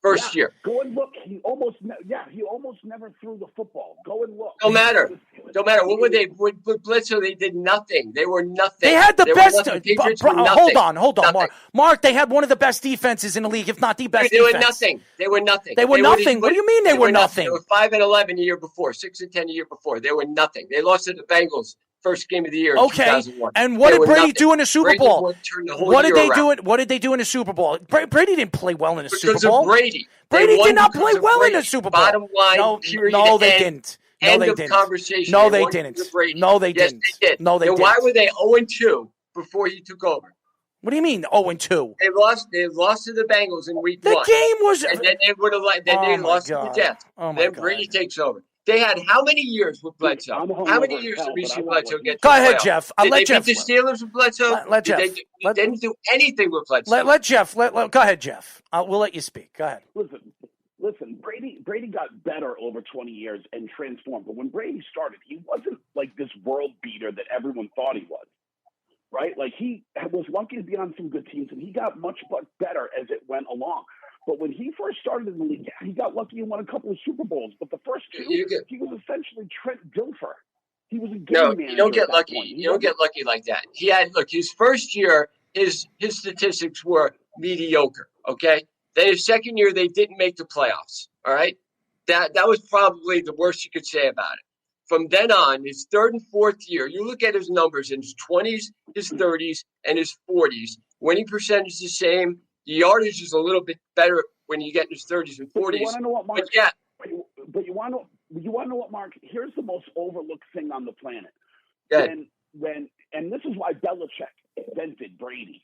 First year. Go and look. He almost never threw the football. Go and look. Don't matter. What were they? With Bledsoe, they did nothing. They were nothing. They had the best. Hold on, nothing. Mark. They had one of the best defenses in the league, if not the best. They were nothing. They were nothing. What do you mean they were nothing? They were 5-11 the year before, 6-10 the year before. They were nothing. They lost to the Bengals first game of the year. Okay. In 2001. And what did Brady do in the Super Bowl? What did they do? What did they do in the Super Bowl? Brady didn't play well in the Super Bowl. Of Brady. Brady did not play well in the Super Bowl. Bottom line, period. No, they didn't. End of conversation. No, they didn't. No, they did. No, they didn't. Why were they 0-2 before he took over? What do you mean 0-2? They lost to the Bengals in week 1. The game was. And then they would have. They lost to the Jets. Then Brady takes over. They had how many years with Bledsoe? How many years did we see Bledsoe get to Go the ahead, playoffs? Jeff. Did they beat the Steelers with Bledsoe? Let Jeff. They didn't do anything with Bledsoe. Let Jeff. Go ahead, Jeff. We'll let you speak. Go ahead. Listen, Brady got better over 20 years and transformed. But when Brady started, he wasn't like this world beater that everyone thought he was, right? Like he was lucky to be on some good teams, and he got much better as it went along. But when he first started in the league, he got lucky and won a couple of Super Bowls. But the first two, he was essentially Trent Dilfer. He was a game manager. You don't get lucky. You don't get lucky like that. He had his first year, his statistics were mediocre. Okay. Then his second year, they didn't make the playoffs. All right, that was probably the worst you could say about it. From then on, his third and fourth year, you look at his numbers in his 20s, his 30s, and his 40s. Winning percentage is the same. The yardage is a little bit better when you get in his 30s and 40s. But you want to know what, Mark? But you want to know what, Mark? Here's the most overlooked thing on the planet. And this is why Belichick invented Brady.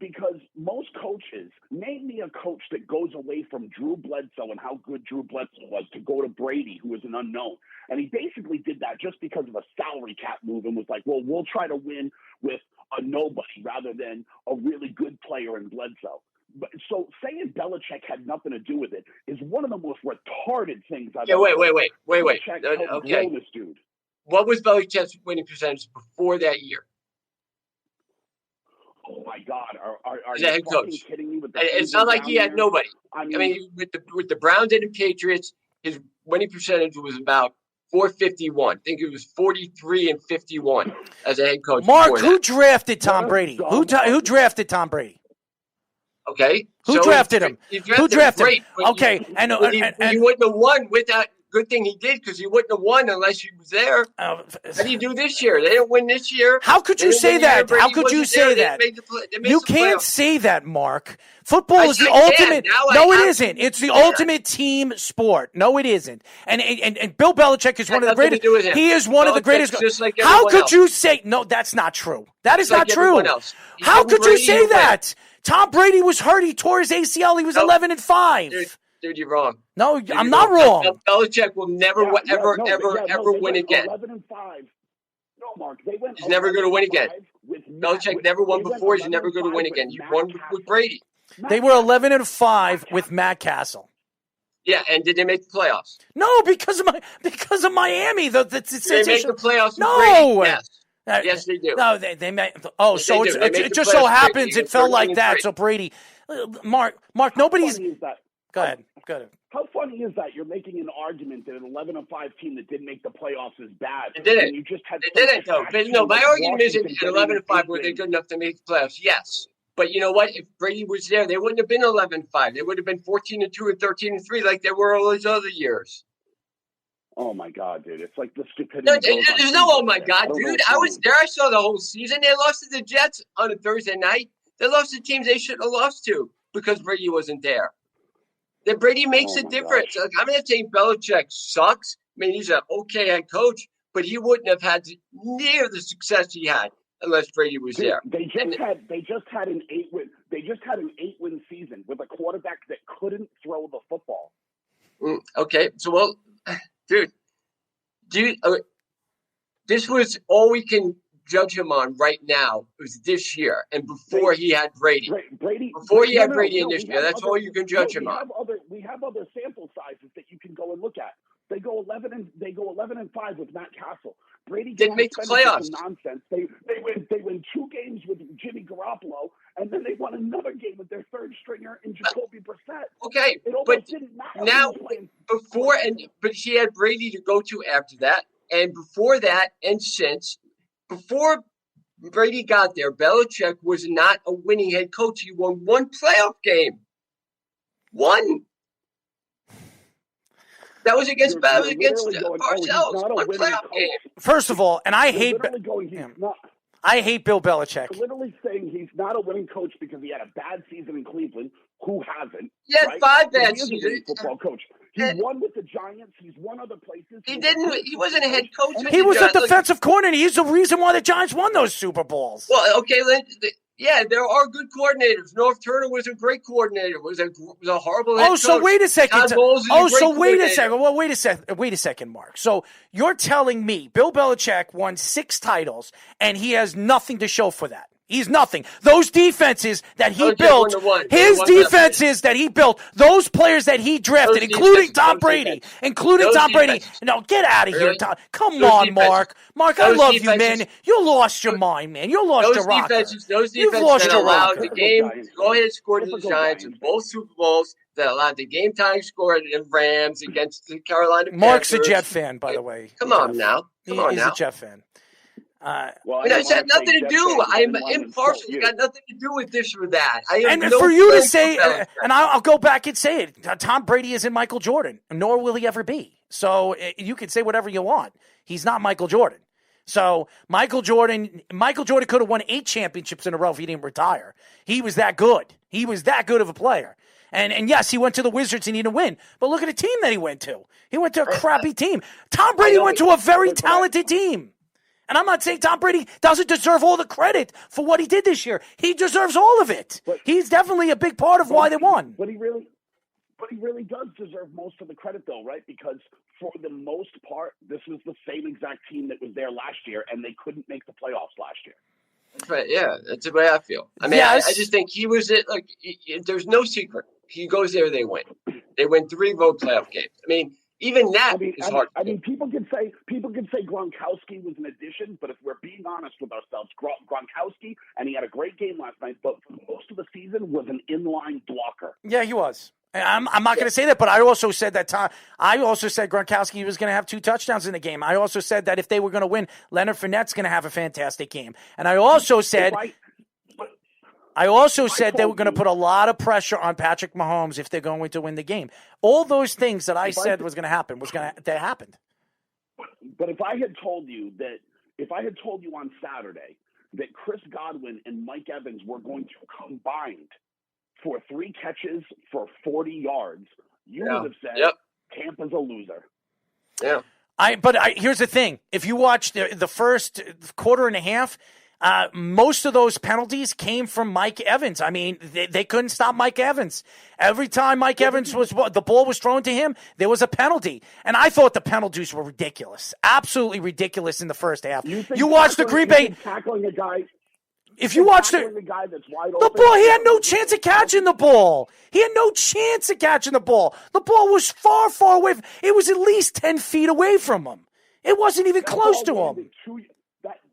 Because most coaches, name me a coach that goes away from Drew Bledsoe and how good Drew Bledsoe was to go to Brady, who is an unknown. And he basically did that just because of a salary cap move and was like, well, we'll try to win with a nobody rather than a really good player in Bledsoe. But, so saying Belichick had nothing to do with it is one of the most retarded things I've ever heard. Wait. Okay. This dude. What was Belichick's winning percentage before that year? Oh my God! Are you head coach? Kidding me? It's not like he had nobody. I mean, with the Browns and the Patriots, his winning percentage was about .451. I think it was 43-51 as a head coach. Mark, who drafted Tom Brady? Who drafted Tom Brady? Okay, who drafted him? Who drafted him? Okay, and he wouldn't have won with that. Good thing he did because he wouldn't have won unless he was there. How do you do this year? They didn't win this year. How could you say that? How could you say that? You can't say that, Mark. Football is the ultimate. No, it isn't. It's the ultimate team sport. No, it isn't. And Bill Belichick is one of the greatest. He is one of the greatest. How could you say? No, that's not true. That is not true. How could you say that? Tom Brady was hurt. He tore his ACL. He was 11-5. Dude, you're wrong. No, I'm not wrong. Belichick will never, ever win again. 11-5. No, Mark, they went. He's never going to win again. Belichick never won before. He's never going to win again. He won with Brady. They were 11-5 with Matt Castle. Yeah, and did they make the playoffs? No, because of Miami. Did they make the playoffs? No. With Brady? Yes. Yes, they do. No, they made. Oh, so it just so happens it felt like that. So Brady, Mark, nobody's. Go ahead. How funny is that? You're making an argument that an 11-5 team that didn't make the playoffs is bad. They didn't. You just had they didn't, though. But no, my argument isn't at 11-5 were they good enough to make the playoffs. Yes. But you know what? If Brady was there, they wouldn't have been 11-5. They would have been 14-2 and 13-3 like they were all those other years. Oh, my God, dude. It's like the stupidity. No, there's no oh, my God, dude. I was there. I saw the whole season. They lost to the Jets on a Thursday night. They lost to teams they shouldn't have lost to because Brady wasn't there. Then Brady makes a difference. Like, I'm not saying Belichick sucks. I mean, he's an okay head coach, but he wouldn't have had near the success he had unless Brady was there. They just had an 8-win season with a quarterback that couldn't throw the football. Okay, so dude, This was all we can judge him on right now. Was this year and before he had Brady. Before he had Brady in this year, that's all you can judge him on. We have other sample sizes that you can go and look at. They go 11-5 with Matt Castle. Brady didn't make the playoffs. Nonsense. They win 2 games with Jimmy Garoppolo, and then they won another game with their third stringer in Jacoby Brissett. Okay, but didn't matter now but he had Brady to go to after that, and before that, and since before Brady got there, Belichick was not a winning head coach. He won 1 playoff game. 1. That was against Parcells. 1 playoff game. First of all, and I hate Bill Belichick. You're literally saying he's not a winning coach because he had a bad season in Cleveland. Who hasn't? He had 5 bad seasons. He is a great football coach. He won with the Giants. He's won other places. He wasn't a head coach. He was a defensive coordinator. He's the reason why the Giants won those Super Bowls. Well, okay, yeah, there are good coordinators. North Turner was a great coordinator. Was a horrible head coach. So wait a second. Wait a second. Well, wait a second, Mark. So you're telling me Bill Belichick won 6 titles and he has nothing to show for that? He's nothing. Those defenses that he built, that he built, those players that he drafted, including Tom Brady, No, get out of here, Tom. Come on, Mark. Mark, I love you, man. You lost your mind, man. You lost your rocker. Those defenses that allowed the game to go ahead and score to the Giants in both Super Bowls, that allowed the game-tying score in Rams against the Carolina Panthers. Mark's a Jet fan, by the way. Come on now. He's a Jet fan. It's had nothing to do. I'm impartial. It's got nothing to do with this or that. For you to say, and I'll go back and say it, Tom Brady isn't Michael Jordan, nor will he ever be. So you can say whatever you want. He's not Michael Jordan. So Michael Jordan could have won 8 championships in a row if he didn't retire. He was that good. He was that good of a player. And yes, he went to the Wizards and he didn't win. But look at the team that he went to. He went to a crappy team. Tom Brady went to a very talented team. And I'm not saying Tom Brady doesn't deserve all the credit for what he did this year. He deserves all of it. He's definitely a big part of why they won. But he really does deserve most of the credit, though, right? Because for the most part, this was the same exact team that was there last year, and they couldn't make the playoffs last year. Right, yeah, that's the way I feel. I mean, I just think he was it. Like, there's no secret. He goes there, they win. They win 3 road playoff games. I mean, even that is hard. I mean, people can say Gronkowski was an addition, but if we're being honest with ourselves, Gronkowski, and he had a great game last night, but for most of the season was an inline blocker. Yeah, he was. I'm not going to say that, but I also said Gronkowski was going to have 2 touchdowns in the game. I also said that if they were going to win, Leonard Fournette's going to have a fantastic game. And I also said they were going to put a lot of pressure on Patrick Mahomes if they're going to win the game. All those things that I said was going to happen that happened. But if I had told you on Saturday that Chris Godwin and Mike Evans were going to combined for 3 catches for 40 yards, you would have said Tampa's a loser. Yeah. Here's the thing. If you watch the first quarter and a half, most of those penalties came from Mike Evans. I mean, they couldn't stop Mike Evans. Every time the ball was thrown to him, there was a penalty. And I thought the penalties were ridiculous. Absolutely ridiculous in the first half. You watched the Green Bay tackling a guy. If you watch the guy that's wide the open, ball, he had no chance of catching the ball. He had no chance of catching the ball. The ball was far, far away. It was at least 10 feet away from him. It wasn't even close to him.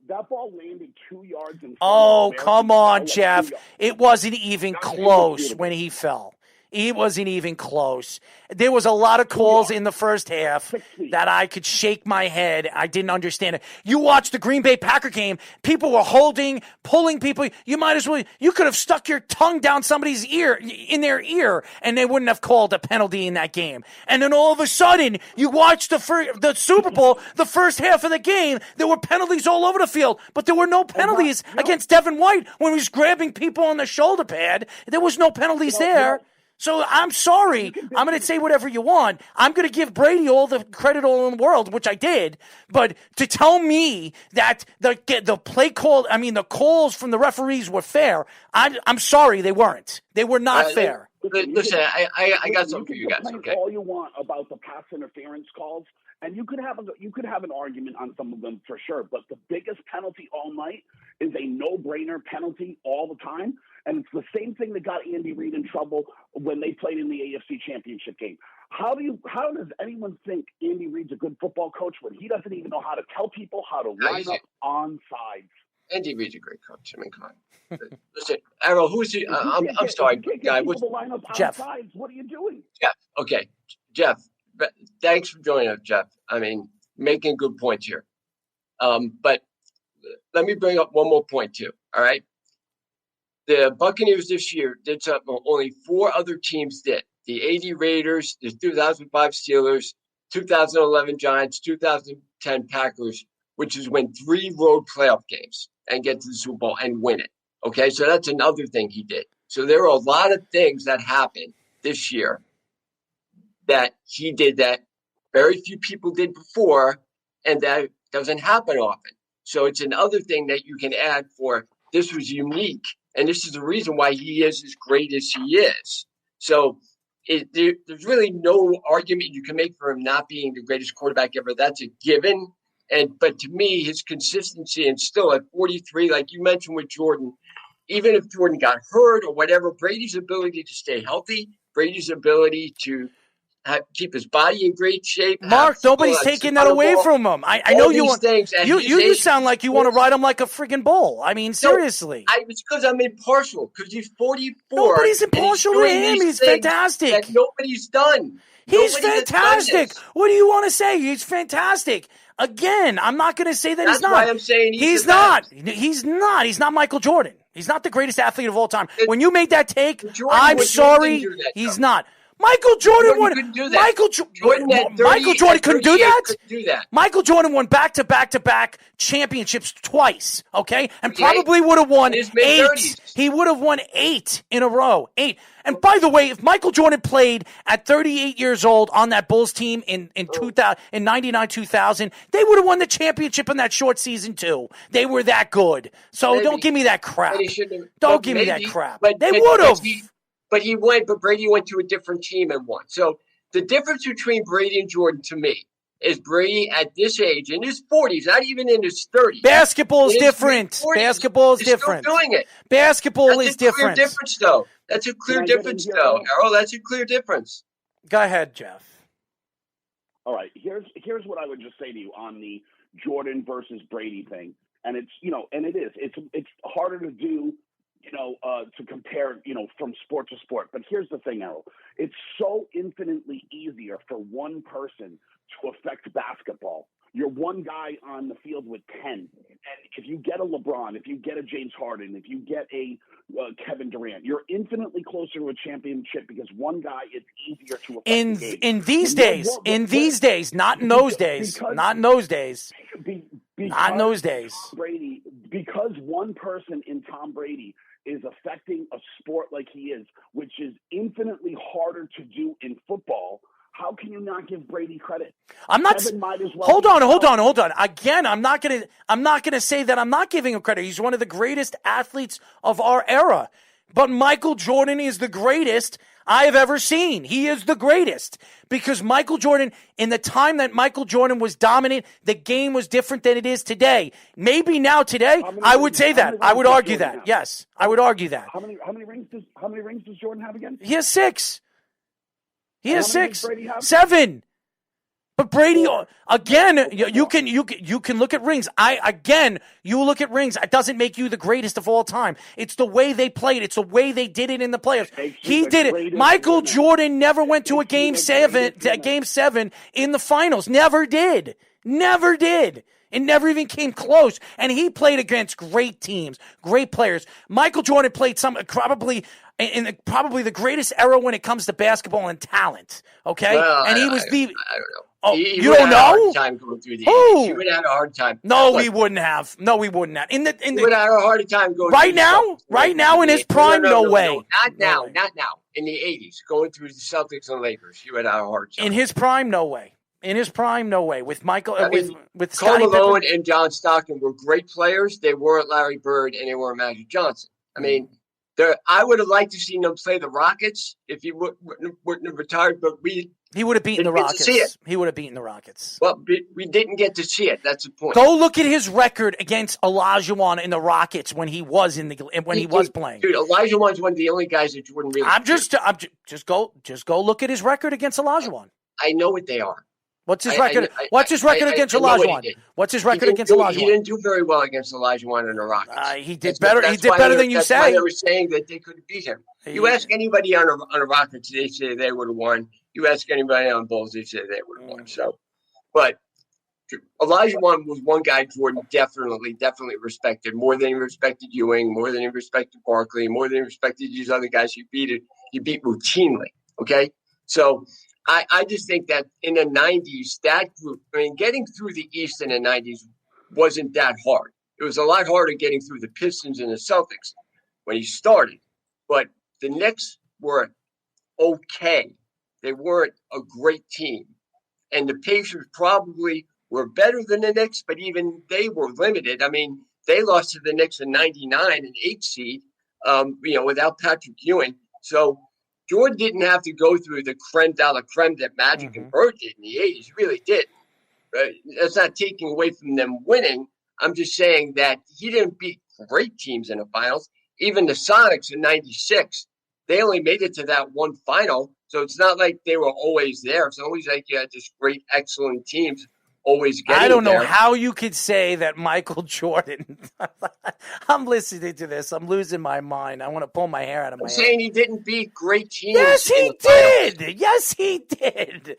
That ball landed 2 yards in front Oh, come on, Jeff. It wasn't even close when he fell. It wasn't even close. There was a lot of calls in the first half that I could shake my head. I didn't understand it. You watched the Green Bay Packer game. People were holding, pulling people. You could have stuck your tongue down somebody's ear, in their ear, and they wouldn't have called a penalty in that game. And then all of a sudden, you watched the Super Bowl, the first half of the game, there were penalties all over the field, but there were no penalties against Devin White when he was grabbing people on the shoulder pad. There was no penalties there. So I'm sorry. I'm going to say whatever you want. I'm going to give Brady all the credit all in the world, which I did. But to tell me that the play call, the calls from the referees were fair, I'm sorry, they weren't. They were not fair. Listen, I got something for you guys. Okay. All you want about the pass interference calls, And you could have an argument on some of them for sure, but the biggest penalty all night is a no-brainer penalty all the time, and it's the same thing that got Andy Reid in trouble when they played in the AFC Championship game. How does anyone think Andy Reid's a good football coach when he doesn't even know how to tell people how to line up on sides? Andy Reid's a great coach. I mean, come on. Listen, Errol, who's he? I'm sorry, guy. Jeff. Sides, what are you doing? Jeff. Okay, Jeff. Thanks for joining us, Jeff. I mean, making good points here. But let me bring up one more point too. All right. The Buccaneers this year did something only 4 other teams did. The 80 Raiders, the 2005 Steelers, 2011 Giants, 2010 Packers, which is win 3 road playoff games and get to the Super Bowl and win it. Okay, so that's another thing he did. So there are a lot of things that happened this year that he did that very few people did before, and that doesn't happen often. So it's another thing that you can add for this was unique, and this is the reason why he is as great as he is. So there's really no argument you can make for him not being the greatest quarterback ever. That's a given. But to me, his consistency, and still at 43, like you mentioned with Jordan, even if Jordan got hurt or whatever, Brady's ability to stay healthy, Brady's ability to keep his body in great shape. Mark, nobody's taking that away from him. I know you want. You sound like you want to ride him like a friggin' bull. I mean, seriously. It's because I'm impartial. Because he's 44. Nobody's impartial to him. He's fantastic. That nobody's done. He's fantastic. What do you want to say? He's fantastic. Again, I'm not going to say that he's not. That's why I'm saying he's not. He's not. He's not Michael Jordan. He's not the greatest athlete of all time. When you made that take, I'm sorry. He's not. Michael Jordan won. Michael Jordan couldn't do that. Michael Jordan won back-to-back championships twice. Okay, and probably would have won 8. He would have won 8 in a row. 8. And by the way, if Michael Jordan played at 38 years old on that Bulls team in 99-2000, they would have won the championship in that short season too. They were that good. So don't give me that crap. Don't give me that crap. They would have. But Brady went to a different team and won. So the difference between Brady and Jordan to me is Brady at this age, in his 40s, not even in his 30s. Basketball is different. Basketball is different. Still doing it. Basketball is different. That's a clear difference, though. That's a clear difference, though. Errol, that's a clear difference. Go ahead, Jeff. All right. Here's what I would just say to you on the Jordan versus Brady thing. And it's, and it is. It's harder to do, to compare, from sport to sport. But here's the thing, Errol. It's so infinitely easier for one person to affect basketball. You're one guy on the field with 10. And if you get a LeBron, if you get a James Harden, if you get a Kevin Durant, you're infinitely closer to a championship because one guy is easier to affect the game. In these days, not in those days. Not in those days. Not in those days. Brady, because one person in Tom Brady is affecting a sport like he is, which is infinitely harder to do in football. How can you not give Brady credit? I'm not. Hold on. Again, I'm not gonna say that I'm not giving him credit. He's one of the greatest athletes of our era. But Michael Jordan is the greatest I have ever seen. He is the greatest because Michael Jordan, in the time that Michael Jordan was dominant, the game was different than it is today. Maybe now today, I would say that. I would argue that. Yes, I would argue that. How many rings does Jordan have again? He has 6. He has 6, 7. But Brady, again, you can look at rings. You look at rings. It doesn't make you the greatest of all time. It's the way they played. It's the way they did it in the playoffs. He did it. Michael Jordan never went to a game 7 in the finals. Never did. It never even came close. And he played against great teams, great players. Michael Jordan played probably the greatest era when it comes to basketball and talent. Okay, well, and he was the. I don't know. Oh, you don't know? He would have had a hard time going through the 80s. He would have had a hard time. No, he wouldn't have. He would have had a hard time going right now. Right now in his prime, no way. Not now. In the 80s, going through the Celtics and Lakers, he would have had a hard time. In his prime, no way. With Michael, with Karl Scottie Malone Pippen and John Stockton were great players. They weren't Larry Bird and they weren't Magic Johnson. I mean, I would have liked to seen them play the Rockets if he wouldn't have retired, but he would have beaten the Rockets. See it. He would have beaten the Rockets. Well, we didn't get to see it. That's the point. Go look at his record against Olajuwon in the Rockets when he was playing. Dude, Olajuwon's one of the only guys that Jordan really. Just go look at his record against Olajuwon. I know what they are. What's his record? What's his record against Olajuwon? What's his record against Olajuwon? He didn't do very well against Olajuwon and the Rockets. He did better. He did better than you say. That's why they were saying that they couldn't beat him. You ask anybody on a Rockets, they say they would have won. You ask anybody on Bulls, they say they would have won. So, but Olajuwon was one guy Jordan definitely respected more than he respected Ewing, more than he respected Barkley, more than he respected these other guys he beat routinely. Okay, so. I just think that in the 90s, that group, getting through the East in the 90s wasn't that hard. It was a lot harder getting through the Pistons and the Celtics when he started. But the Knicks were okay. They weren't a great team. And the Pacers probably were better than the Knicks, but even they were limited. I mean, they lost to the Knicks in 99, an 8 seed, without Patrick Ewing. So Jordan didn't have to go through the creme de la creme that Magic and Bird did in the 80s. He really did. That's not taking away from them winning. I'm just saying that he didn't beat great teams in the finals. Even the Sonics in 96, they only made it to that one final. So it's not like they were always there. It's always like you had just great, excellent teams always getting there. I don't know how you could say that Michael Jordan. I'm listening to this. I'm losing my mind. I want to pull my hair out of my head. I'm saying he didn't beat great teams. Yes, he did. Yes, he did.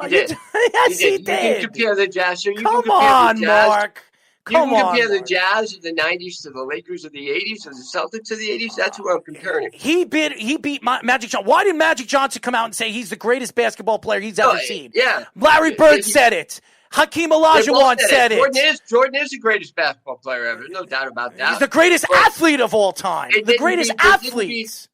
Yes, he did. You can compare the Jazz. So Come on, Mark. You can compare the Jazz of the 90s to the Lakers of the 80s or the Celtics of the 80s. That's who I'm comparing. He beat Magic Johnson. Why did Magic Johnson come out and say he's the greatest basketball player he's ever seen? Yeah. Larry Bird said it. Hakeem Olajuwon said it. Jordan is the greatest basketball player ever. No doubt about that. He's the greatest athlete of all time. The greatest athlete.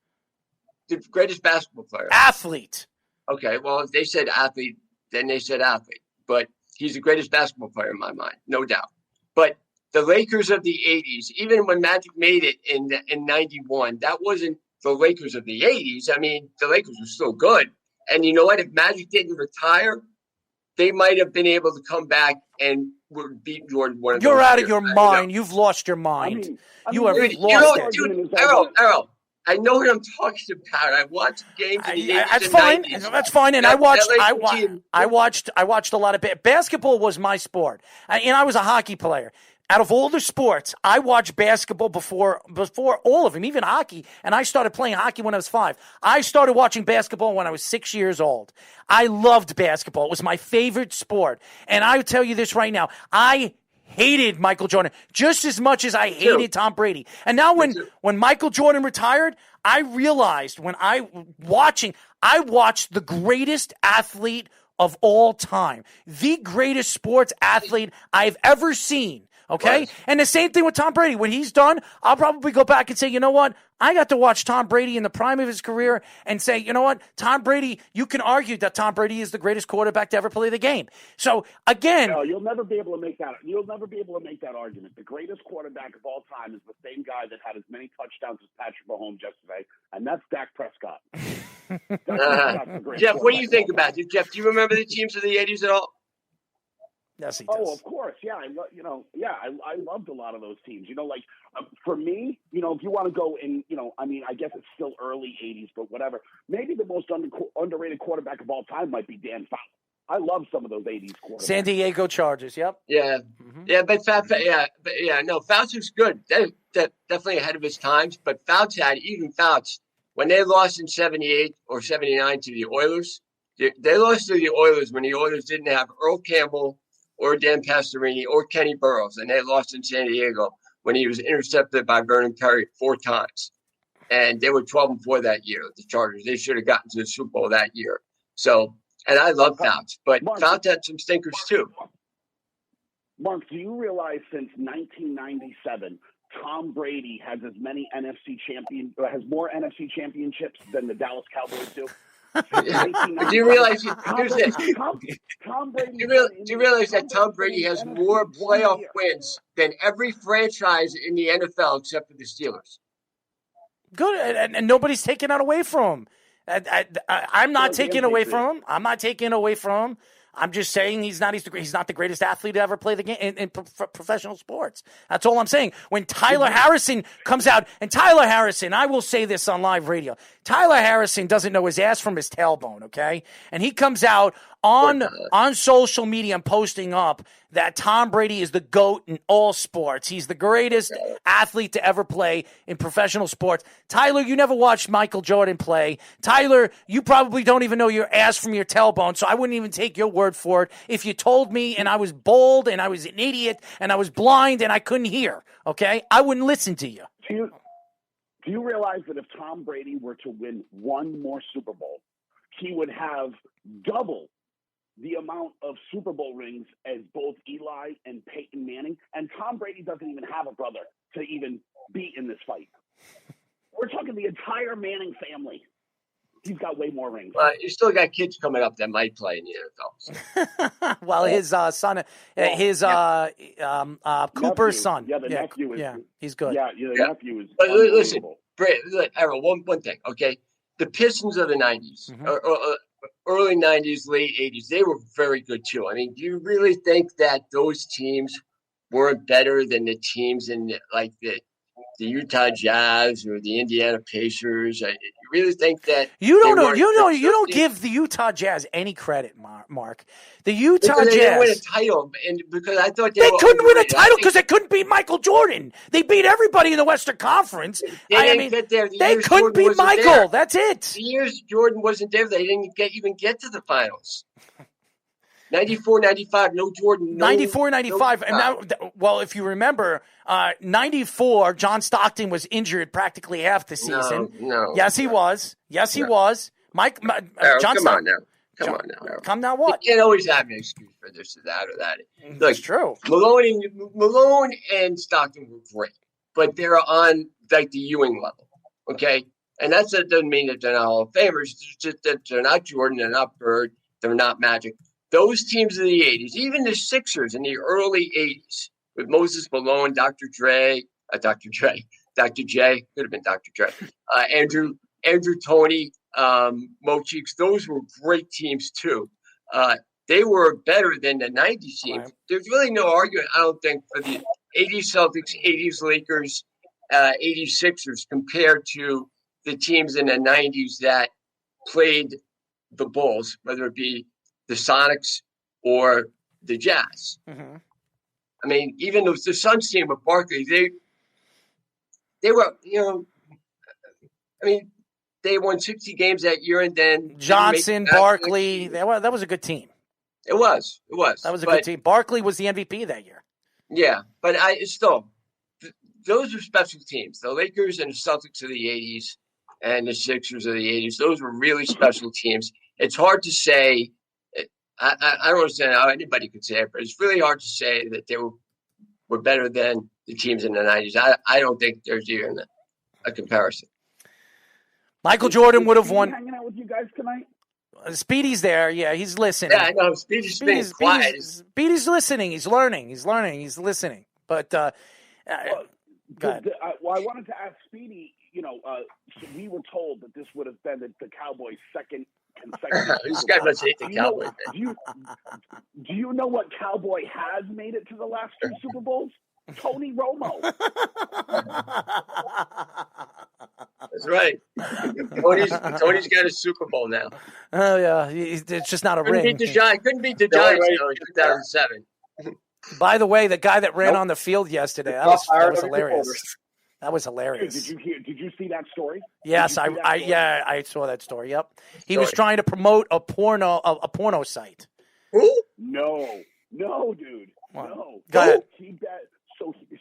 The greatest basketball player. Athlete. Okay, well, if they said athlete, then they said athlete. But he's the greatest basketball player in my mind, no doubt. But the Lakers of the 80s, even when Magic made it in 91, that wasn't the Lakers of the 80s. I mean, the Lakers were still good. And you know what? If Magic didn't retire, they might have been able to come back and beat Jordan. You're out of your mind. You've lost your mind. You have lost it. Dude, Errol, I know what I'm talking about. I watched games in the 80s That's and fine. 90s. That's fine. And I watched a lot of basketball was my sport. And I was a hockey player. Out of all the sports, I watched basketball before all of them, even hockey. And I started playing hockey when I was 5. I started watching basketball when I was 6 years old. I loved basketball. It was my favorite sport. And I would tell you this right now. I hated Michael Jordan just as much as I hated Tom Brady. And now when Michael Jordan retired, I realized I watched the greatest athlete of all time, the greatest sports athlete I've ever seen. Okay? Right. And the same thing with Tom Brady. When he's done, I'll probably go back and say, you know what? I got to watch Tom Brady in the prime of his career and say, you know what? Tom Brady, you can argue that Tom Brady is the greatest quarterback to ever play the game. So, again. No, you'll never be able to make that. You'll never be able to make that argument. The greatest quarterback of all time is the same guy that had as many touchdowns as Patrick Mahomes yesterday, and that's Dak Prescott. Jeff, what do you think about it? Jeff, do you remember the teams of the 80s at all? Yes, he does. Oh, of course. Yeah, I loved a lot of those teams. For me, if you want to go in, I guess it's still early 80s, but whatever. Maybe the most underrated quarterback of all time might be Dan Fouts. I love some of those 80s quarterbacks. San Diego Chargers, yep. Yeah. Mm-hmm. Yeah, but Fouts was good. That definitely ahead of his times, but Fouts, when they lost in 78 or 79 to the Oilers, they lost to the Oilers when the Oilers didn't have Earl Campbell or Dan Pastorini or Kenny Burroughs, and they lost in San Diego when he was intercepted by Vernon Perry 4 times. And they were 12-4 that year, the Chargers. They should have gotten to the Super Bowl that year. So, and I love Fouts, but Fouts had some stinkers too. Mark, do you realize since 1997, Tom Brady has more NFC championships than the Dallas Cowboys do? Do you realize? Here's this. Do you realize that Tom Brady has more playoff wins than every franchise in the NFL except for the Steelers? Good, and nobody's taking that away from him. I'm not taking away from him. I'm not taking away from him. I'm just saying he's not the greatest athlete to ever play the game in professional sports. That's all I'm saying. When Tyler Harrison comes out, and Tyler Harrison, I will say this on live radio, Tyler Harrison doesn't know his ass from his tailbone, okay? And he comes out on social media and posting up that Tom Brady is the GOAT in all sports. He's the greatest athlete to ever play in professional sports. Tyler, you never watched Michael Jordan play. Tyler, you probably don't even know your ass from your tailbone, so I wouldn't even take your word for it if you told me and I was bold and I was an idiot and I was blind and I couldn't hear, okay? I wouldn't listen to you. Do you realize that if Tom Brady were to win one more Super Bowl, he would have double the amount of Super Bowl rings as both Eli and Peyton Manning? And Tom Brady doesn't even have a brother to even beat in this fight. We're talking the entire Manning family. He's got way more rings. You still got kids coming up that might play in the NFL. Well, his son, Cooper's son. Yeah, the nephew is. Yeah, he's good. Yeah, the nephew is. But listen, Errol, one thing, okay? The Pistons of the 90s, early 90s, late 80s, they were very good too. I mean, do you really think that those teams weren't better than the teams in the Utah Jazz or the Indiana Pacers? You really think that you don't give the Utah Jazz any credit, Mark. The Utah Jazz didn't win a title, and because I thought they couldn't win a title because they couldn't beat Michael Jordan. They beat everybody in the Western Conference. They couldn't beat Michael. There. That's it. The years Jordan wasn't there, they didn't even get to the finals. 94, 95, no Jordan. 94, 95. And now, well, if you remember, 94, John Stockton was injured practically half the season. No. Yes, he was. Yes, he was. John Stockton. Come on now. Come now what? You can't always have an excuse for this or that or that. That's true. Malone and Stockton were great, but they're on the Ewing level, okay? And that doesn't mean that they're not Hall of Famers. It's just that they're not Jordan, they're not Bird, they're not Magic. Those teams in the 80s, even the Sixers in the early 80s, with Moses Malone, Dr. J, could have been Dr. Dre, Andrew Toney, Mo Cheeks, those were great teams too. They were better than the 90s teams. Right. There's really no argument, I don't think, for the 80s Celtics, 80s Lakers, 80s Sixers compared to the teams in the 90s that played the Bulls, whether it be the Sonics or the Jazz. Mm-hmm. I mean, even the Suns team with Barkley, they were, they won 60 games that year, and then Johnson, Barkley, that was a good team. It was. That was a good team. Barkley was the MVP that year. Yeah, but those were special teams. The Lakers and the Celtics of the 80s and the Sixers of the 80s, those were really special teams. It's hard to say. I don't understand how anybody could say it, but it's really hard to say that they were better than the teams in the 90s. I don't think there's even a comparison. Michael Jordan would have won. Hanging out with you guys tonight? Speedy's there. Yeah, he's listening. Yeah, I know. Speedy's been quiet. Speedy's listening. He's learning. He's listening. But go ahead. I wanted to ask Speedy, so we were told that this would have been the Cowboys' second consecutive. This guy must hate the Cowboys. Do you know what Cowboy has made it to the last two Super Bowls? Tony Romo. That's right. Tony's got a Super Bowl now. Oh yeah, it's just not a ring. Couldn't beat the Giants in 2007. By the way, the guy that ran on the field yesterday, that was hilarious. That was hilarious. Did you see that story? Yes, I saw that story. Yep. He was trying to promote a porno site. Who? No, dude. No. Go ahead.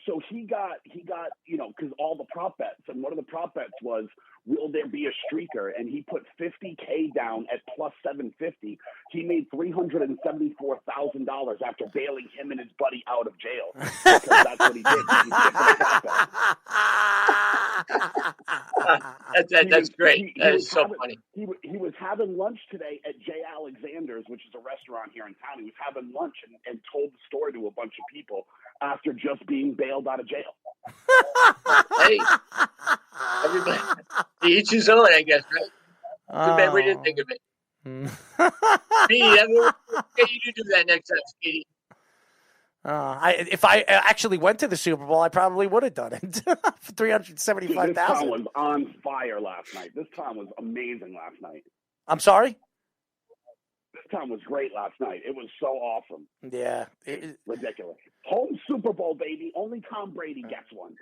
So he got because all the prop bets, and one of the prop bets was, will there be a streaker? And he put $50K down at plus 750. He made $374,000 after bailing him and his buddy out of jail. Because that's what he did. That's great. That is so funny. He was having lunch today at J. Alexander's, which is a restaurant here in town. He was having lunch and told the story to a bunch of people after just being bailed out of jail. Hey, Everybody, each his own, I guess, right? Too bad we didn't think of it. Speedy, get you to do that next time, Speedy. If I actually went to the Super Bowl, I probably would have done it for $375,000. This town was on fire last night. This town was amazing last night. I'm sorry? This town was great last night. It was so awesome. Yeah. Ridiculous. Home Super Bowl, baby. Only Tom Brady gets one.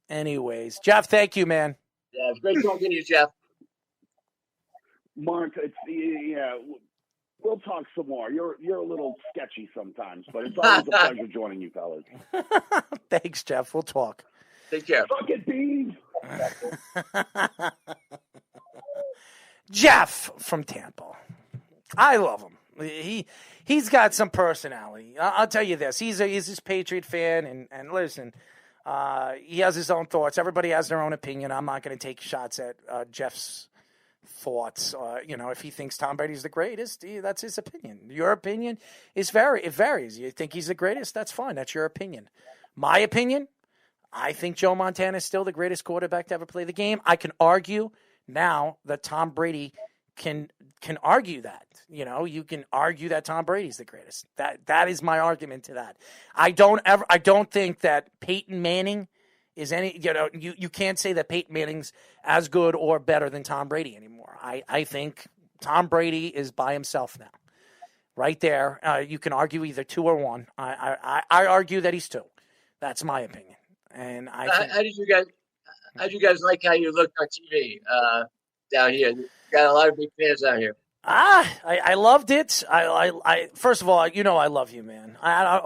Anyways, Jeff, thank you, man. Yeah, it's great talking to you, Jeff. Mark, we'll talk some more. You're a little sketchy sometimes, but it's always a pleasure joining you, fellas. Thanks, Jeff. We'll talk. Take care. Fuck it, Beans. Jeff from Tampa. I love him. He's got some personality. I'll tell you this. He's this Patriot fan, and listen, he has his own thoughts. Everybody has their own opinion. I'm not going to take shots at Jeff's thoughts. If he thinks Tom Brady's the greatest, that's his opinion. Your opinion it varies. You think he's the greatest? That's fine. That's your opinion. My opinion, I think Joe Montana is still the greatest quarterback to ever play the game. I can argue now that Tom Brady can argue that. You can argue that Tom Brady's the greatest. That is my argument to that. I don't think that Peyton Manning is any, you can't say that Peyton Manning's as good or better than Tom Brady anymore. I think Tom Brady is by himself now. Right there. You can argue either 2 or 1. I argue that he's 2. That's my opinion. And how did you guys like how you looked on TV down here? You got a lot of big fans down here. I loved it. I first of all, I love you, man.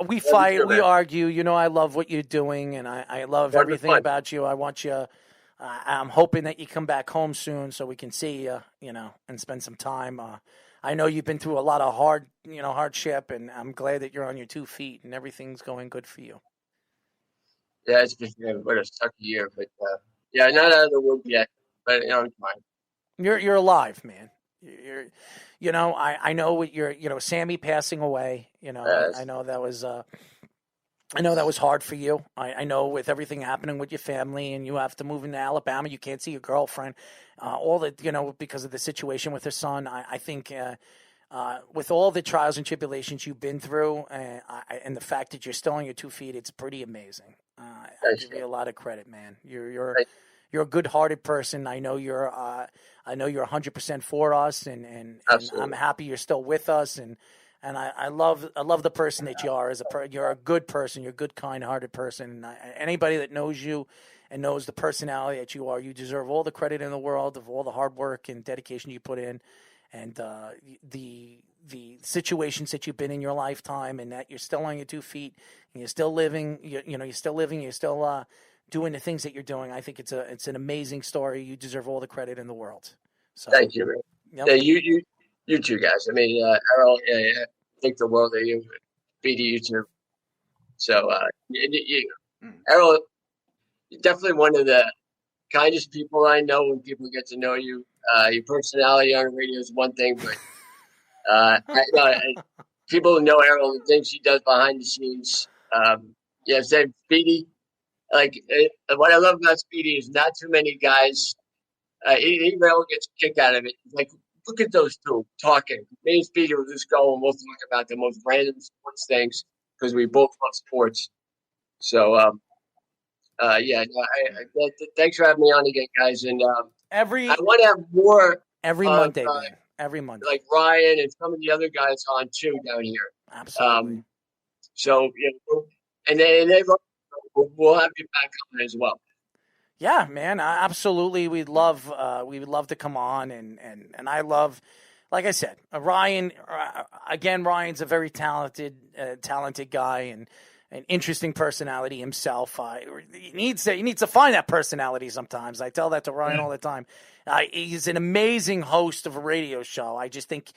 We fight, we argue. I love what you're doing, and I love everything about you. I want you. I'm hoping that you come back home soon so we can see you, and spend some time. I know you've been through a lot of hardship, and I'm glad that you're on your 2 feet and everything's going good for you. Yeah, it's been what a sucky year, but not out of the woods yet. But it's fine. You're alive, man. I know what Sammy passing away. Yes. I know that was hard for you. I know with everything happening with your family, and you have to move into Alabama, you can't see your girlfriend. All that because of the situation with her son. I think with all the trials and tribulations you've been through, and the fact that you're still on your 2 feet, it's pretty amazing. I give you a lot of credit, man. You're a good-hearted person. I know you're 100% for us, and I'm happy you're still with us. And I love the person that you are. You're a good person. You're a good, kind-hearted person. And anybody that knows you and knows the personality that you are, you deserve all the credit in the world of all the hard work and dedication you put in, and the situations that you've been in your lifetime, and that you're still on your 2 feet and you're still living. You're still living. You're still doing the things that you're doing. I think it's an amazing story. You deserve all the credit in the world. So, thank you, man. Yep. Yeah, you two guys. I mean, Errol, I think the world of you. Speedy, you too. So, Errol, you're definitely one of the kindest people I know when people get to know you. Your personality on the radio is one thing, but people who know Errol, the things he does behind the scenes. Same Speedy. Like, what I love about Speedy is not too many guys. He rarely gets a kick out of it. Like, look at those two talking. Me and Speedy will just go and we'll talk about the most random sports things because we both love sports. So, thanks for having me on again, guys. And I want to have more every Monday, man. Every Monday, like Ryan and some of the other guys on too down here. Absolutely. And then we'll have you back on as well. Yeah, man, absolutely. We would love to come on, and I love, like I said, Ryan. Again, Ryan's a very talented guy and an interesting personality himself. He needs to find that personality sometimes. I tell that to Ryan all the time. He's an amazing host of a radio show. I just think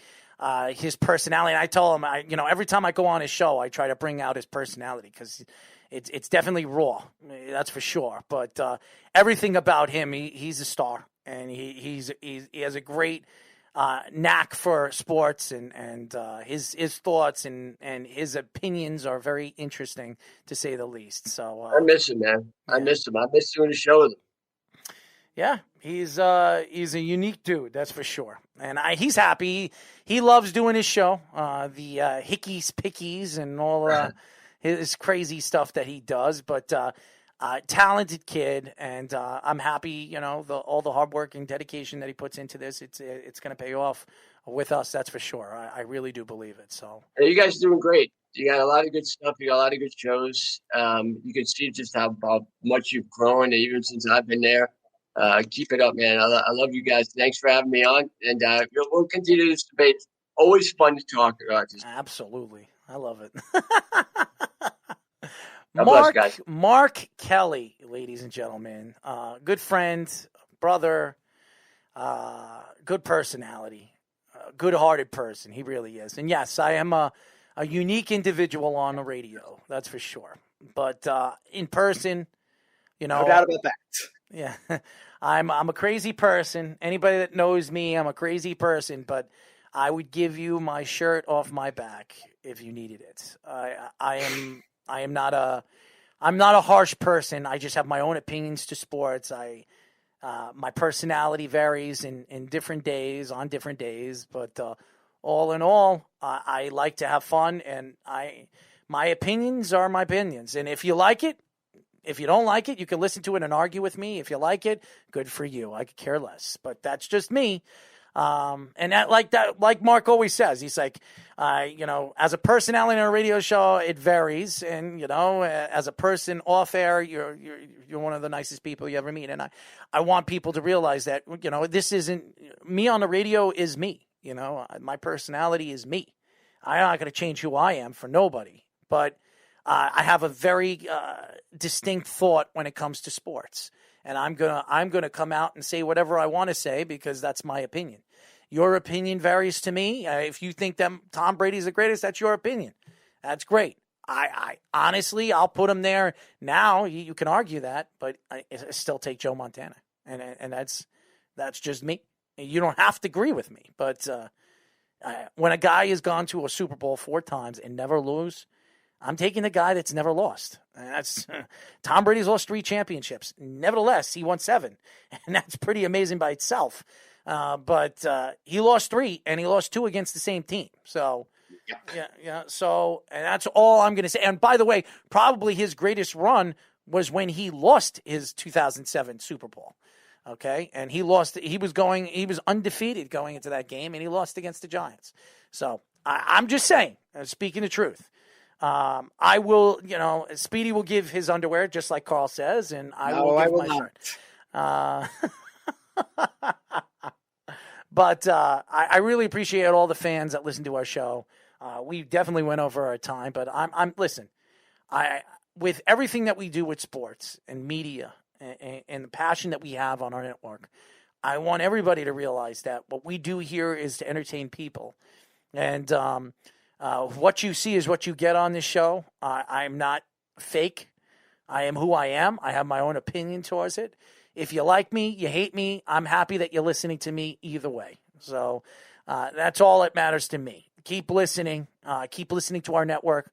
his personality. And I tell him, every time I go on his show, I try to bring out his personality because it's definitely raw. That's for sure. But everything about him, he's a star, and he has a great knack for sports, and his thoughts and his opinions are very interesting, to say the least. So I miss him, man. I miss him. I miss doing the show with him. Yeah, he's a unique dude, that's for sure. And he's happy. He loves doing his show, the Hickeys Pickies and all his crazy stuff that he does. But talented kid, and I'm happy. All the hard work and dedication that he puts into this. It's going to pay off with us. That's for sure. I really do believe it. So you guys are doing great. You got a lot of good stuff. You got a lot of good shows. You can see just how much you've grown, even since I've been there. Keep it up, man. I love you guys. Thanks for having me on, and we'll continue this debate. Always fun to talk about this. Absolutely, I love it. God bless, guys. Mark Kelly, ladies and gentlemen, good friend, brother, good personality, good-hearted person. He really is. And yes, I am a unique individual on the radio. That's for sure. But in person, no doubt about that. Yeah, I'm a crazy person. Anybody that knows me, I'm a crazy person. But I would give you my shirt off my back if you needed it. I'm not a harsh person. I just have my own opinions to sports. My personality varies in different days, on different days. But all in all, I like to have fun, and my opinions are my opinions. And if you like it. If you don't like it, you can listen to it and argue with me. If you like it, good for you. I could care less, but that's just me. And like Mark always says, he's like, as a personality on a radio show, it varies. And, as a person off air, you're one of the nicest people you ever meet. And I want people to realize that, this isn't me on the radio is me. My personality is me. I'm not going to change who I am for nobody, but I have a very distinct thought when it comes to sports, and I'm gonna come out and say whatever I want to say because that's my opinion. Your opinion varies to me. If you think that Tom Brady's the greatest, that's your opinion. That's great. I honestly, I'll put him there now. You can argue that, but I still take Joe Montana, and that's just me. You don't have to agree with me, but when a guy has gone to a Super Bowl 4 times and never lose. I'm taking the guy that's never lost. And that's Tom Brady's lost 3 championships. Nevertheless, he won 7, and that's pretty amazing by itself. But he lost 3, and he lost 2 against the same team. So, yeah. So, and that's all I'm going to say. And by the way, probably his greatest run was when he lost his 2007 Super Bowl. Okay, and he lost. He was undefeated going into that game, and he lost against the Giants. So I'm just saying, speaking the truth. I will, Speedy will give his underwear just like Carl says, and I will give my shirt. But I really appreciate all the fans that listen to our show. We definitely went over our time, but listen. With everything that we do with sports and media and the passion that we have on our network, I want everybody to realize that what we do here is to entertain people, and what you see is what you get on this show. I'm not fake. I am who I am. I have my own opinion towards it. If you like me, you hate me, I'm happy that you're listening to me either way. So that's all that matters to me. Keep listening. Keep listening to our network.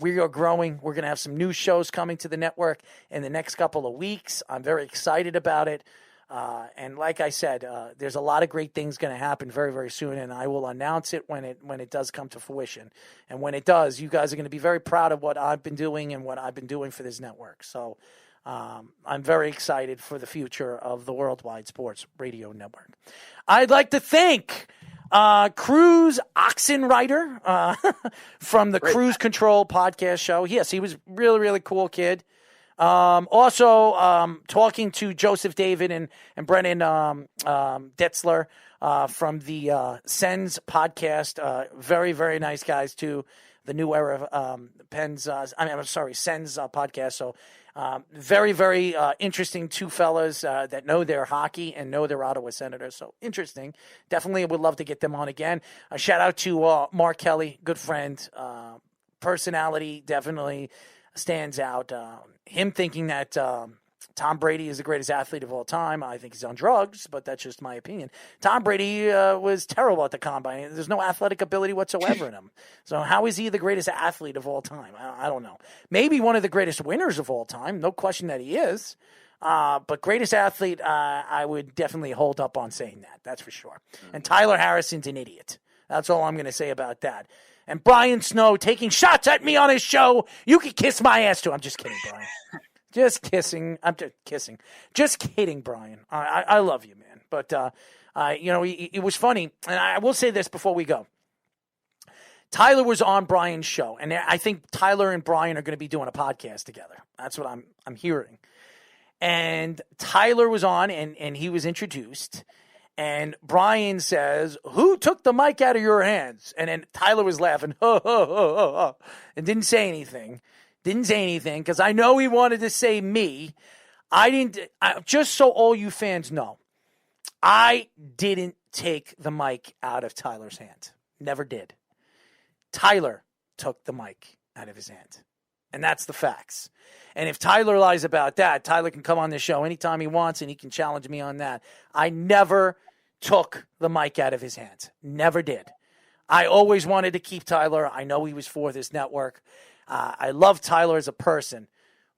We are growing. We're going to have some new shows coming to the network in the next couple of weeks. I'm very excited about it. And like I said, there's a lot of great things going to happen very, very soon, and I will announce it when it does come to fruition. And when it does, you guys are going to be very proud of what I've been doing and what I've been doing for this network. So I'm very excited for the future of the Worldwide Sports Radio Network. I'd like to thank Cruz Oxenreider from the Cruz Control podcast show. Yes, he was really, really cool kid. Also, talking to Joseph David and Brennan Detzler from the Sens podcast. Very, very nice guys too. The New Era Sens podcast. So very, very interesting 2 fellas that know their hockey and know their Ottawa Senators. So interesting. Definitely would love to get them on again. A shout out to Mark Kelly, good friend, personality, definitely stands out. Him thinking that Tom Brady is the greatest athlete of all time. I think he's on drugs, but that's just my opinion. Tom Brady was terrible at the combine. There's no athletic ability whatsoever in him. So how is he the greatest athlete of all time? I don't know. Maybe one of the greatest winners of all time. No question that he is. But greatest athlete, I would definitely hold up on saying that. That's for sure. And Tyler Harrison's an idiot. That's all I'm going to say about that. And Brian Snow taking shots at me on his show. You can kiss my ass too. I'm just kidding, Brian. Just kissing. I'm just kissing. Just kidding, Brian. I love you, man. But, it was funny. And I will say this before we go. Tyler was on Brian's show. And I think Tyler and Brian are going to be doing a podcast together. That's what I'm hearing. And Tyler was on and he was introduced. And Brian says, "Who took the mic out of your hands?" And then Tyler was laughing, and didn't say anything. Didn't say anything because I know he wanted to say me. Just so all you fans know, I didn't take the mic out of Tyler's hand. Never did. Tyler took the mic out of his hand. And that's the facts. And if Tyler lies about that, Tyler can come on the show anytime he wants and he can challenge me on that. I never took the mic out of his hands. Never did. I always wanted to keep Tyler. I know he was for this network. I love Tyler as a person,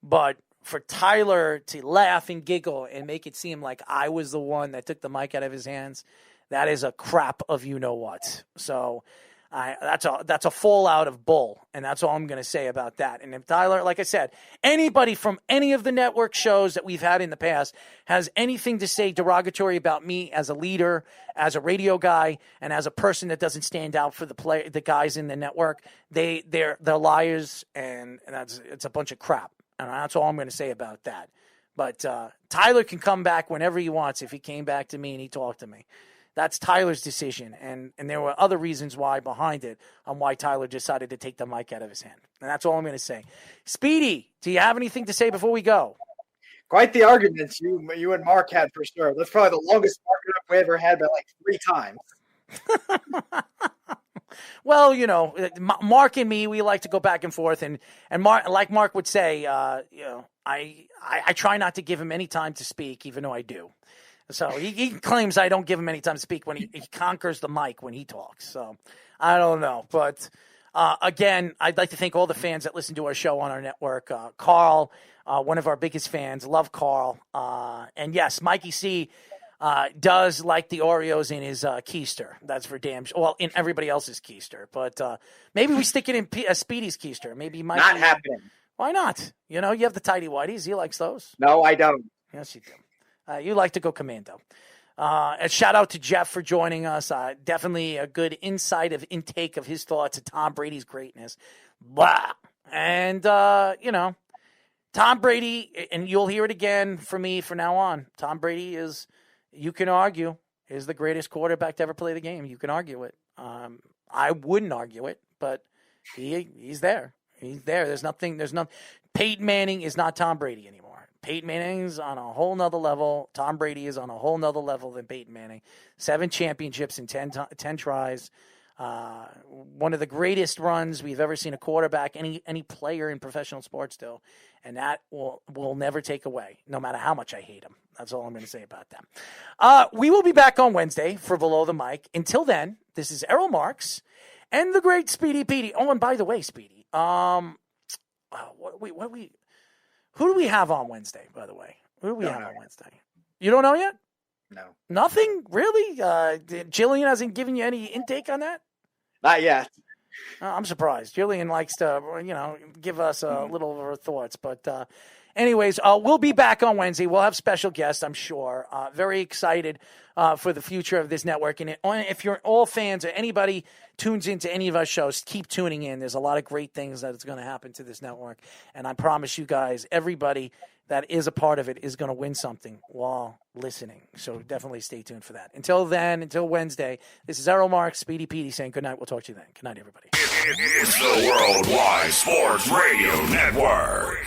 but for Tyler to laugh and giggle and make it seem like I was the one that took the mic out of his hands, that is a crap of you-know-what. So that's a fallout of bull, and that's all I'm going to say about that. And if Tyler, like I said, anybody from any of the network shows that we've had in the past has anything to say derogatory about me as a leader, as a radio guy, and as a person that doesn't stand out for the guys in the network, they're liars, and it's a bunch of crap. And that's all I'm going to say about that. But Tyler can come back whenever he wants if he came back to me and he talked to me. That's Tyler's decision, and there were other reasons why behind it on why Tyler decided to take the mic out of his hand. And that's all I'm going to say. Speedy, do you have anything to say before we go? Quite the arguments you and Mark had for sure. That's probably the longest argument we ever had by like 3 times. Well, Mark and me, we like to go back and forth, and Mark, like Mark would say, I try not to give him any time to speak, even though I do. So he claims I don't give him any time to speak when he conquers the mic when he talks. So I don't know. But again, I'd like to thank all the fans that listen to our show on our network. Carl, one of our biggest fans. Love Carl. And yes, Mikey C does like the Oreos in his keister. That's for damn sure. Well, in everybody else's keister. But maybe we stick it in Speedy's keister. Maybe Mikey. Not happening. Why not? You have the tidy whities. He likes those. No, I don't. Yes, you do. You like to go commando. A shout out to Jeff for joining us. Definitely a good insight of intake of his thoughts of Tom Brady's greatness. Blah. And, Tom Brady, and you'll hear it again from me from now on. Tom Brady is, you can argue, is the greatest quarterback to ever play the game. You can argue it. I wouldn't argue it, but he's there. He's there. There's nothing. Peyton Manning is not Tom Brady anymore. Peyton Manning's on a whole nother level. Tom Brady is on a whole nother level than Peyton Manning. 7 championships in 10 tries. One of the greatest runs we've ever seen a quarterback, any player in professional sports do. And that will never take away, no matter how much I hate him. That's all I'm going to say about that. We will be back on Wednesday for Below the Mic. Until then, this is Errol Marks and the great Speedy Petey. Oh, and by the way, Speedy, who do we have on Wednesday, by the way? Who do we have on Wednesday? You don't know yet? No. Nothing? Really? Jillian hasn't given you any intake on that? Not yet. I'm surprised. Jillian likes to, give us a little of her thoughts. But anyways, we'll be back on Wednesday. We'll have special guests, I'm sure. Very excited for the future of this network. And if you're all fans or anybody tunes into any of our shows, keep tuning in. There's a lot of great things that is going to happen to this network. And I promise you guys, everybody that is a part of it is going to win something while listening. So definitely stay tuned for that. Until then, until Wednesday, this is Errol Marks, Speedy Petey saying good night. We'll talk to you then. Good night, everybody. It's the Worldwide Sports Radio Network.